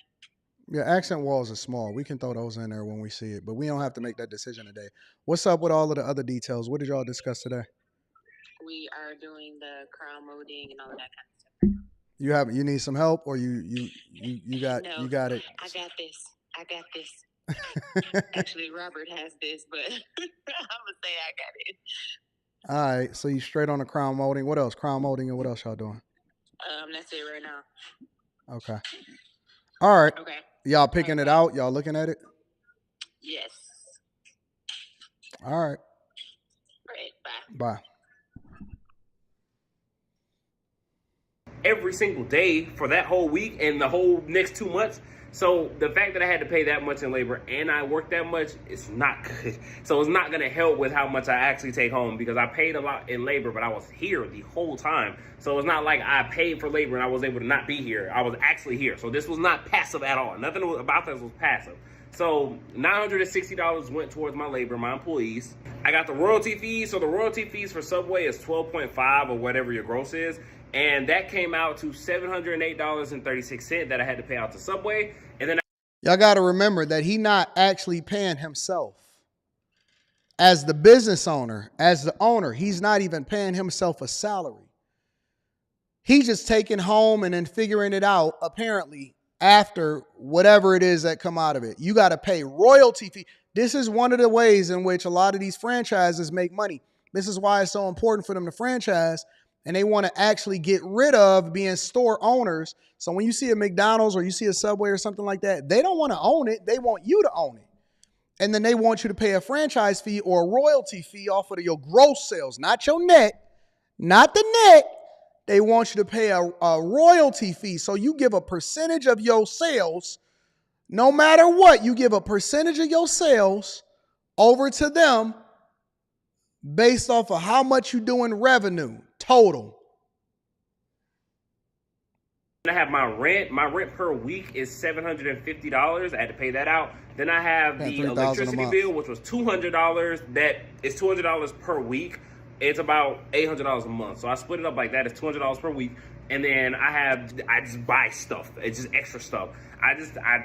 Yeah, accent walls are small. We can throw those in there when we see it, but we don't have to make that decision today. What's up with all of the other details? What did y'all discuss today? We are doing the crown molding and all of that kind of stuff. You need some help, or you got No, you got it. I got this. I got this. Actually, Robert has this, but I'm gonna say I got it. All right, so you straight on the crown molding. What else? Crown molding, and what else y'all doing? That's it right now. Okay. All right. Okay. Y'all picking it out? Y'all looking at it? Yes. All right. Great. Bye. Bye. Every single day for that whole week and the whole next 2 months. So the fact that I had to pay that much in labor and I worked that much, it's not good. So it's not going to help with how much I actually take home, because I paid a lot in labor, but I was here the whole time. So it's not like I paid for labor and I was able to not be here. I was actually here. So this was not passive at all. Nothing about this was passive. So $960 went towards my labor, my employees. I got the royalty fees. So the royalty fees for Subway is 12.5 or whatever your gross is. And that came out to $708.36 that I had to pay out to Subway. And then Y'all got to remember that he not actually paying himself. As the business owner, as the owner, he's not even paying himself a salary. He's just taking home and then figuring it out, apparently, after whatever it is that come out of it. You got to pay royalty fee. This is one of the ways in which a lot of these franchises make money. This is why it's so important for them to franchise. And they want to actually get rid of being store owners. So when you see a McDonald's or you see a Subway or something like that, they don't want to own it. They want you to own it. And then they want you to pay a franchise fee or a royalty fee off of your gross sales, not your net, not the net. They want you to pay a royalty fee. So you give a percentage of your sales, no matter what, you give a percentage of your sales over to them based off of how much you do in revenue total. I have my rent. My rent per week is $750. I had to pay that out. Then I have the electricity bill, which was $200. That is $200 per week. It's about $800 a month. So I split it up like that. It's $200 per week. And then I just buy stuff. It's just extra stuff. I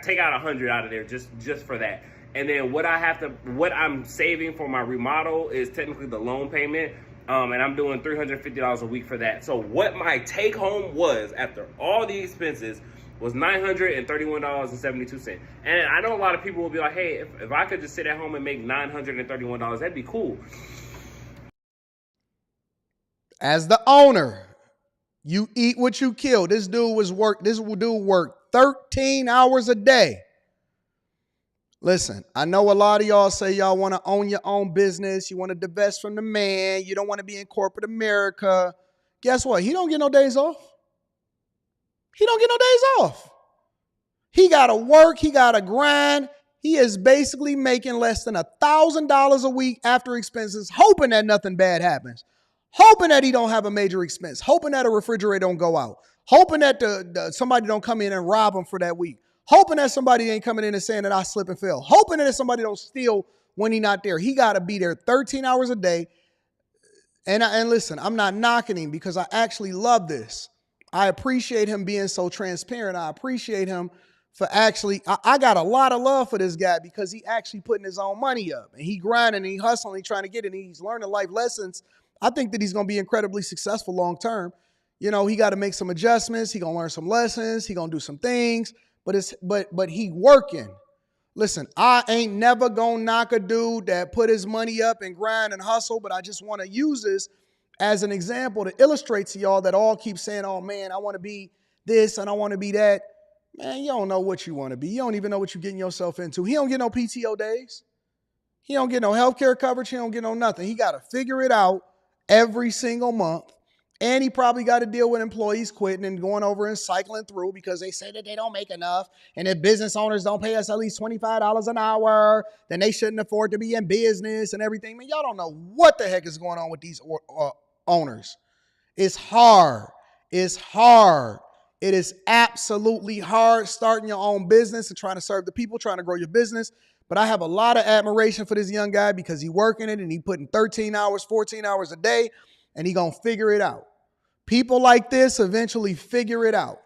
take out $100 out of there just for that. And then what I'm saving for my remodel is technically the loan payment. And I'm doing $350 a week for that. So what my take home was after all the expenses was $931.72. And I know a lot of people will be like, hey, if I could just sit at home and make $931, that'd be cool. As the owner, you eat what you kill. This dude worked 13 hours a day. Listen, I know a lot of y'all say y'all want to own your own business. You want to divest from the man. You don't want to be in corporate America. Guess what? He don't get no days off. He don't get no days off. He got to work. He got to grind. He is basically making less than $1,000 a week after expenses, hoping that nothing bad happens, hoping that he don't have a major expense, hoping that a refrigerator don't go out, hoping that somebody don't come in and rob him for that week, hoping that somebody ain't coming in and saying that I slip and fell, hoping that somebody don't steal when he not there. He got to be there 13 hours a day. And listen, I'm not knocking him because I actually love this. I appreciate him being so transparent. I appreciate him for actually, I got a lot of love for this guy because he actually putting his own money up and he grinding and he hustling, he trying to get it, and he's learning life lessons. I think that he's going to be incredibly successful long term. You know, he got to make some adjustments. He going to learn some lessons. He going to do some things, but he working. Listen, I ain't never going to knock a dude that put his money up and grind and hustle, but I just want to use this as an example to illustrate to y'all that all keep saying, oh man, I want to be this and I want to be that. Man, you don't know what you want to be. You don't even know what you're getting yourself into. He don't get no PTO days. He don't get no health care coverage. He don't get no nothing. He got to figure it out every single month. And he probably got to deal with employees quitting and going over and cycling through because they say that they don't make enough. And if business owners don't pay us at least $25 an hour, then they shouldn't afford to be in business and everything. Man, y'all don't know what the heck is going on with these owners. It's hard. It's hard. It is absolutely hard starting your own business and trying to serve the people, trying to grow your business. But I have a lot of admiration for this young guy because he working it and he putting 13 hours, 14 hours a day, and he going to figure it out. People like this eventually figure it out.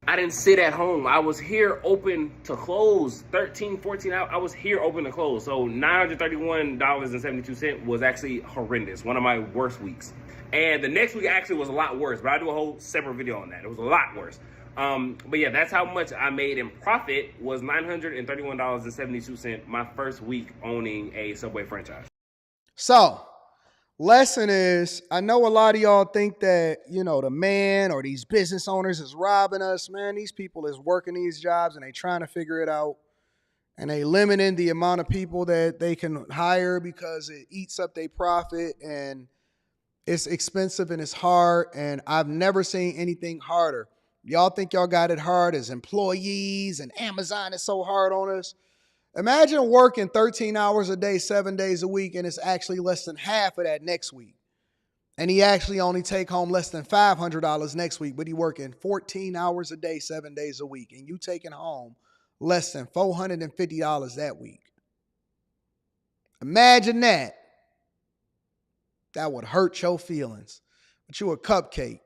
I didn't sit at home. I was here open to close 13, 14 hours. I was here open to close. So $931.72 was actually horrendous. One of my worst weeks. And the next week actually was a lot worse, but I'll do a whole separate video on that. It was a lot worse. But yeah, that's how much I made in profit, was $931.72 my first week owning a Subway franchise. So, lesson is, I know a lot of y'all think that, you know, the man or these business owners is robbing us. Man, these people is working these jobs and they trying to figure it out. And they limiting the amount of people that they can hire because it eats up their profit and it's expensive and it's hard. And I've never seen anything harder. Y'all think y'all got it hard as employees and Amazon is so hard on us. Imagine working 13 hours a day, 7 days a week, and it's actually less than half of that next week. And he actually only take home less than $500 next week, but he working 14 hours a day, 7 days a week, and you taking home less than $450 that week. Imagine that. That would hurt your feelings. But you a cupcake,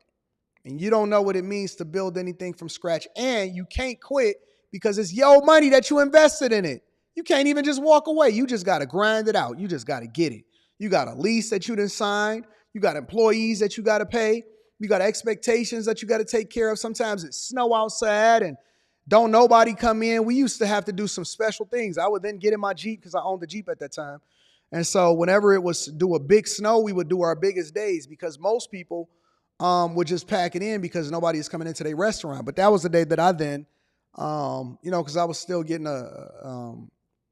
and you don't know what it means to build anything from scratch, and you can't quit because it's your money that you invested in it. You can't even just walk away. You just got to grind it out. You just got to get it. You got a lease that you done signed. You got employees that you got to pay. You got expectations that you got to take care of. Sometimes it's snow outside and don't nobody come in. We used to have to do some special things. I would then get in my Jeep because I owned the Jeep at that time. And so whenever it was do a big snow, we would do our biggest days because most people would just pack it in because nobody is coming into their restaurant. But that was the day that I then, because I was still getting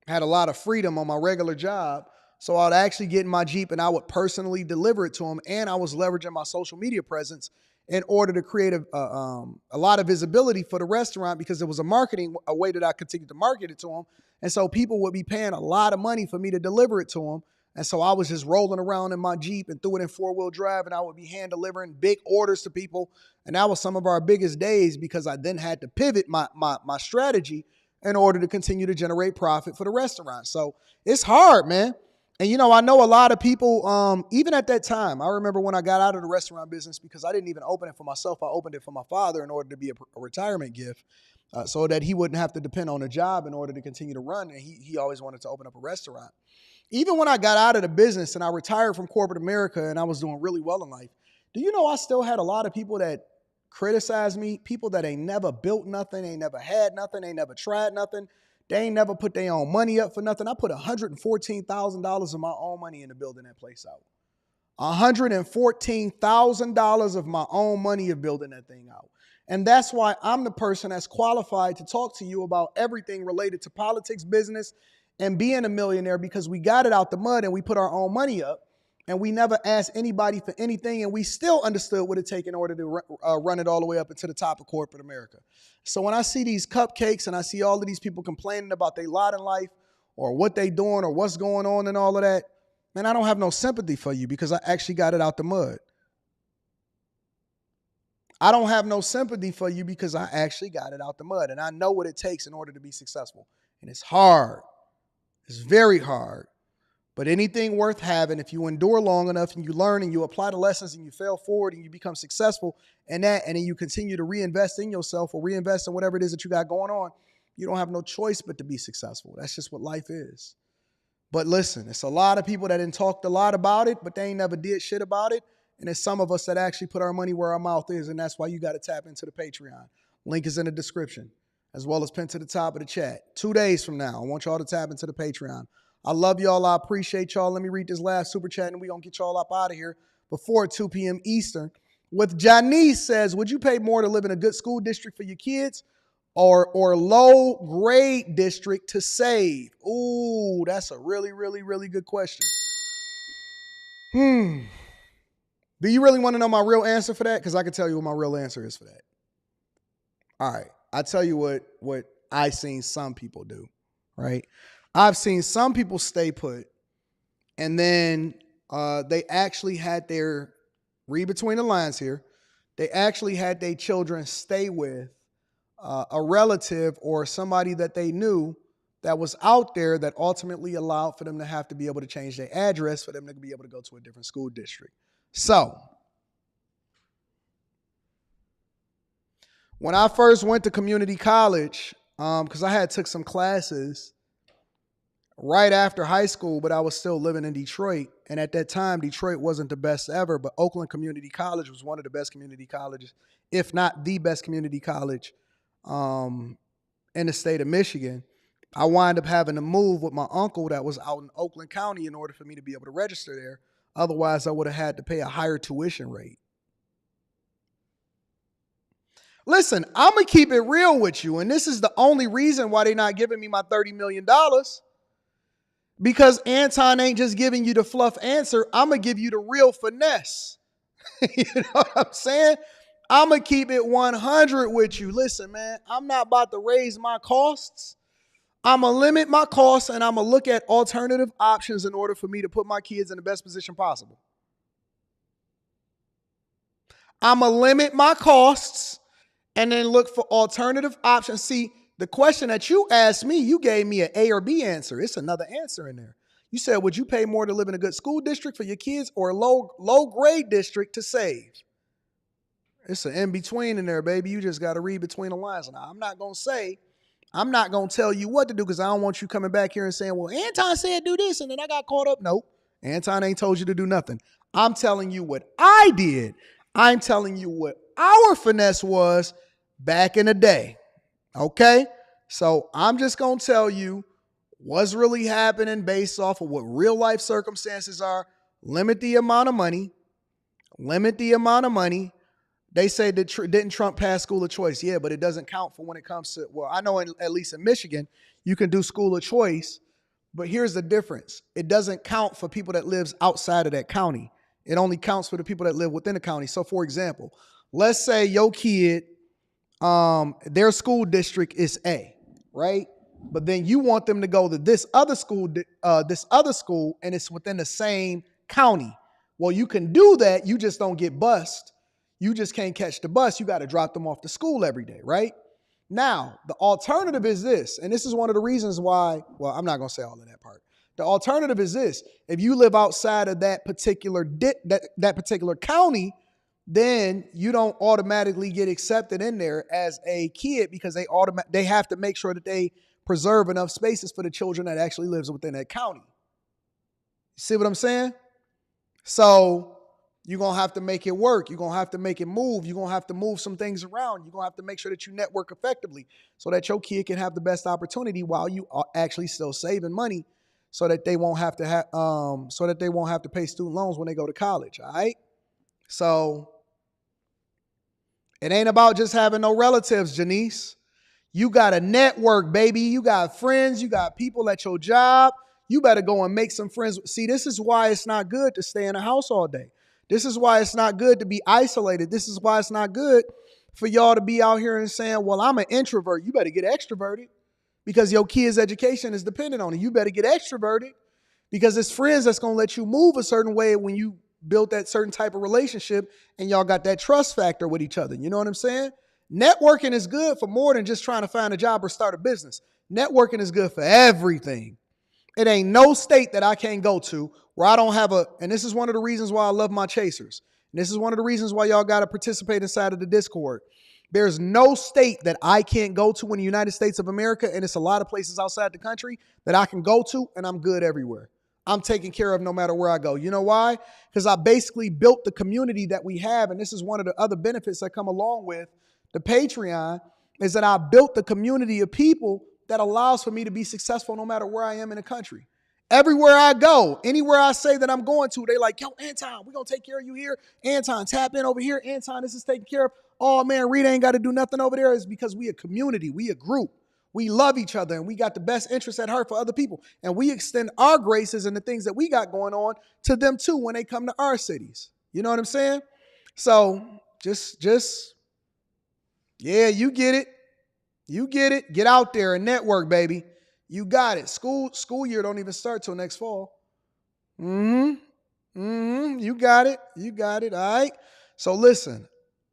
had a lot of freedom on my regular job. So I'd actually get in my Jeep and I would personally deliver it to them. And I was leveraging my social media presence in order to create a lot of visibility for the restaurant because it was a way that I continued to market it to them. And so people would be paying a lot of money for me to deliver it to them. And so I was just rolling around in my Jeep and threw it in 4-wheel drive and I would be hand delivering big orders to people. And that was some of our biggest days because I then had to pivot my strategy in order to continue to generate profit for the restaurant. So it's hard, man. And, you know, I know a lot of people, even at that time, I remember when I got out of the restaurant business because I didn't even open it for myself. I opened it for my father in order to be a retirement gift so that he wouldn't have to depend on a job in order to continue to run. And he always wanted to open up a restaurant. Even when I got out of the business and I retired from corporate America and I was doing really well in life, do you know I still had a lot of people that criticized me, people that ain't never built nothing, ain't never had nothing, ain't never tried nothing. They ain't never put their own money up for nothing. I put $114,000 of my own money into building that place out. $114,000 of my own money of building that thing out. And that's why I'm the person that's qualified to talk to you about everything related to politics, business, and being a millionaire because we got it out the mud and we put our own money up and we never asked anybody for anything and we still understood what it take in order to run it all the way up into the top of corporate America. So when I see these cupcakes and I see all of these people complaining about their lot in life or what they doing or what's going on and all of that, man, I don't have no sympathy for you because I actually got it out the mud. I don't have no sympathy for you because I actually got it out the mud and I know what it takes in order to be successful. And it's hard. It's very hard. But anything worth having, if you endure long enough and you learn and you apply the lessons and you fail forward and you become successful in that, and then you continue to reinvest in yourself or reinvest in whatever it is that you got going on, you don't have no choice but to be successful. That's just what life is. But listen, it's a lot of people that didn't talk a lot about it, but they ain't never did shit about it. And it's some of us that actually put our money where our mouth is, and that's why you got to tap into the Patreon. Link is in the description, as well as pinned to the top of the chat. 2 days from now, I want y'all to tap into the Patreon. I love y'all. I appreciate y'all. Let me read this last super chat, and we're going to get y'all up out of here before 2 p.m. Eastern. With Janice says, would you pay more to live in a good school district for your kids or low grade district to save? Ooh, that's a really, really, really good question. Do you really want to know my real answer for that? Because I can tell you what my real answer is for that. All right. I tell you what I've seen some people do, right? I've seen some people stay put, and then they actually had their, read between the lines here, they actually had their children stay with a relative or somebody that they knew that was out there that ultimately allowed for them to have to be able to change their address for them to be able to go to a different school district. So When I first went to community college, because I had took some classes right after high school, but I was still living in Detroit. And at that time, Detroit wasn't the best ever, but Oakland Community College was one of the best community colleges, if not the best community college in the state of Michigan. I wound up having to move with my uncle that was out in Oakland County in order for me to be able to register there. Otherwise, I would have had to pay a higher tuition rate. Listen, I'm going to keep it real with you, and this is the only reason why they're not giving me my $30 million. Because Anton ain't just giving you the fluff answer. I'm going to give you the real finesse. You know what I'm saying? I'm going to keep it 100 with you. Listen, man, I'm not about to raise my costs. I'm going to limit my costs, and I'm going to look at alternative options in order for me to put my kids in the best position possible. I'm going to limit my costs and then look for alternative options. See, the question that you asked me, you gave me an A or B answer. It's another answer in there. You said, would you pay more to live in a good school district for your kids or a low grade district to save? It's an in-between in there, baby. You just got to read between the lines. Now, I'm not going to tell you what to do because I don't want you coming back here and saying, well, Anton said do this and then I got caught up. Nope. Anton ain't told you to do nothing. I'm telling you what I did. I'm telling you what our finesse was back in the day. Okay? So I'm just going to tell you what's really happening based off of what real life circumstances are. Limit the amount of money. Limit the amount of money. They say that didn't Trump pass school of choice? Yeah, but it doesn't count for when it comes to, well, I know at least in Michigan, you can do school of choice, but here's the difference. It doesn't count for people that lives outside of that county. It only counts for the people that live within the county. So for example, let's say your kid, their school district is A, right? But then you want them to go to this other school, and it's within the same county. Well, you can do that. You just don't get bused. You just can't catch the bus. You got to drop them off to school every day, right? Now, the alternative is this, and this is one of the reasons why, well, I'm not going to say all of that part. The alternative is this. If you live outside of that particular that particular county, then you don't automatically get accepted in there as a kid because they have to make sure that they preserve enough spaces for the children that actually lives within that county. See what I'm saying? So you're going to have to make it work. You're going to have to make it move. You're going to have to move some things around. You're going to have to make sure that you network effectively so that your kid can have the best opportunity while you are actually still saving money so that they won't have to pay student loans when they go to college, all right? So it ain't about just having no relatives, Janice. You got a network, baby. You got friends. You got people at your job. You better go and make some friends. See, this is why it's not good to stay in a house all day. This is why it's not good to be isolated. This is why it's not good for y'all to be out here and saying, well, I'm an introvert. You better get extroverted because your kid's education is dependent on it. You better get extroverted because it's friends that's going to let you move a certain way when you build that certain type of relationship and y'all got that trust factor with each other. You know what I'm saying? Networking is good for more than just trying to find a job or start a business. Networking is good for everything. It ain't no state that I can't go to where I don't have and this is one of the reasons why I love my chasers. And this is one of the reasons why y'all got to participate inside of the Discord. There's no state that I can't go to in the United States of America, and it's a lot of places outside the country that I can go to, and I'm good everywhere. I'm taken care of no matter where I go. You know why? Because I basically built the community that we have, and this is one of the other benefits that come along with the Patreon, is that I built the community of people that allows for me to be successful no matter where I am in the country. Everywhere I go, anywhere I say that I'm going to, they like, yo, Anton, we're going to take care of you here. Anton, tap in over here. Anton, this is taken care of. Oh, man, Rita ain't got to do nothing over there. It's because we a community. We a group. We love each other, and we got the best interest at heart for other people. And we extend our graces and the things that we got going on to them, too, when they come to our cities. You know what I'm saying? So yeah, you get it. You get it. Get out there and network, baby. You got it. School year don't even start till next fall. You got it. You got it. All right. So listen,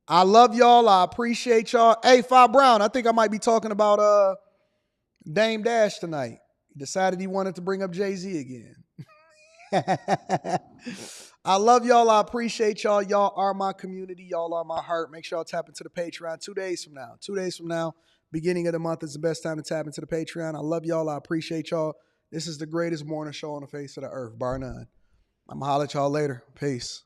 I love y'all. I appreciate y'all. Hey, Fi Brown, I think I might be talking about Dame Dash tonight. He decided he wanted to bring up Jay-Z again. I love y'all. I appreciate y'all. Y'all are my community. Y'all are my heart. Make sure y'all tap into the Patreon 2 days from now. 2 days from now, beginning of the month is the best time to tap into the Patreon. I love y'all. I appreciate y'all. This is the greatest morning show on the face of the earth, bar none. I'm going to holler at y'all later. Peace.